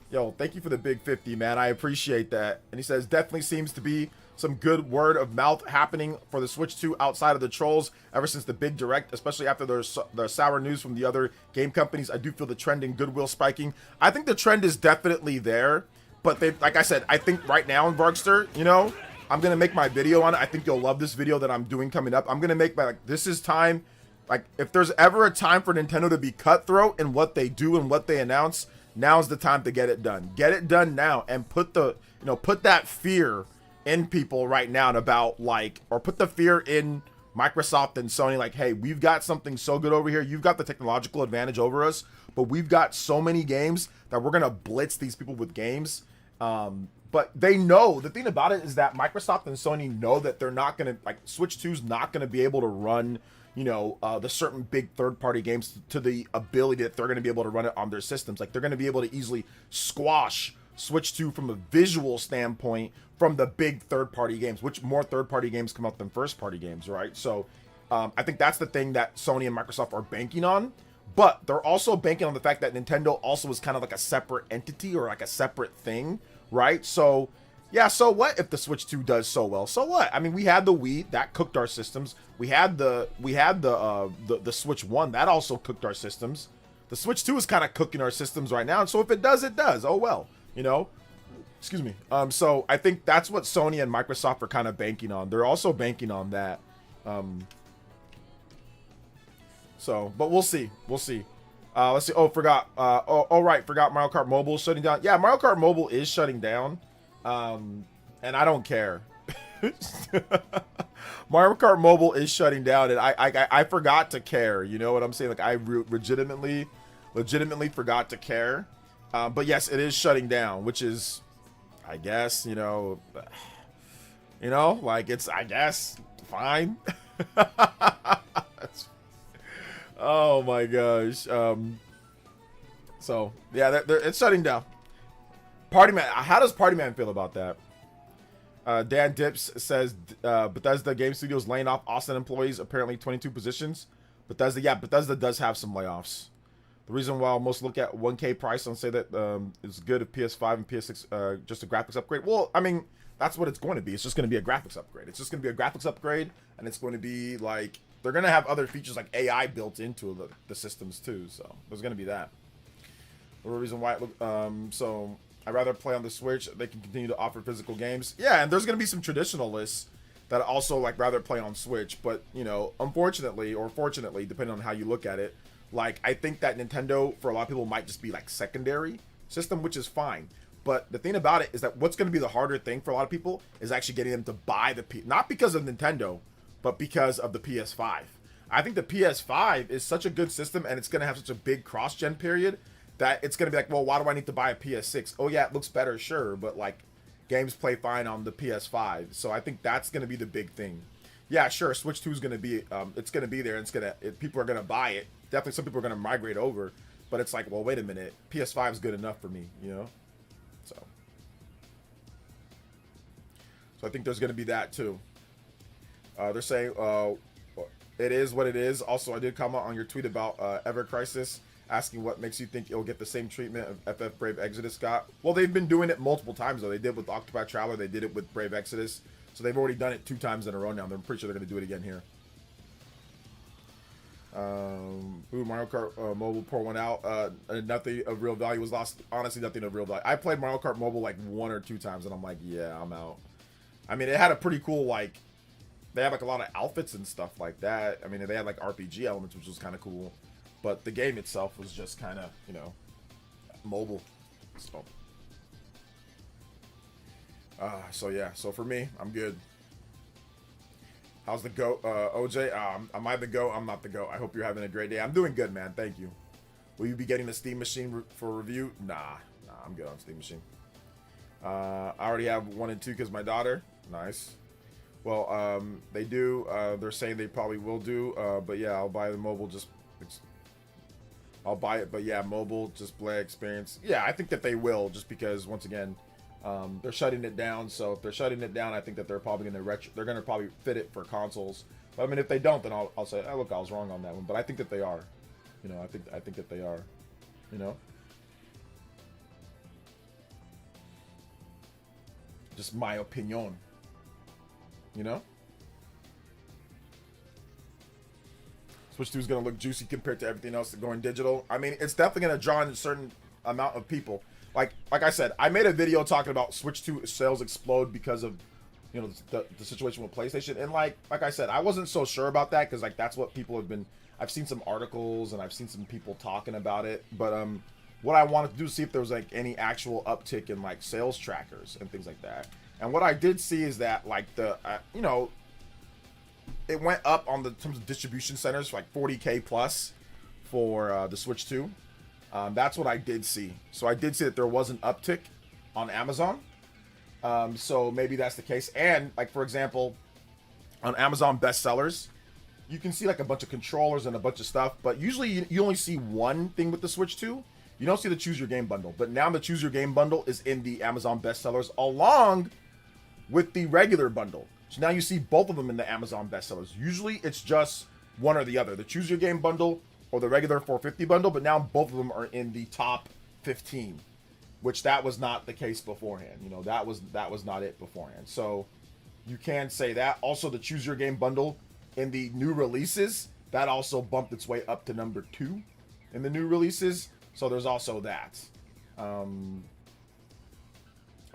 Yo, thank you for the big 50, man. I appreciate that. And he says, definitely seems to be some good word of mouth happening for the Switch 2 outside of the trolls ever since the big direct, especially after the sour news from the other game companies. I do feel the trend in goodwill spiking. I think the trend is definitely there, but they, like I said, I think right now in Vargster, you know, I'm going to make my video on it. I think you'll love this video that I'm doing coming up. I'm going to make my, like, this is time. Like, if there's ever a time for Nintendo to be cutthroat in what they do and what they announce, now's the time to get it done. Get it done now and put the, you know, put that fear in people right now about, like, or put the fear in Microsoft and Sony, like, hey, we've got something so good over here. You've got the technological advantage over us, but we've got so many games that we're going to blitz these people with games. But they know, the thing about it is that Microsoft and Sony know that they're not going to, like, Switch 2's not going to be able to run, you know, the certain big third-party games to the ability that they're going to be able to run it on their systems. Like, they're going to be able to easily squash Switch 2 from a visual standpoint from the big third-party games, which more third-party games come out than first-party games, right? So I think that's the thing that Sony and Microsoft are banking on, but they're also banking on the fact that Nintendo also is kind of like a separate entity or like a separate thing, right? So yeah, so what if the Switch 2 does so well? So what? I mean, we had the Wii that cooked our systems. We had the Switch 1 that also cooked our systems. The Switch 2 is kind of cooking our systems right now, and so if it does, it does. Oh well, you know. Excuse me. So I think that's what Sony and Microsoft are kind of banking on. They're also banking on that. So, but we'll see. We'll see. Let's see. Oh, forgot. Right. Forgot Mario Kart Mobile is shutting down. Yeah, Mario Kart Mobile is shutting down. And I don't care. Mario Kart Mobile is shutting down, and I forgot to care. You know what I'm saying? Like, I legitimately forgot to care. But yes, it is shutting down, which is, I guess, you know, like, it's, I guess, fine. Oh my gosh. So yeah, it's shutting down. Party Man, how does Party Man feel about that? Dan Dips says Bethesda Game Studios laying off Austin employees, apparently 22 positions. Bethesda does have some layoffs. The reason why most look at 1K price and say that it's good if PS5 and PS6 just a graphics upgrade. Well, I mean, that's what it's going to be. It's just going to be a graphics upgrade. It's just going to be a graphics upgrade, and it's going to be like, they're going to have other features like AI built into the systems too. So there's going to be that. The reason why so I'd rather play on the Switch. They can continue to offer physical games. Yeah, and there's going to be some traditionalists that also like rather play on Switch. But, you know, unfortunately or fortunately, depending on how you look at it, like, I think that Nintendo, for a lot of people, might just be like secondary system, which is fine. But the thing about it is that what's going to be the harder thing for a lot of people is actually getting them to buy not because of Nintendo, but because of the PS5. I think the PS5 is such a good system, and it's going to have such a big cross-gen period that it's going to be like, well, why do I need to buy a PS6? Oh yeah, it looks better, sure, but like, games play fine on the PS5. So I think that's going to be the big thing. Yeah, sure, Switch 2 is going to be, it's going to be there, and people are going to buy it. Definitely some people are going to migrate over, but it's like, well, wait a minute, PS5 is good enough for me, you know? So I think there's going to be that too. They're saying it is what it is. Also, I did comment on your tweet about Ever Crisis, asking what makes you think it'll get the same treatment of FF Brave Exodus got. Well, they've been doing it multiple times though. They did with Octopath Traveler, they did it with Brave Exodus, so they've already done it 2 times in a row now. I'm pretty sure they're going to do it again here. Mario Kart Mobile, pour one out. Nothing of real value was lost. Honestly, nothing of real value. I played Mario Kart Mobile like 1 or 2 times, and I'm like, yeah, I'm out. I mean, it had a pretty cool, like, they had like a lot of outfits and stuff like that. I mean, they had like RPG elements, which was kind of cool, but the game itself was just kind of, you know, mobile. So yeah, so for me, I'm good. How's the GOAT, OJ? Am I the GOAT? I'm not the GOAT. I hope you're having a great day. I'm doing good, man. Thank you. Will you be getting the Steam Machine for review? Nah, I'm good on Steam Machine. I already have 1 and 2 because my daughter. Nice. Well, they do. They're saying they probably will do. But yeah, I'll buy the mobile. I'll buy it. But yeah, mobile just play experience. Yeah, I think that they will, just because once again, they're shutting it down. So if they're shutting it down, I think that they're probably going to they're going to probably fit it for consoles. But I mean, if they don't, then I'll say, oh, look, I was wrong on that one. But I think that they are. You know, I think that they are. You know. Just my opinion. You know? Switch 2 is going to look juicy compared to everything else that's going digital. I mean, it's definitely going to draw in a certain amount of people. Like I said, I made a video talking about Switch 2 sales explode because of, you know, the situation with PlayStation. And like I said, I wasn't so sure about that because like that's what people have been. I've seen some articles and I've seen some people talking about it. But what I wanted to do is see if there was like any actual uptick in like sales trackers and things like that. And what I did see is that like the you know, it went up on the terms of distribution centers for like 40K plus for the Switch 2. That's what I did see. So I did see that there was an uptick on Amazon. So maybe that's the case. And like, for example, on Amazon bestsellers, you can see like a bunch of controllers and a bunch of stuff, but usually you only see one thing with the Switch 2. You don't see the Choose Your Game bundle, but now the Choose Your Game bundle is in the Amazon bestsellers along with the regular bundle. So now you see both of them in the Amazon bestsellers. Usually it's just one or the other, the Choose Your Game bundle or the regular 450 bundle, but now both of them are in the top 15, which that was not the case beforehand. You know, that was not it beforehand. So you can say that. Also, the Choose Your Game bundle in the new releases, that also bumped its way up to number 2 in the new releases. So there's also that.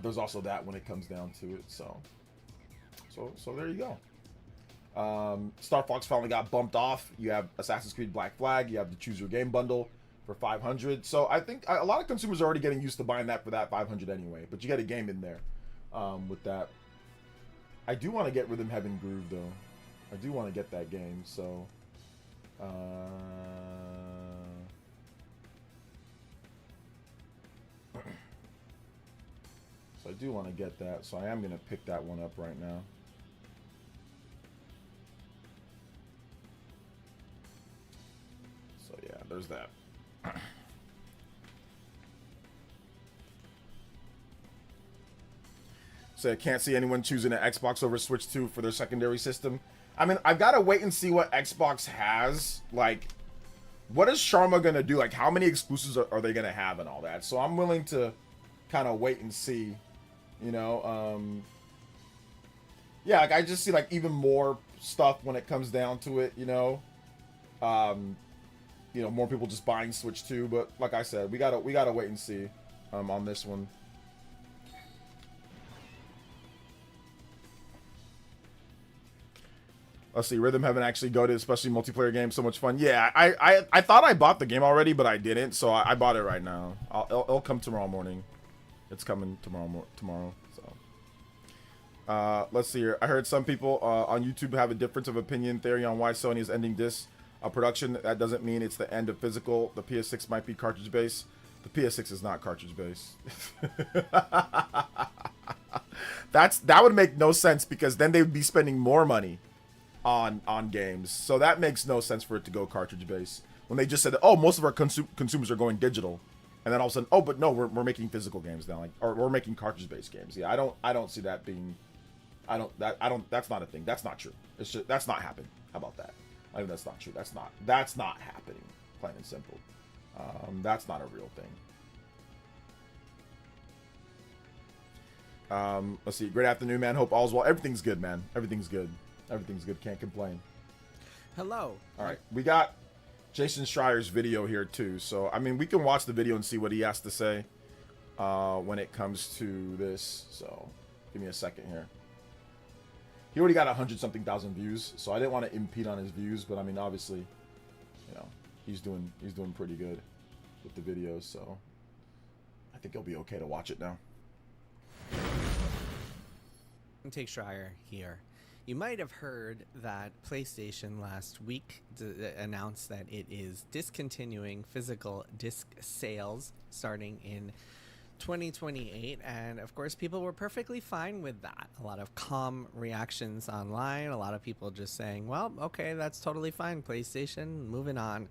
There's also that when it comes down to it. So there you go. Star Fox finally got bumped off. You have Assassin's Creed Black Flag. You have the Choose Your Game bundle for 500. So I think a lot of consumers are already getting used to buying that for that 500 anyway. But you get a game in there with that. I do want to get Rhythm Heaven Groove though. I do want to get that game. So. So I do want to get that, so I am going to pick that one up right now. So yeah, there's that. So I can't see anyone choosing an Xbox over Switch 2 for their secondary system. I mean, I've got to wait and see what Xbox has. Like, what is Sharma going to do? Like, how many exclusives are they going to have and all that? So I'm willing to kind of wait and see. You know, yeah, like I just see like even more stuff when it comes down to it, you know, more people just buying Switch 2, but like I said, we gotta wait and see, on this one. Let's see, Rhythm Heaven actually go to, especially multiplayer games, so much fun. Yeah, I thought I bought the game already, but I didn't, so I bought it right now. It'll come tomorrow morning. It's coming tomorrow. So, let's see here. I heard some people on YouTube have a difference of opinion theory on why Sony is ending this production. That doesn't mean it's the end of physical. The PS6 might be cartridge based. The PS6 is not cartridge based. That would make no sense because then they would be spending more money on games. So that makes no sense for it to go cartridge based when they just said, oh, most of our consumers are going digital. And then all of a sudden, oh, but no, we're making physical games now, like, or we're making cartridge-based games. Yeah, I don't see that being, that's not a thing. That's not true. It's just, that's not happening. How about that? I think that's not true. That's not happening. Plain and simple. That's not a real thing. Let's see. Great afternoon, man. Hope all's well. Everything's good, man. Everything's good. Everything's good. Can't complain.
Hello.
All right, we got Jason Schreier's video here too, so I mean we can watch the video and see what he has to say when it comes to this. So give me a second here. He already got 100-something thousand views, so I didn't want to impede on his views, but I mean obviously, you know, he's doing pretty good with the videos, so I think it'll be okay to watch it now.
Take Schreier here. You might have heard that PlayStation last week announced that it is discontinuing physical disc sales starting in 2028, and of course people were perfectly fine with that. A lot of calm reactions online, a lot of people just saying, well, okay, that's totally fine, PlayStation, moving on.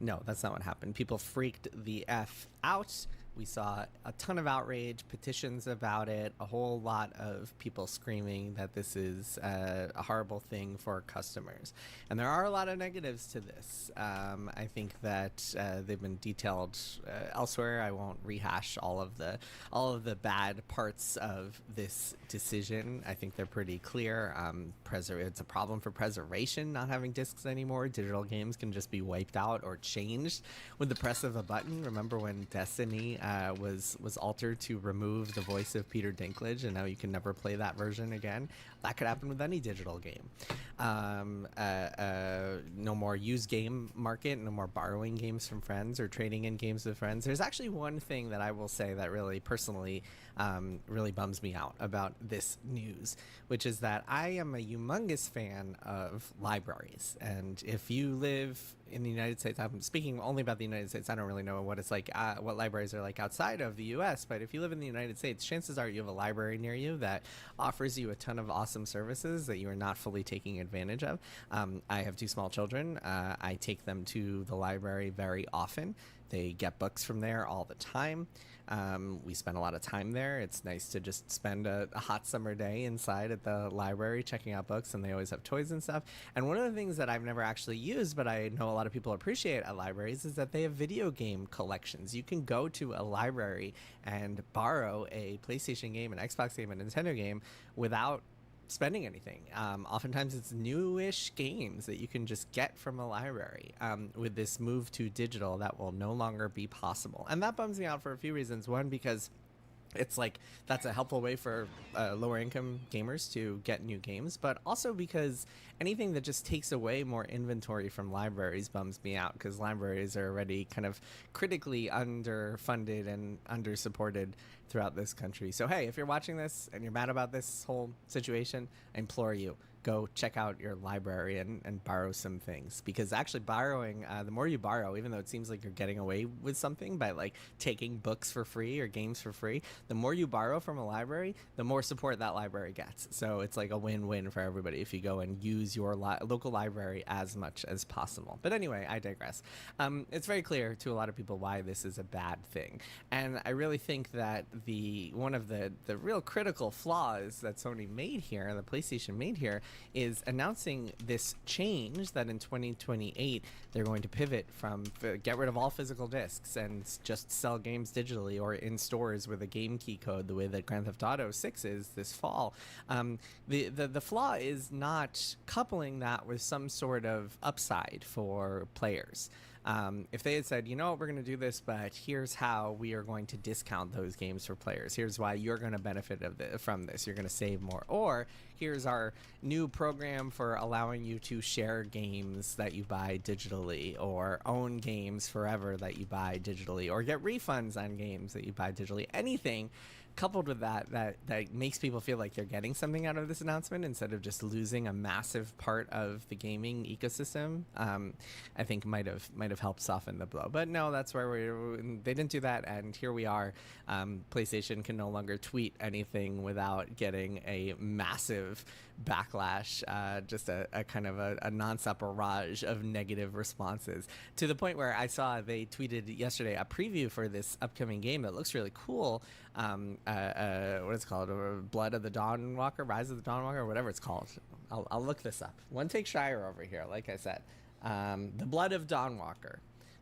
No, that's not what happened. People freaked the F out. We saw a ton of outrage, petitions about it, a whole lot of people screaming that this is a horrible thing for customers. And there are a lot of negatives to this. I think that they've been detailed elsewhere. I won't rehash all of the bad parts of this decision. I think they're pretty clear. It's a problem for preservation, not having discs anymore. Digital games can just be wiped out or changed with the press of a button. Remember when Destiny was altered to remove the voice of Peter Dinklage, and now you can never play that version again? That could happen with any digital game. No more used game market, no more borrowing games from friends or trading in games with friends. There's actually one thing that I will say that really personally really bums me out about this news, which is that I am a humongous fan of libraries. And if you live in the United States, I'm speaking only about the United States, I don't really know what it's like, what libraries are like outside of the US, but if you live in the United States, chances are you have a library near you that offers you a ton of awesome services that you are not fully taking advantage of. I have 2 small children. I take them to the library very often. They get books from there all the time. We spend a lot of time there. It's nice to just spend a hot summer day inside at the library checking out books, and they always have toys and stuff. And one of the things that I've never actually used, but I know a lot of people appreciate at libraries, is that they have video game collections. You can go to a library and borrow a PlayStation game, an Xbox game, a Nintendo game without spending anything. Oftentimes it's newish games that you can just get from a library. With this move to digital, that will no longer be possible. And that bums me out for a few reasons. One, because it's like that's a helpful way for lower income gamers to get new games, but also because anything that just takes away more inventory from libraries bums me out, because libraries are already kind of critically underfunded and undersupported throughout this country. So hey, if you're watching this and you're mad about this whole situation, I implore you, go check out your library and borrow some things, because actually borrowing, the more you borrow, even though it seems like you're getting away with something by like taking books for free or games for free, the more you borrow from a library, the more support that library gets. So it's like a win-win for everybody if you go and use your local library as much as possible. But anyway, I digress. It's very clear to a lot of people why this is a bad thing. And I really think that one of the real critical flaws that Sony made here, the PlayStation made here, is announcing this change that in 2028 they're going to pivot from get rid of all physical discs and just sell games digitally or in stores with a game key code, the way that Grand Theft Auto 6 is this fall. The flaw is not coupling that with some sort of upside for players. If they had said, you know what, we're going to do this, but here's how we are going to discount those games for players. Here's why you're going to benefit from this. You're going to save more. Or here's our new program for allowing you to share games that you buy digitally, or own games forever that you buy digitally, or get refunds on games that you buy digitally. Anything coupled with that makes people feel like they're getting something out of this announcement instead of just losing a massive part of the gaming ecosystem, I think might have helped soften the blow. But no, that's where they didn't do that, and here we are. PlayStation can no longer tweet anything without getting a massive backlash, just a kind of a nonstop barrage of negative responses, to the point where I saw they tweeted yesterday a preview for this upcoming game that looks really cool. What is it called? Blood of the Dawnwalker, Rise of the Dawnwalker, whatever it's called. I'll look this up. One Take Shire over here, like I said. The Blood of Dawnwalker.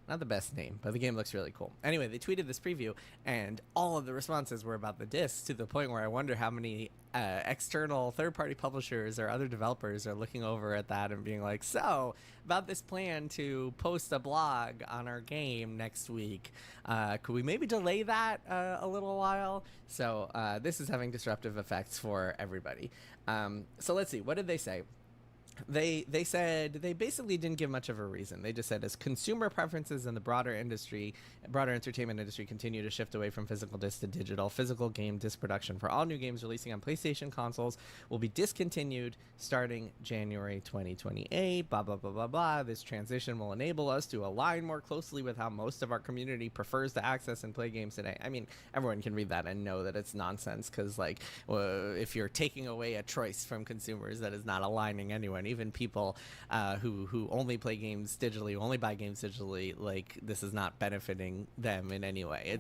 Not the best name, but the game looks really cool. Anyway, they tweeted this preview, and all of the responses were about the discs, to the point where I wonder how many external third-party publishers or other developers are looking over at that and being like, so, about this plan to post a blog on our game next week, could we maybe delay that a little while? So this is having disruptive effects for everybody. So let's see, what did they say? They said they basically didn't give much of a reason. They just said as consumer preferences in the broader entertainment industry continue to shift away from physical disc to digital, physical game disc production for all new games releasing on PlayStation consoles will be discontinued starting January 2028. Blah blah blah blah blah. This transition will enable us to align more closely with how most of our community prefers to access and play games today. I mean, everyone can read that and know that it's nonsense because if you're taking away a choice from consumers, that is not aligning anyone. Even people who only play games digitally, who only buy games digitally, like this is not benefiting them in any way.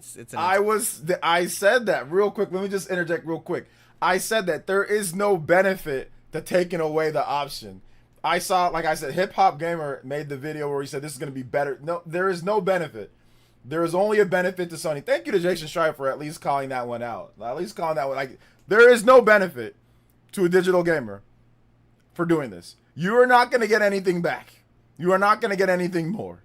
I said that real quick. Let me just interject real quick. I said that there is no benefit to taking away the option. I saw, like I said, Hip Hop Gamer made the video where he said this is going to be better. No, there is no benefit. There is only a benefit to Sony. Thank you to Jason Schreier for at least calling that one out. At least calling that one. Like, there is no benefit to a digital gamer for doing this. You are not going to get anything back. You are not going to get anything more.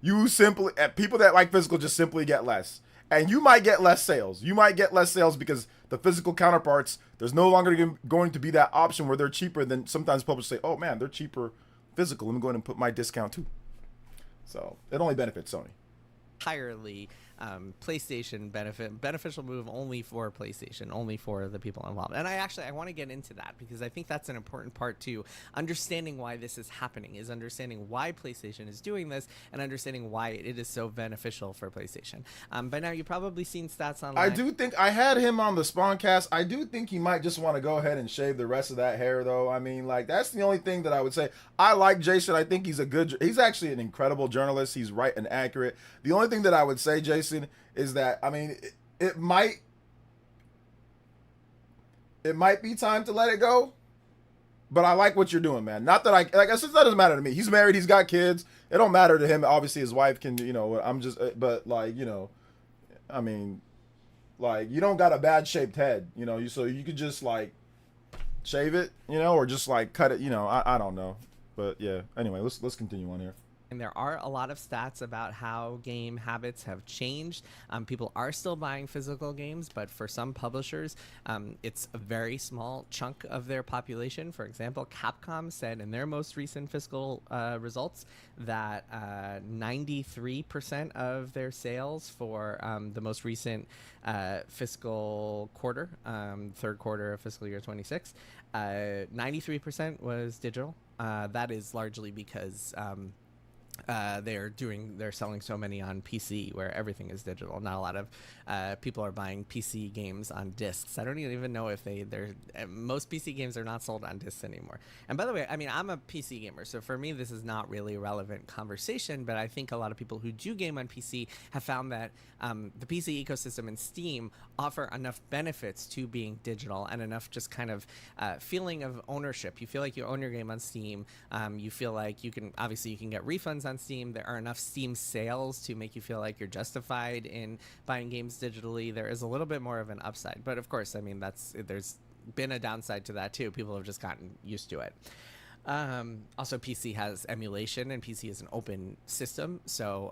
You simply, people that like physical just simply get less. And you might get less sales. You might get less sales because the physical counterparts, there's no longer going to be that option where they're cheaper than sometimes publishers say, oh man, they're cheaper physical. Let me go ahead and put my discount too. So it only benefits Sony.
Entirely beneficial move only for PlayStation, only for the people involved. And I want to get into that because I think that's an important part to understanding why this is happening, is understanding why PlayStation is doing this and understanding why it is so beneficial for PlayStation. By now you've probably seen stats online.
I do think I had him on the Spawncast. I do think he might just want to go ahead and shave the rest of that hair though. I mean, like, that's the only thing that I would say. I like Jason. I think he's actually an incredible journalist. He's right and accurate. The only thing that I would say, Jason, is that, I mean, it might be time to let it go, but I like what you're doing, man. Not that that doesn't matter to me. He's married, he's got kids. It don't matter to him. Obviously, his wife can, but like, I mean, like, you don't got a bad shaped head, so you could just like shave it, or just like cut it, I don't know, but yeah. Anyway, let's continue on here.
And there are a lot of stats about how game habits have changed. People are still buying physical games, but for some publishers, it's a very small chunk of their population. For example, Capcom said in their most recent fiscal results that 93% of their sales for the most recent fiscal quarter, third quarter of fiscal year 26, 93% was digital. That is largely because they're selling so many on PC where everything is digital. Not a lot of people are buying PC games on discs. I don't even know if most PC games are not sold on discs anymore. And by the way, I mean, I'm a PC gamer, so for me this is not really a relevant conversation, but I think a lot of people who do game on PC have found that the PC ecosystem and Steam offer enough benefits to being digital and enough just kind of feeling of ownership. You feel like you own your game on Steam. You feel like you can get refunds on Steam. There are enough Steam sales to make you feel like you're justified in buying games digitally. There is a little bit more of an upside, but of course, I mean, there's been a downside to that too. People have just gotten used to it. Also, PC has emulation, and PC is an open system, so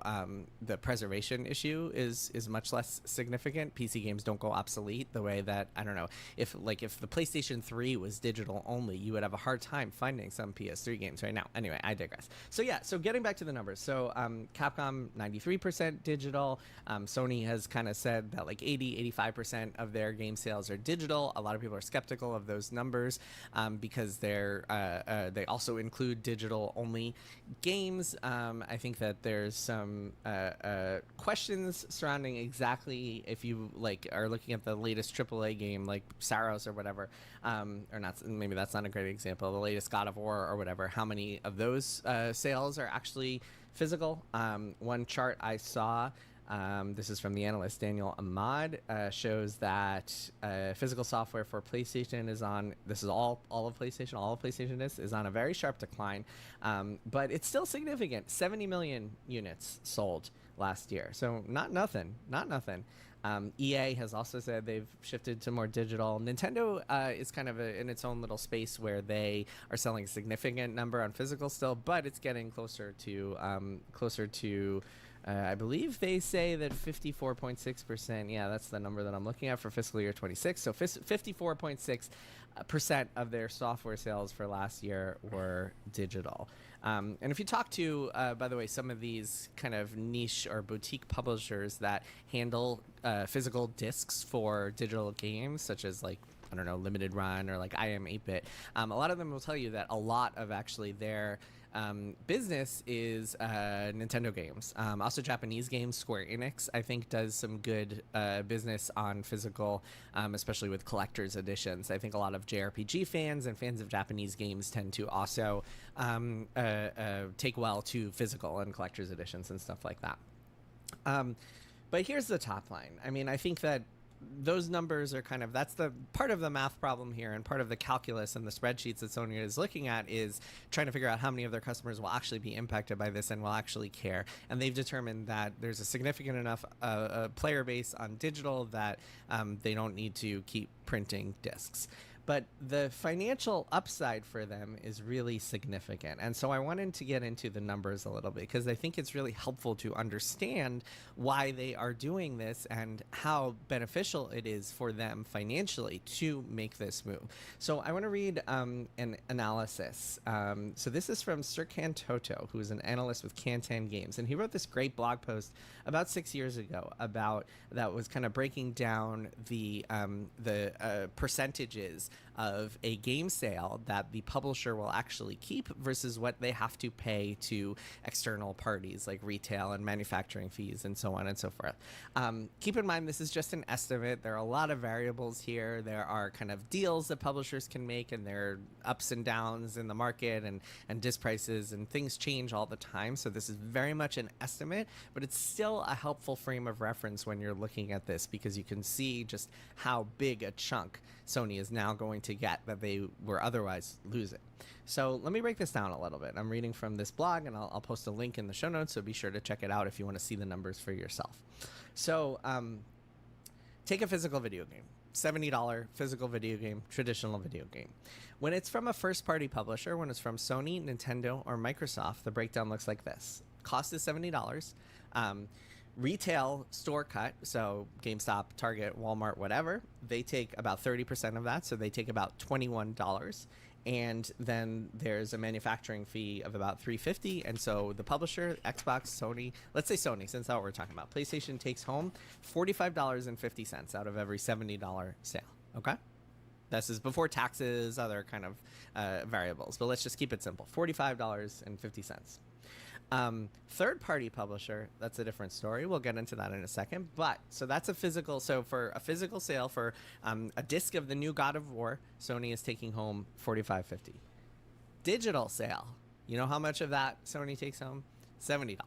the preservation issue is much less significant. PC games don't go obsolete the way that, I don't know, if the PlayStation 3 was digital only, you would have a hard time finding some PS3 games right now. Anyway, I digress. So yeah, so getting back to the numbers. So Capcom 93% digital. Sony has kind of said that like 85% of their game sales are digital. A lot of people are skeptical of those numbers because they also include digital only games. I think that there's some questions surrounding exactly if you are looking at the latest AAA game like Saros or whatever, or not, maybe that's not a great example, the latest God of War or whatever, how many of those sales are actually physical. One chart I saw, this is from the analyst Daniel Ahmad, shows that physical software for PlayStation is on, this is all of PlayStation is on a very sharp decline, but it's still significant. 70 million units sold last year, so not nothing. EA has also said they've shifted to more digital. Nintendo is kind of in its own little space where they are selling a significant number on physical still, but it's getting closer to I believe they say that 54.6%. Yeah, that's the number that I'm looking at for fiscal year 26. So 54.6% of their software sales for last year were digital. And if you talk to, by the way, some of these kind of niche or boutique publishers that handle physical discs for digital games, such as like, I don't know, Limited Run or like I Am 8-Bit, a lot of them will tell you that a lot of actually their business is Nintendo games. Also Japanese games. Square Enix, I think, does some good business on physical, especially with collector's editions. I think a lot of JRPG fans and fans of Japanese games tend to also take well to physical and collector's editions and stuff like that. But here's the top line. I mean, I think that those numbers are kind of, that's the part of the math problem here, and part of the calculus and the spreadsheets that Sony is looking at is trying to figure out how many of their customers will actually be impacted by this and will actually care. And they've determined that there's a significant enough player base on digital that they don't need to keep printing discs. But the financial upside for them is really significant. And so I wanted to get into the numbers a little bit because I think it's really helpful to understand why they are doing this and how beneficial it is for them financially to make this move. So I want to read an analysis. So this is from Serkan Toto, who is an analyst with Kantan Games. And he wrote this great blog post about 6 years ago about that was kind of breaking down the percentages of a game sale that the publisher will actually keep versus what they have to pay to external parties like retail and manufacturing fees and so on and so forth. Keep in mind, this is just an estimate. There are a lot of variables here. There are kind of deals that publishers can make, and there are ups and downs in the market and disc prices, and things change all the time. So this is very much an estimate, but it's still a helpful frame of reference when you're looking at this, because you can see just how big a chunk Sony is now going to get that they were otherwise losing. So let me break this down a little bit. I'm reading from this blog, and I'll post a link in the show notes, so be sure to check it out if you want to see the numbers for yourself. So take a physical video game. $70 physical video game, traditional video game. When it's from a first-party publisher, when it's from Sony, Nintendo, or Microsoft, the breakdown looks like this. Cost is $70. Retail store cut, so GameStop, Target, Walmart, whatever, they take about 30% of that, so they take about $21. And then there's a manufacturing fee of about $350. And so the publisher, Xbox, Sony, let's say Sony, since that's what we're talking about, PlayStation takes home $45.50 out of every $70 sale. Okay? This is before taxes, other kind of variables, but let's just keep it simple. $45.50. Third-party publisher, that's a different story. We'll get into that in a second. But so that's a physical. So for a physical sale for a disc of the new God of War, Sony is taking home $45.50. Digital sale, you know how much of that Sony takes home? $70.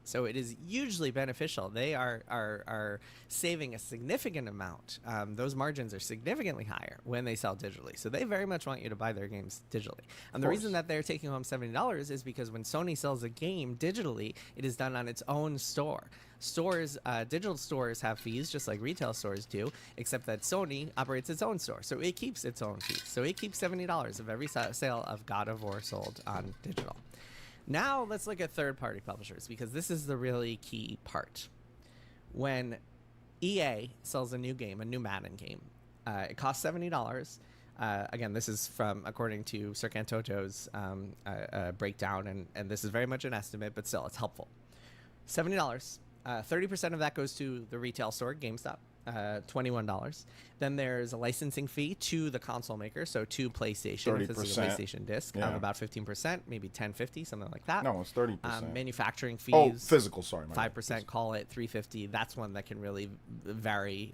So it is hugely beneficial. They are saving a significant amount. Those margins are significantly higher when they sell digitally. So they very much want you to buy their games digitally. And the reason that they're taking home $70 is because when Sony sells a game digitally, it is done on its own store. Stores, digital stores have fees just like retail stores do, except that Sony operates its own store. So it keeps its own fees. So it keeps $70 of every sale of God of War sold on digital. Now let's look at third-party publishers, because this is the really key part. When EA sells a new game, a new Madden game, it costs $70. Again, this is from, according to Serkan Toto's breakdown, and this is very much an estimate, but still, it's helpful. $70. 30% of that goes to the retail store, GameStop. $21. Then there's a licensing fee to the console maker, so to PlayStation, if this is a PlayStation disc, of about 15%, maybe $10.50, something like that.
No, it's 30%.
Manufacturing fees.
Oh, physical, sorry.
5%, call it $3.50. That's one that can really vary.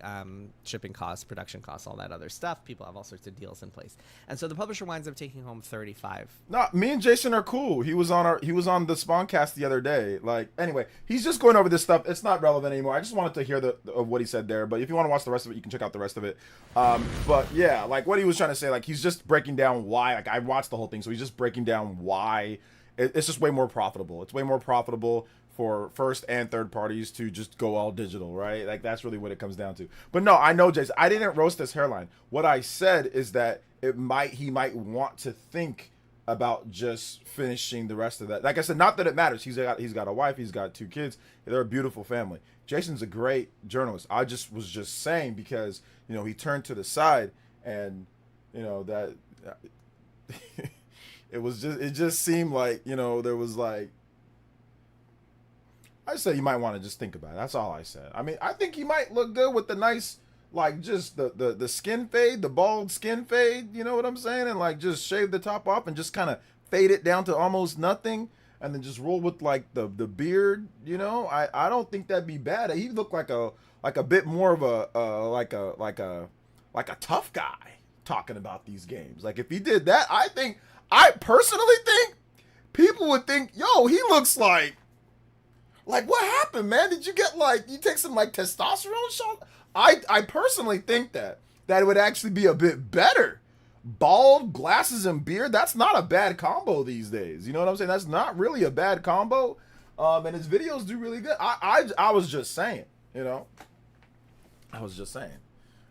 Shipping costs, production costs, all that other stuff. People have all sorts of deals in place, and so the publisher winds up taking home $35.
No, me and Jason are cool. He was on the Spawncast the other day. Like, anyway, he's just going over this stuff. It's not relevant anymore. I just wanted to hear what he said there. But if you want to watch the rest of it, you can check out the rest of it. But yeah, like what he was trying to say, like he's just breaking down why. Like I watched the whole thing, so he's just breaking down why it's just way more profitable. It's way more profitable for first and third parties to just go all digital, right? Like that's really what it comes down to. But no, I know, Jason, I didn't roast this hairline. What I said is that he might want to think about just finishing the rest of that. Like I said, not that it matters. He's got a wife, he's got 2 kids. They're a beautiful family. Jason's a great journalist. I was just saying because, you know, he turned to the side and, you know, that it just seemed like, you know, there was like, I said you might want to just think about it. That's all I said. I mean, I think he might look good with the nice, like, just the skin fade, the bald skin fade, you know what I'm saying? And like just shave the top off and just kind of fade it down to almost nothing and then just roll with like the beard, you know? I don't think that'd be bad. He looked like a bit more of a tough guy talking about these games. Like if he did that, I personally think people would think, yo, he looks like what happened, man? Did you get you take some like testosterone shot? I personally think that it would actually be a bit better. Bald, glasses, and beard, that's not a bad combo these days. You know what I'm saying? That's not really a bad combo. And his videos do really good. I was just saying, you know. I was just saying.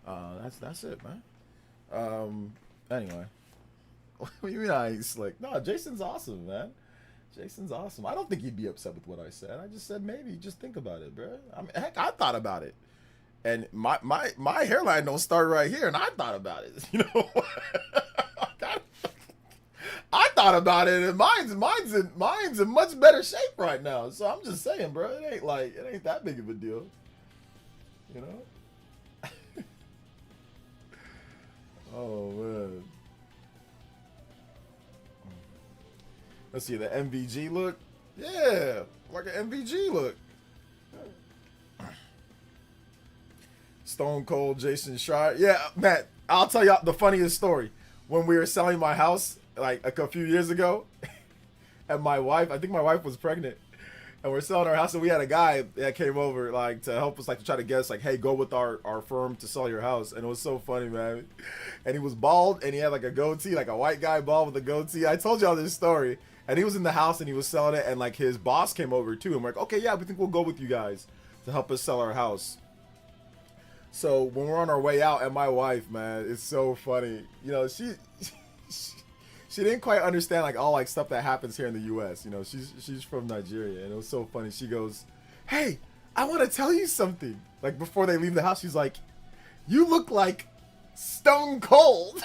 That's it, man. Anyway. What do you mean I ain't slick? No, Jason's awesome, man. Jason's awesome. I don't think he'd be upset with what I said. I just said maybe. Just think about it, bro. I mean, heck, I thought about it. And my hairline don't start right here, and I thought about it. You know, I thought about it, and mine's in much better shape right now. So I'm just saying, bro, it ain't that big of a deal. You know? Oh man. Let's see the MVG look. Yeah, like an MVG look. Stone Cold Jason Schreier. Yeah, Matt, I'll tell y'all the funniest story. When we were selling my house, like a few years ago, and I think my wife was pregnant, and we're selling our house, and we had a guy that came over, like, to help us, like, to try to guess, like, hey, go with our firm to sell your house. And it was so funny, man. And he was bald, and he had, like, a goatee, like a white guy bald with a goatee. I told y'all this story. And he was in the house, and he was selling it, and, like, his boss came over, too. And we're like, okay, yeah, we think we'll go with you guys to help us sell our house. So when we're on our way out, and my wife, man, it's so funny. You know, she didn't quite understand like all like stuff that happens here in the U.S. You know, she's from Nigeria, and it was so funny. She goes, "Hey, I want to tell you something." Like before they leave the house, she's like, "You look like Stone Cold."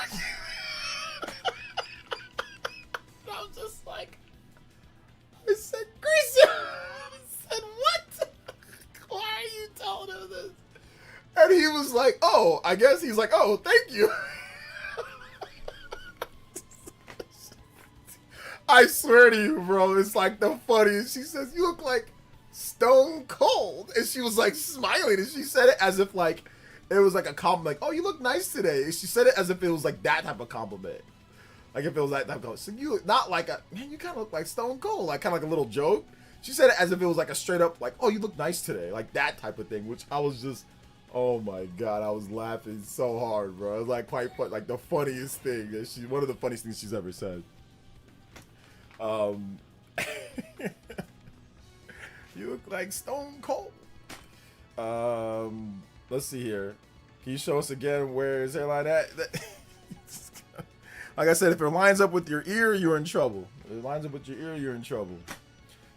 I'm just like, I said, "Christian," I said, "What? Why are you telling him this?" And he was like, "Oh, I guess," he's like, "Oh, thank you." I swear to you, bro, it's like the funniest. She says, "You look like Stone Cold." And she was like smiling, and she said it as if like it was like a compliment, like, "Oh, you look nice today." And she said it as if it was like that type of compliment. Like if it was that type of compliment. So you look not like a, man, you kind of look like Stone Cold, like kind of like a little joke. She said it as if it was like a straight up like, "Oh, you look nice today," like that type of thing, which I was just, oh my God, I was laughing so hard, bro. It was like quite fun, like the funniest thing that one of the funniest things she's ever said. You look like Stone Cold. Let's see here. Can you show us again where his hairline at? Like I said, if it lines up with your ear, you're in trouble. If it lines up with your ear, you're in trouble.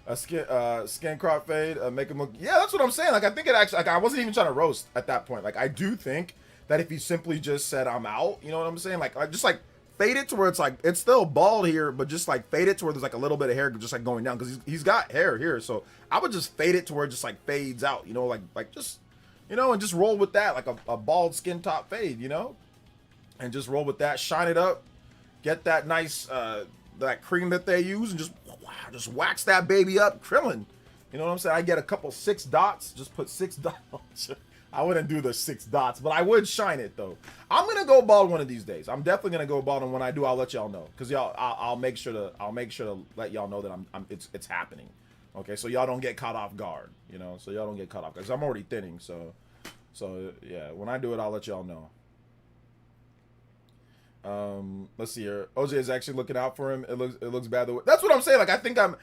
A skin crop fade, make him look. Yeah, that's what I'm saying. Like I think it actually. Like I wasn't even trying to roast at that point. Like I do think that if he simply just said I'm out, you know what I'm saying? Like just like fade it to where it's like it's still bald here, but just like fade it to where there's like a little bit of hair just like going down because he's got hair here. So I would just fade it to where it just like fades out, you know, like just, you know, and just roll with that like a bald skin top fade, you know, and just roll with that, shine it up, get that nice that cream that they use and just wax that baby up, krillin. You know what I'm saying? I get a couple 6 dots, just put 6 dots. I wouldn't do the 6 dots, but I would shine it though. I'm gonna go bald one of these days. I'm definitely gonna go bald, and when I do, I'll let y'all know. Cause y'all, I'll make sure to let y'all know that it's happening. Okay, so y'all don't get caught off guard. You know, so y'all don't get caught off guard. Cause I'm already thinning, so yeah. When I do it, I'll let y'all know. Let's see here. OJ is actually looking out for him. It looks bad. That's what I'm saying. Like I think I'm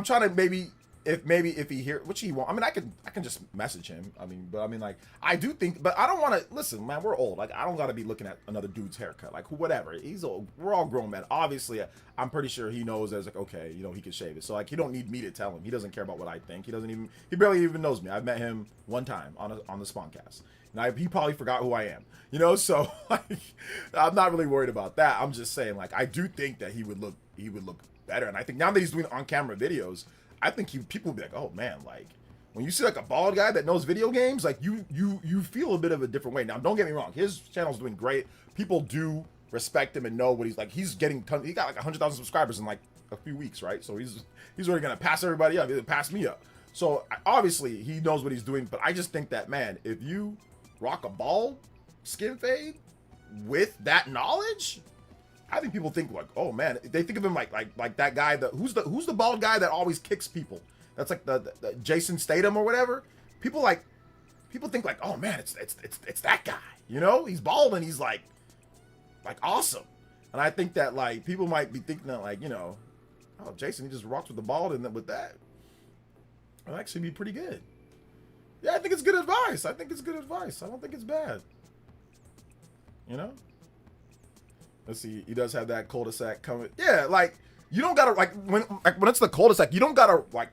trying to maybe if he hear, which he won't. I mean, I can just message him. I mean, but I mean, like, I do think, but I don't want to listen, man. We're old. Like, I don't got to be looking at another dude's haircut. Like, whatever. He's old. We're all grown men. Obviously, I'm pretty sure he knows as like, okay, you know, he can shave it. So like, he don't need me to tell him. He doesn't care about what I think. He barely even knows me. I've met him one time on the Spawncast. And he probably forgot who I am, you know. So like, I'm not really worried about that. I'm just saying, like, I do think that he would look better. And I think now that he's doing on-camera videos, I think people would be like, oh man, like when you see like a bald guy that knows video games, like you feel a bit of a different way. Now, don't get me wrong, his channel's doing great. People do respect him and know what he's like. He got like 100,000 subscribers in like a few weeks, right? So he's already gonna pass everybody up. He'll pass me up. So obviously he knows what he's doing. But I just think that, man, if you rock a bald skin fade with that knowledge, I think people think like, oh man, they think of him like that guy who's the bald guy that always kicks people. That's like the Jason Statham or whatever. People think like, oh man, it's that guy. You know, he's bald and he's like awesome. And I think that like people might be thinking that like, you know, oh, Jason, he just rocks with the bald, and then with that, it'll actually be pretty good. Yeah, I think it's good advice. I don't think it's bad. You know? Let's see. He does have that cul-de-sac coming. Yeah, like, you don't gotta, like when it's the cul-de-sac, you don't gotta, like,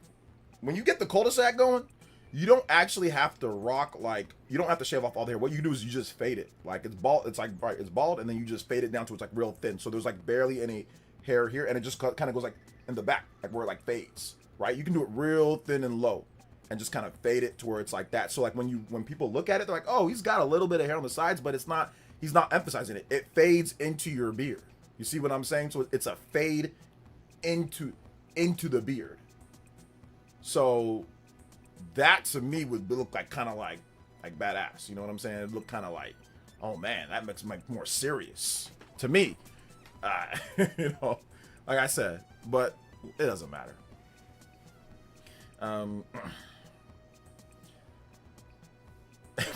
when you get the cul-de-sac going, you don't actually have to rock, like, you don't have to shave off all the hair. What you do is you just fade it. Like, it's bald, it's like, right, it's bald, and then you just fade it down to it's like real thin. So there's like barely any hair here, and it just kind of goes like in the back, like where it like fades, right? You can do it real thin and low and just kind of fade it to where it's like that. So like when people look at it, they're like, oh, he's got a little bit of hair on the sides, but it's not, he's not emphasizing it. It fades into your beard. You see what I'm saying? So it's a fade into the beard. So that to me would look like kind of like badass. You know what I'm saying? It look kind of like, oh man, that makes it more serious to me. You know, like I said, but it doesn't matter.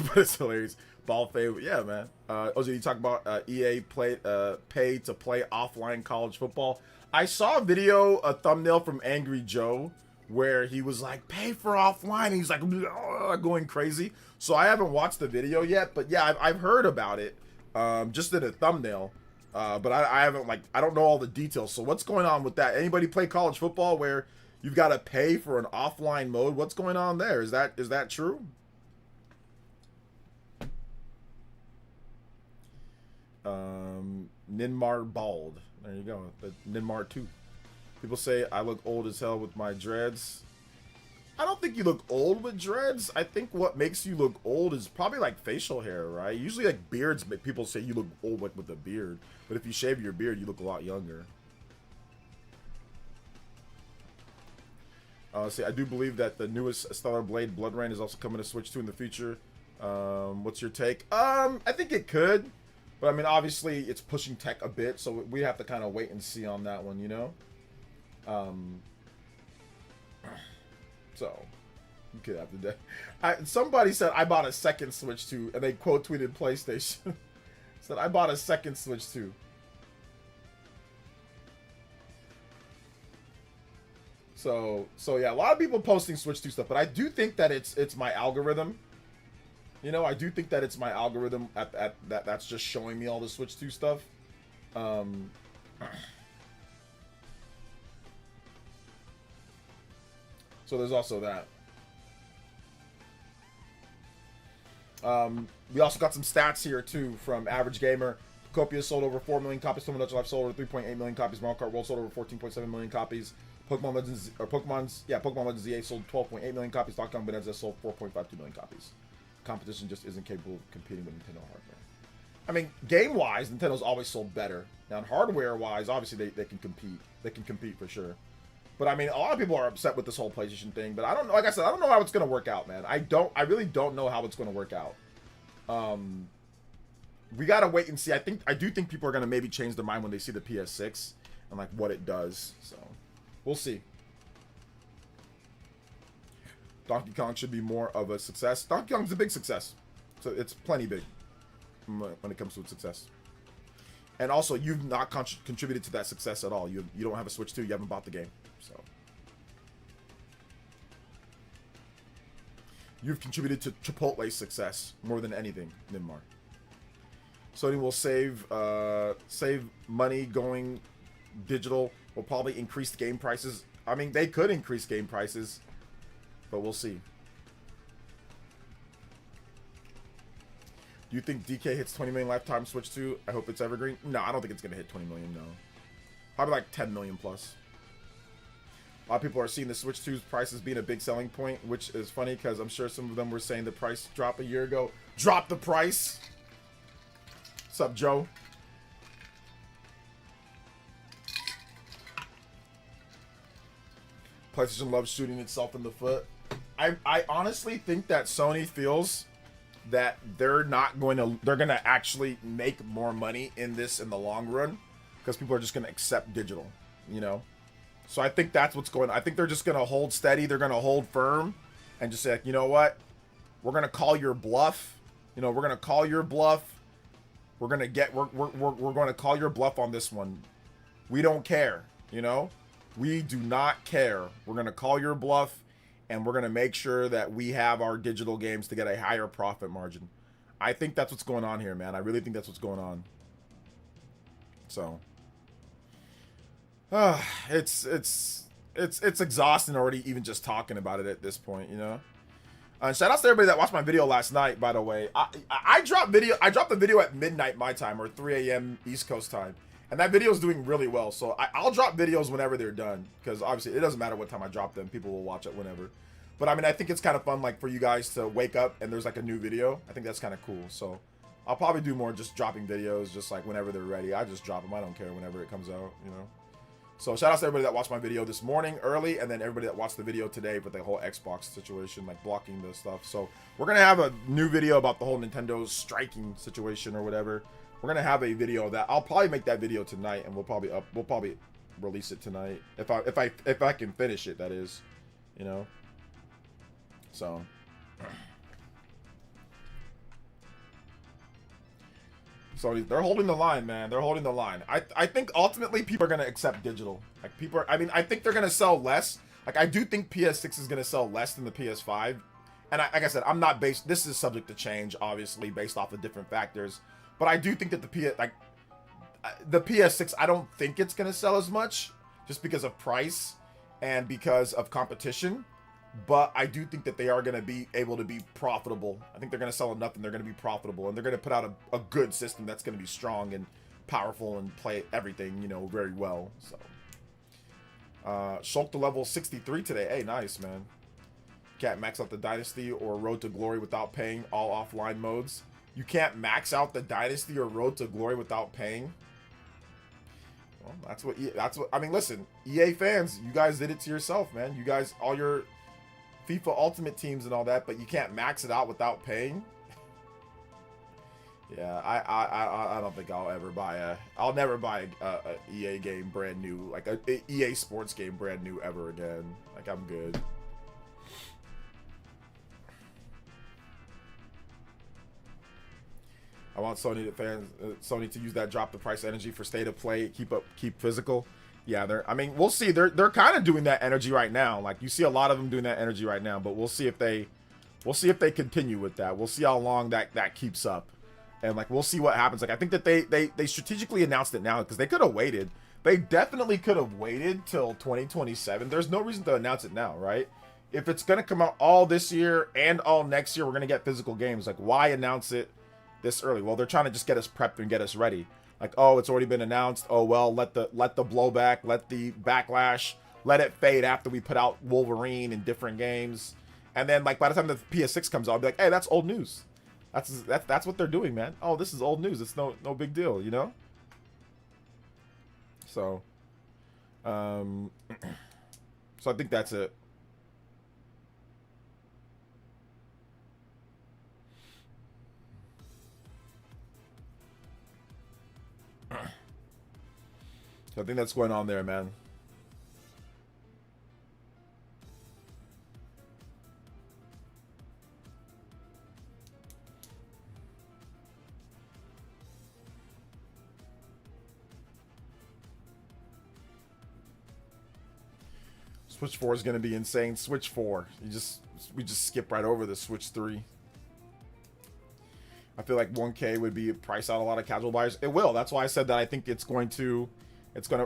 But it's hilarious. Ball favorite, yeah, man. OJ, you talk about EA pay to play offline college football. I saw a thumbnail from Angry Joe where he was like, pay for offline. And he's like going crazy. So I haven't watched the video yet, but yeah, I've heard about it. Just in a thumbnail. But I haven't, like, I don't know all the details. So what's going on with that? Anybody play college football where you've got to pay for an offline mode? What's going on there? Is that true? Ninmar bald. There you go. The Ninmar 2. People say I look old as hell with my dreads. I don't think you look old with dreads. I think what makes you look old is probably like facial hair, right? Usually like beards, people say you look old like with a beard. But if you shave your beard, you look a lot younger. See, I do believe that the newest Stellar Blade Blood Rain is also coming to Switch 2 in the future. What's your take? I think it could. But I mean, obviously, it's pushing tech a bit, so we have to kind of wait and see on that one, you know? So, you could have to... somebody said, I bought a second Switch 2, and they quote tweeted PlayStation. Said, I bought a second Switch 2. So yeah, a lot of people posting Switch 2 stuff, but I do think that it's my algorithm. You know, I do think that it's my algorithm that's just showing me all the Switch 2 stuff. So there's also that. We also got some stats here too from Average Gamer. Copia sold over 4 million copies. Tomodachi Life sold over 3.8 million copies. Mario Kart World sold over 14.7 million copies. Pokemon Legends ZA sold 12.8 million copies. Donkey Kong Bonanza sold 4.52 million copies. Competition just isn't capable of competing with Nintendo hardware. I mean, game-wise, Nintendo's always sold better. Now, hardware-wise, obviously they can compete. They can compete for sure. But I mean, a lot of people are upset with this whole PlayStation thing. But I don't know. Like I said, I don't know how it's gonna work out, man. I really don't know how it's gonna work out. We gotta wait and see. I do think people are gonna maybe change their mind when they see the PS6 and like what it does. So we'll see. Donkey Kong should be more of a success. Donkey Kong's a big success. So it's plenty big when it comes to success. And also, you've not contributed to that success at all. You don't have a Switch 2. You haven't bought the game. So You've contributed to Chipotle's success more than anything, Ninmar. Sony will save money going digital. Will probably increase game prices. I mean, they could increase game prices, but we'll see. Do you think DK hits 20 million lifetime Switch 2? I hope it's evergreen. No, I don't think it's going to hit 20 million, no. Probably like 10 million plus. A lot of people are seeing the Switch 2's prices being a big selling point, which is funny because I'm sure some of them were saying the price dropped a year ago. Drop the price! What's up, Joe? PlayStation loves shooting itself in the foot. I honestly think that Sony feels that they're gonna actually make more money in this in the long run because people are just gonna accept digital, you know. So I think that's what's going on. I think they're just gonna hold steady. They're gonna hold firm and just say, like, you know what, we're gonna call your bluff. You know, we're gonna call your bluff. We're gonna call your bluff on this one. We don't care, you know. We do not care. We're gonna call your bluff. And we're going to make sure that we have our digital games to get a higher profit margin. I think that's what's going on here, man. I really think that's what's going on. So, it's exhausting already, even just talking about it at this point, you know. Shout out to everybody that watched my video last night, by the way. I dropped the video at midnight my time, or 3 a.m. East Coast time. And that video is doing really well. So I'll drop videos whenever they're done. Because obviously it doesn't matter what time I drop them. People will watch it whenever. But I mean, I think it's kind of fun, like, for you guys to wake up and there's like a new video. I think that's kind of cool. So I'll probably do more just dropping videos, just like whenever they're ready. I just drop them. I don't care whenever it comes out, you know. So shout out to everybody that watched my video this morning early. And then everybody that watched the video today with the whole Xbox situation, like blocking the stuff. So we're going to have a new video about the whole Nintendo striking situation or whatever. We're gonna have a video of that. I'll probably make that video tonight, and we'll probably release it tonight if I can finish it. That is, you know. So. So they're holding the line, man. They're holding the line. I think ultimately people are gonna accept digital. Like people are. I mean, I think they're gonna sell less. Like I do think PS6 is gonna sell less than the PS5. And like I said, I'm not based. This is subject to change, obviously, based off of different factors. But I do think that the PS6, I don't think it's going to sell as much just because of price and because of competition. But I do think that they are going to be able to be profitable. I think they're going to sell enough and they're going to be profitable. And they're going to put out a good system that's going to be strong and powerful and play everything, you know, very well. So, Shulk to level 63 today. Hey, nice, man. Can't max out the Dynasty or Road to Glory without paying all offline modes. You can't max out the Dynasty or Road to Glory without paying. Well, that's what I mean, listen, EA fans, you guys did it to yourself, man. You guys, all your FIFA Ultimate teams and all that, but you can't max it out without paying. Yeah, I don't think I'll never buy a EA game brand new, like a EA Sports game brand new ever again. Like, I'm good. I want Sony to use that drop the price energy for state of play, keep physical. Yeah, I mean, we'll see. They're kind of doing that energy right now. Like, you see a lot of them doing that energy right now, but we'll see if they continue with that. We'll see how long that keeps up. And like, we'll see what happens. Like, I think that they strategically announced it now because they could have waited. They definitely could have waited till 2027. There's no reason to announce it now, right? If it's going to come out all this year and all next year, we're going to get physical games. Like, why announce it this early? Well, they're trying to just get us prepped and get us ready. Like, oh, it's already been announced. Oh, well, let the blowback, let the backlash, let it fade after we put out Wolverine in different games. And then, like, by the time the PS6 comes out, I'll be like, hey, that's old news. That's what they're doing, man. Oh, this is old news. It's no big deal, you know? So, so I think that's it. So I think that's going on there, man. Switch 4 is going to be insane. Switch 4. We just skip right over the Switch 3. I feel like 1K would be price out a lot of casual buyers. It will. That's why I said that I think it's going to,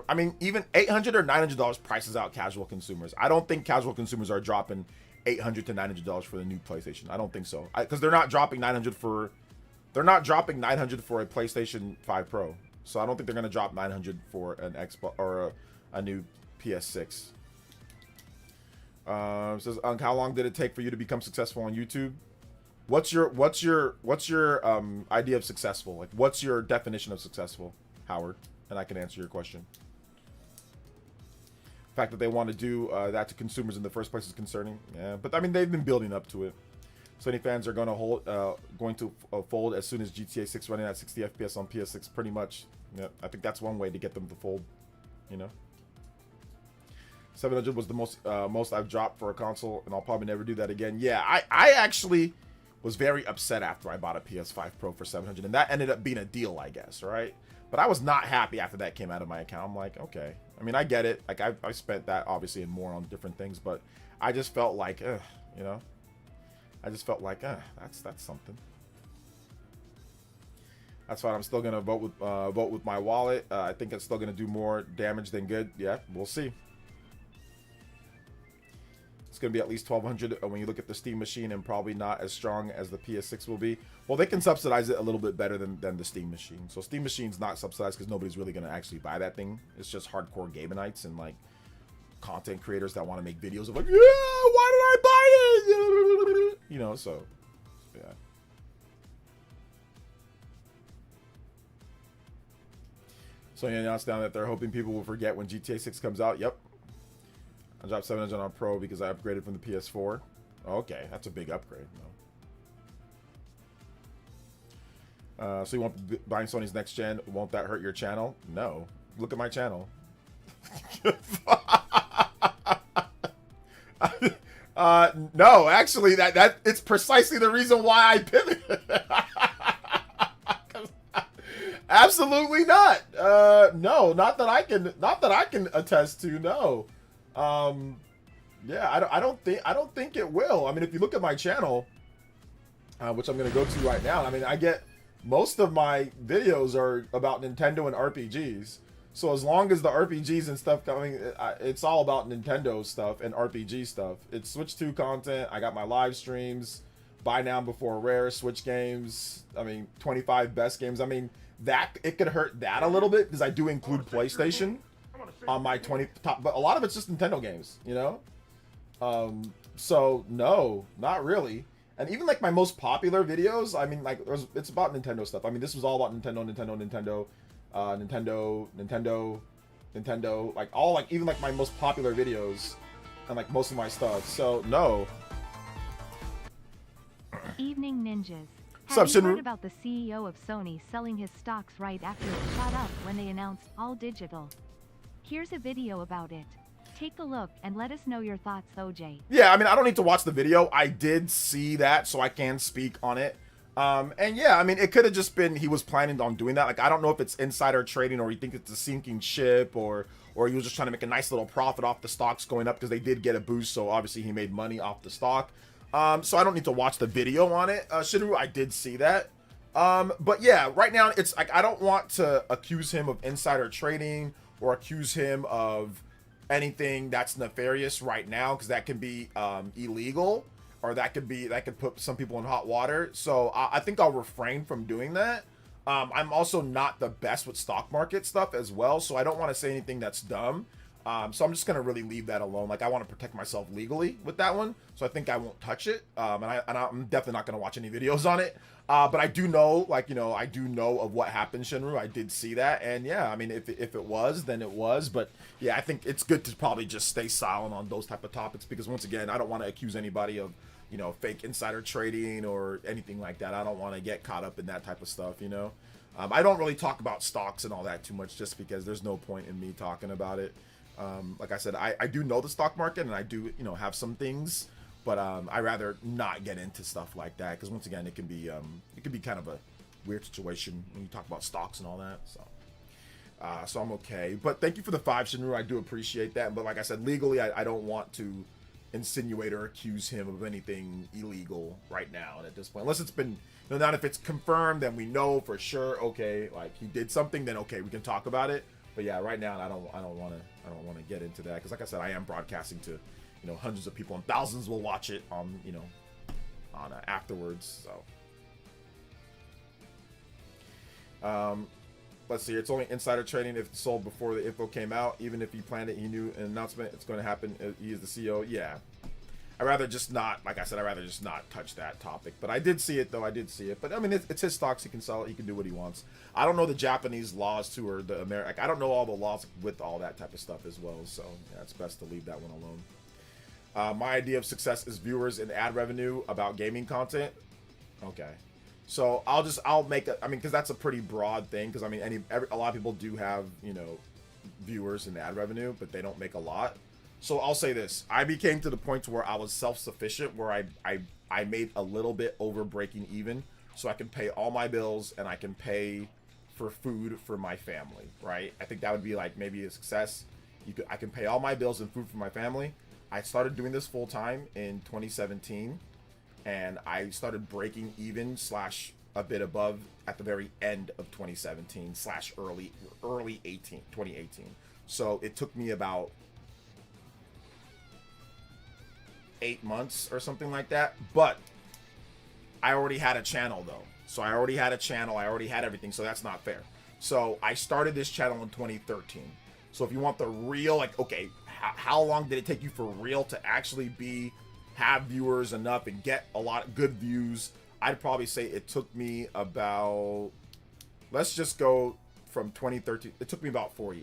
I mean, even $800 or $900 prices out casual consumers. I don't think casual consumers are dropping $800 to $900 for the new PlayStation. I don't think so. Because they're not dropping $900 for a PlayStation 5 Pro. So I don't think they're going to drop $900 for an Xbox or a new PS6. Says, how long did it take for you to become successful on YouTube? What's your idea of successful? Like, what's your definition of successful, Howard? And I can answer your question. The fact that they want to do that to consumers in the first place is concerning. Yeah, but I mean, they've been building up to it. Sony fans are going to fold as soon as GTA 6 running at 60 FPS on PS6, pretty much. Yeah, I think that's one way to get them to fold. You know, 700 was the most I've dropped for a console, and I'll probably never do that again. Yeah, I actually was very upset after I bought a PS5 Pro for 700, and that ended up being a deal, I guess, right? But I was not happy after that came out of my account. I'm like, okay. I mean, I get it. Like, I spent that obviously and more on different things, but I just felt like, you know, I just felt like, that's something. That's fine. I'm still gonna vote with my wallet. I think it's still gonna do more damage than good. Yeah, we'll see. It's going to be at least 1,200 when you look at the Steam machine, and probably not as strong as the PS6 will be. Well, they can subsidize it a little bit better than the Steam machine. So Steam machine's not subsidized because nobody's really going to actually buy that thing. It's just hardcore Gamenites and like content creators that want to make videos of like, yeah, why did I buy it? You know, so yeah. So he announced now that they're hoping people will forget when GTA 6 comes out. Yep. I dropped 700 on Pro because I upgraded from the PS4. Okay, that's a big upgrade. No. So you won't be buying Sony's next gen? Won't that hurt your channel? No. Look at my channel. No, actually, that it's precisely the reason why I pivoted. Absolutely not. No, not that I can attest to. No. Yeah, I don't think it will. I mean, if you look at my channel, which I'm gonna go to right now, I mean, I get most of my videos are about Nintendo and RPGs. So as long as the RPGs and stuff coming, it's all about Nintendo stuff and RPG stuff. It's Switch 2 content. I got my live streams, buy now before rare, Switch games. I mean, 25 best games. I mean, that it could hurt that a little bit because I do include PlayStation on my 20 top, but a lot of it's just Nintendo games, you know? So no, not really. And even like my most popular videos, I mean, like it's about Nintendo stuff. I mean, this was all about Nintendo, like all like even like my most popular videos and like most of my stuff. So no.
Evening Ninjas.
What's
Have
up,
you
Shinru?
heard about the CEO of Sony selling his stocks right after it shot up when they announced all digital? Here's a video about it. Take a look and let us know your thoughts, OJ.
Yeah, I mean, I don't need to watch the video. I did see that, so I can speak on it. And yeah, I mean, it could have just been he was planning on doing that. Like, I don't know if it's insider trading or you think it's a sinking ship or he was just trying to make a nice little profit off the stocks going up because they did get a boost. So obviously he made money off the stock. So I don't need to watch the video on it. Shiru, I did see that. But yeah, right now it's like I don't want to accuse him of insider trading or accuse him of anything that's nefarious right now, because that can be illegal, or that could put some people in hot water. So I think I'll refrain from doing that. I'm also not the best with stock market stuff as well, so I don't want to say anything that's dumb. So I'm just gonna really leave that alone. Like, I want to protect myself legally with that one, so I think I won't touch it. And I'm definitely not gonna watch any videos on it. But I do know, like, you know, I do know of what happened, Shinru. I did see that, and yeah, I mean, if it was, then it was. But yeah, I think it's good to probably just stay silent on those type of topics, because once again, I don't want to accuse anybody of, you know, fake insider trading or anything like that. I don't want to get caught up in that type of stuff, you know. I don't really talk about stocks and all that too much, just because there's no point in me talking about it. Like I said, I do know the stock market, and I do, you know, have some things, but I rather not get into stuff like that, because once again, it can be kind of a weird situation when you talk about stocks and all that. So So I'm okay. But thank you for the 5, Shinru. I do appreciate that. But like I said, legally, I don't want to insinuate or accuse him of anything illegal right now and at this point. Unless it's been, not if it's confirmed, then we know for sure, okay, like he did something, then okay, we can talk about it. But yeah, right now I don't want to get into that, because like I said, I am broadcasting to, hundreds of people, and thousands will watch it on, on afterwards. So let's see, it's only insider trading if it's sold before the info came out. Even if he planned it, he knew an announcement it's going to happen. He is the CEO. Yeah, I'd rather just not, like I said, I'd rather just not touch that topic. But I did see it, though. I did see it. But I mean, it's his stocks. He can sell it. He can do what he wants. I don't know the Japanese laws too, or the American. Like, I don't know all the laws with all that type of stuff as well. So yeah, it's best to leave that one alone. My idea of success is viewers and ad revenue about gaming content. Okay. So I'll make it. I mean, because that's a pretty broad thing. Because I mean, a lot of people do have viewers and ad revenue, but they don't make a lot. So I'll say this: I became to the point where I was self-sufficient, where I made a little bit over breaking even, so I can pay all my bills and I can pay for food for my family. Right? I think that would be like maybe a success. I can pay all my bills and food for my family. I started doing this full time in 2017. And I started breaking even / a bit above at the very end of 2017 / early 2018. So it took me about 8 months or something like that. But I already had a channel though. So I already had a channel. I already had everything. So that's not fair. So I started this channel in 2013. So if you want the real, like, okay, how long did it take you for real to actually have viewers enough and get a lot of good views? I'd probably say it took me about, let's just go from 2013. It took me about 4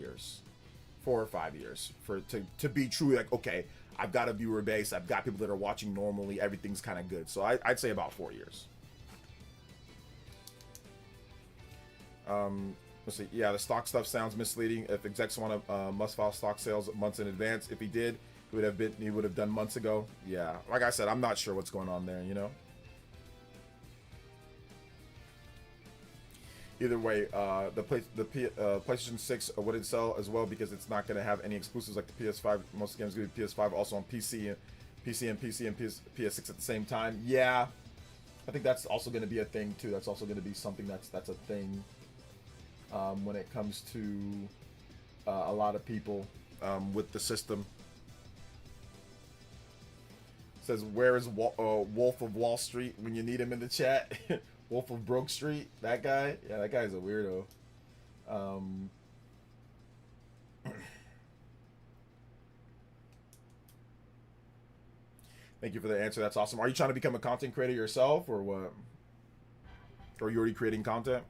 or 5 years to be truly like, okay, I've got a viewer base, I've got people that are watching normally, everything's kind of good. So I'd say about 4 years. Let's see. Yeah, the stock stuff sounds misleading. If execs want to must file stock sales months in advance, if he did, he would have done months ago. Yeah, like I said, I'm not sure what's going on there, Either way, the PlayStation 6 wouldn't sell as well because it's not going to have any exclusives like the PS5. Most games going to be PS5, also on PC and PS6 at the same time. Yeah, I think that's also going to be a thing too. That's also going to be something that's a thing when it comes to a lot of people with the system. Says, where is Wolf of Wall Street when you need him in the chat? Wolf of Broke Street, that guy? Yeah, that guy's a weirdo. Thank you for the answer. That's awesome. Are you trying to become a content creator yourself, or what? Or are you already creating content?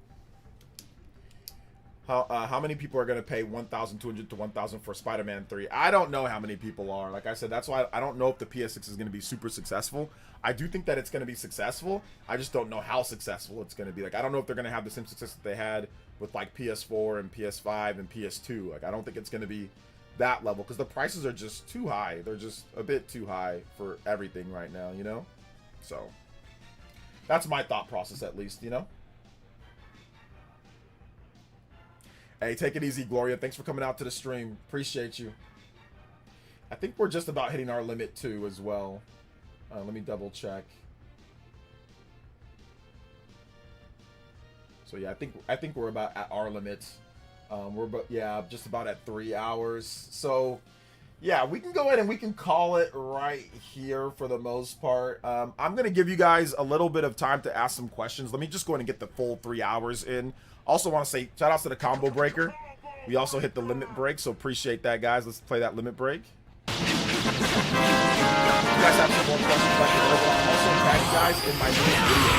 How many people are going to pay $1,200 to $1,000 for Spider-Man 3? I don't know how many people are. Like I said, that's why I don't know if the PS6 is going to be super successful. I do think that it's going to be successful. I just don't know how successful it's going to be. Like, I don't know if they're going to have the same success that they had with like PS4 and PS5 and PS2. Like, I don't think it's going to be that level because the prices are just too high. They're just a bit too high for everything right now, So that's my thought process, at least, Hey, take it easy, Gloria. Thanks for coming out to the stream. Appreciate you. I think we're just about hitting our limit too as well. Let me double check. So yeah, I think we're about at our limit. Just about at 3 hours. So yeah, we can go ahead and we can call it right here for the most part. I'm gonna give you guys a little bit of time to ask some questions. Let me just go ahead and get the full 3 hours in. Also want to say shout outs to the combo breaker. We also hit the limit break, so appreciate that, guys. Let's play that limit break. If you guys have some more questions, also tag you guys in my newest video.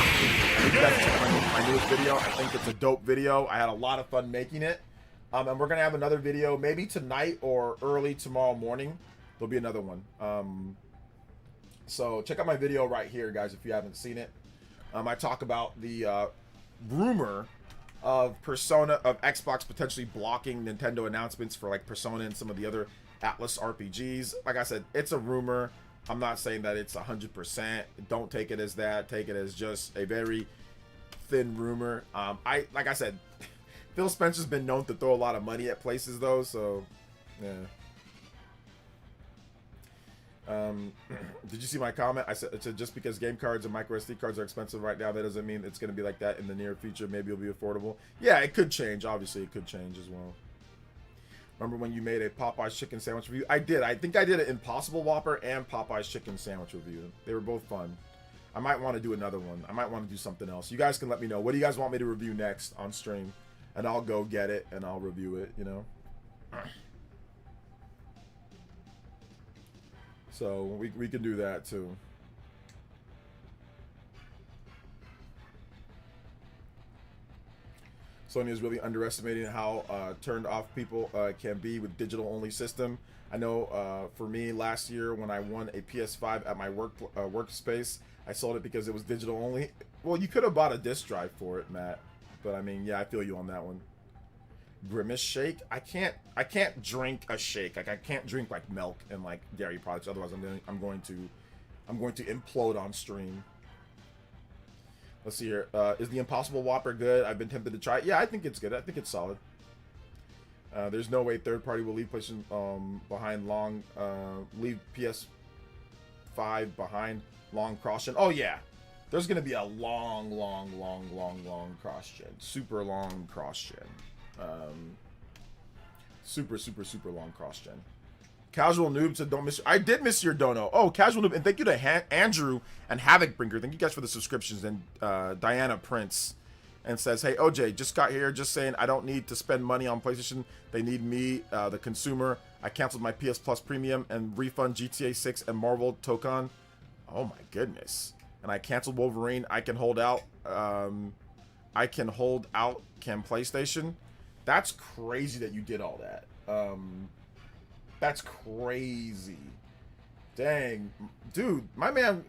You guys check my newest video. I think it's a dope video. I had a lot of fun making it. And we're gonna have another video maybe tonight or early tomorrow morning. There'll be another one. So check out my video right here, guys, if you haven't seen it. I talk about the rumor of Xbox potentially blocking Nintendo announcements for like Persona and some of the other Atlas RPGs. Like I said, it's a rumor. I'm not saying that it's 100%. Don't take it as that. Take it as just a very thin rumor. Like I said, Phil Spencer's been known to throw a lot of money at places though, so yeah. Did you see my comment? I said just because game cards and micro SD cards are expensive right now, that doesn't mean it's going to be like that in the near future. Maybe it'll be affordable. Yeah, it could change. Obviously, it could change as well. Remember when you made a Popeye's chicken sandwich review? I did. I think I did an Impossible Whopper and Popeye's chicken sandwich review. They were both fun. I might want to do another one. I might want to do something else. You guys can let me know. What do you guys want me to review next on stream? And I'll go get it and I'll review it, you know? So we can do that too. Sony is really underestimating how turned off people can be with digital only system. I know for me last year when I won a PS5 at my workspace, I sold it because it was digital only. Well, you could have bought a disc drive for it, Matt. But I mean, yeah, I feel you on that one. Grimace shake. I can't drink a shake. Like I can't drink like milk and like dairy products. Otherwise, I'm going to implode on stream. Let's see here. Is the Impossible Whopper good? I've been tempted to try it. Yeah, I think it's good. I think it's solid. There's no way third party will leave PlayStation behind long. Leave PS5 behind long cross gen. Oh yeah, there's gonna be a long cross gen. Super long cross gen. Super long cross gen. Casual Noob said don't miss. I did miss your dono. Oh, Casual Noob, and thank you to Andrew and Havocbringer. Thank you guys for the subscriptions. And Diana Prince, and says, hey OJ, just got here. Just saying I don't need to spend money on PlayStation. They need me, the consumer. I canceled my PS Plus Premium and refund GTA 6 and Marvel Token. Oh my goodness. And I canceled Wolverine. I can hold out. Can PlayStation? That's crazy that you did all that. That's crazy. Dang. Dude, my man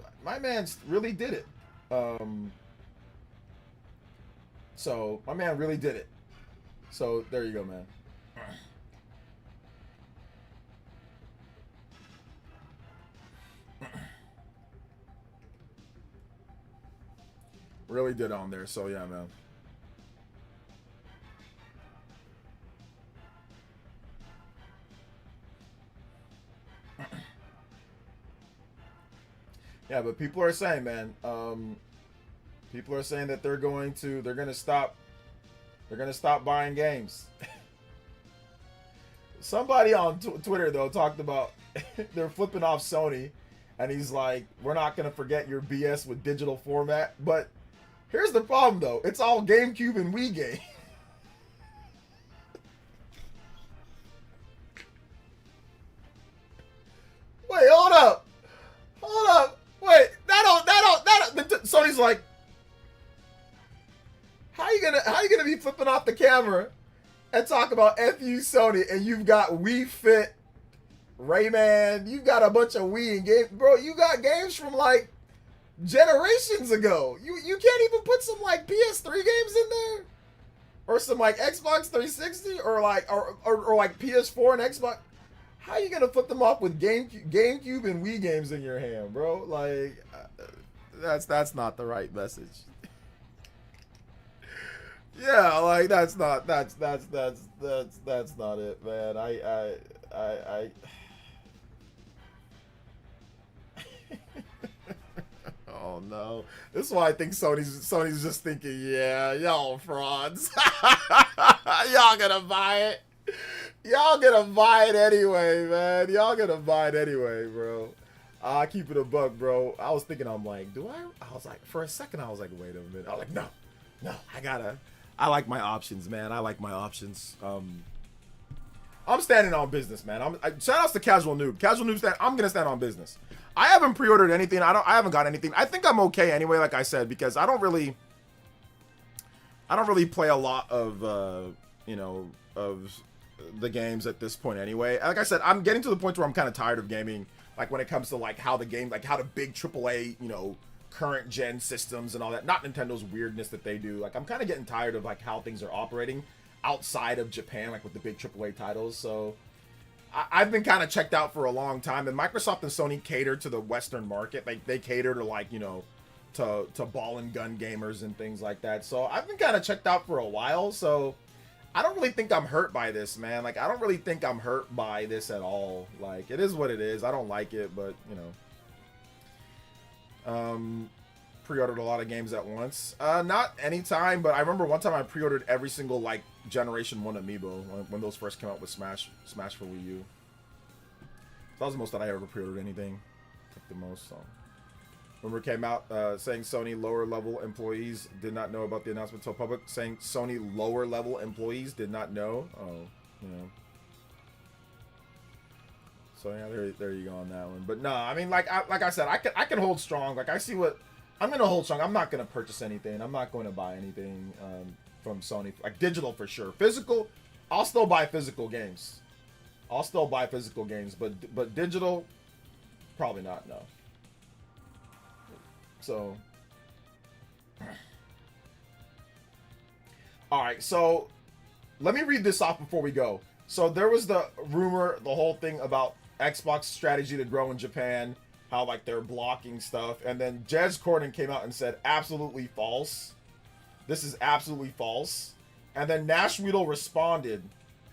really did it. So, my man really did it. So, there you go, man. Really did on there. So, yeah, man. Yeah, but people are saying, man, people are saying that they're gonna stop buying games. Somebody on Twitter though talked about they're flipping off Sony, and he's like, we're not gonna forget your BS with digital format. But here's the problem though, it's all GameCube and Wii game. Wait, hold up. Wait, Sony's like, how you gonna be flipping off the camera and talk about FU Sony, and you've got Wii Fit, Rayman, you've got a bunch of Wii and game, bro. You got games from like generations ago. You can't even put some like PS3 games in there, or some like Xbox 360, or like or like PS4 and Xbox. How you gonna flip them off with GameCube and Wii games in your hand, bro? Like, that's not the right message. Yeah, like that's not it, man. I Oh no. This is why I think Sony's just thinking, yeah, y'all frauds. Y'all gonna buy it. Y'all gonna buy it anyway, man. Y'all gonna buy it anyway, bro. I keep it a buck, bro. I was thinking, I'm like, I was like, for a second, I was like, wait a minute. I was like, no, I like my options, man. I like my options. I'm standing on business, man. Shout outs to Casual Noob. Casual Noob, I'm gonna stand on business. I haven't pre-ordered anything. I haven't got anything. I think I'm okay anyway, like I said, because I don't really play a lot of, of the games at this point anyway. Like I said, I'm getting to the point where I'm kind of tired of gaming, like when it comes to like how the big AAA, current gen systems and all that, not Nintendo's weirdness that they do. Like I'm kind of getting tired of like how things are operating outside of Japan, like with the big AAA titles. So I've been kind of checked out for a long time, and Microsoft and Sony cater to the Western market. Like they cater to like, to ball and gun gamers and things like that. So I've been kind of checked out for a while. So I don't really think I'm hurt by this, man. Like, I don't really think I'm hurt by this at all. Like, it is what it is. I don't like it, but, you know. Pre-ordered a lot of games at once. Not anytime, but I remember one time I pre-ordered every single, like, Generation 1 amiibo when those first came out with Smash for Wii U. That was the most that I ever pre-ordered anything. Like, the most, so. Rumor came out saying Sony lower level employees did not know about the announcement to public. Saying Sony lower level employees did not know. Oh, you know. So yeah, there you go on that one. But no, I mean, like I said, I can hold strong. Like I see what I'm gonna hold strong. I'm not gonna purchase anything. I'm not going to buy anything from Sony. Like digital for sure. Physical, I'll still buy physical games. I'll still buy physical games, but digital, probably not. No. So, all right. So, let me read this off before we go. So there was the rumor, the whole thing about Xbox strategy to grow in Japan, how like they're blocking stuff, and then Jez Corden came out and said absolutely false. This is absolutely false. And then Nash Weedle responded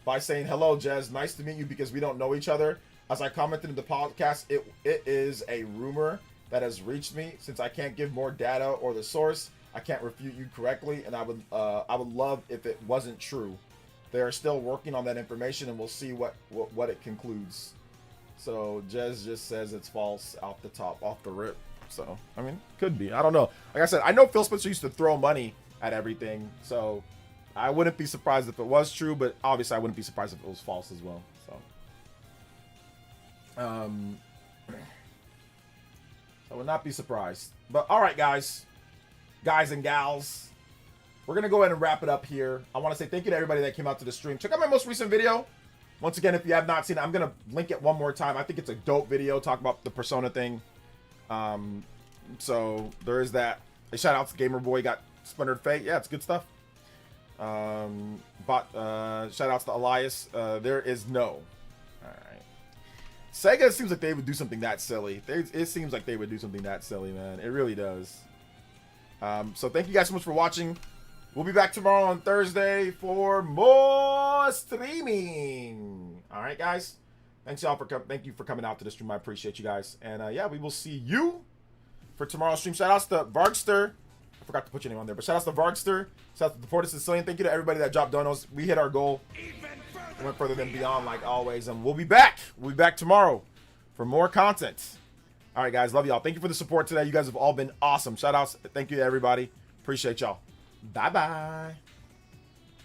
by saying, "Hello, Jez. Nice to meet you because we don't know each other. As I commented in the podcast, it is a rumor that has reached me. Since I can't give more data or the source, I can't refute you correctly, and I would love if it wasn't true. They are still working on that information, and we'll see what it concludes." So Jez just says it's false off the rip. So I mean, could be. I don't know. Like I said, I know Phil Spencer used to throw money at everything, so I wouldn't be surprised if it was true, but obviously I wouldn't be surprised if it was false as well. So I would not be surprised. But all right, guys and gals, we're going to go ahead and wrap it up here. I want to say thank you to everybody that came out to the stream. Check out my most recent video. Once again, if you have not seen it, I'm going to link it one more time. I think it's a dope video talking about the Persona thing. So there is that. A shout out to Gamer Boy, got Splintered Fate. Yeah, it's good stuff. Shout outs to Elias. There is no. Sega seems like they would do something that silly. It seems like they would do something that silly, man. It really does. So thank you guys so much for watching. We'll be back tomorrow on Thursday for more streaming. All right, guys. Thank you for coming out to the stream. I appreciate you guys. And yeah, we will see you for tomorrow's stream. Shout outs to Vargster. I forgot to put your name on there, but shout outs to Vargster. Shout out to the Portis Sicilian. Thank you to everybody that dropped donos. We hit our goal. We went further than beyond, like always, and we'll be back. We'll be back tomorrow for more content. All right, guys, love y'all. Thank you for the support today. You guys have all been awesome. Shout outs. Thank you to everybody. Appreciate y'all. Bye bye.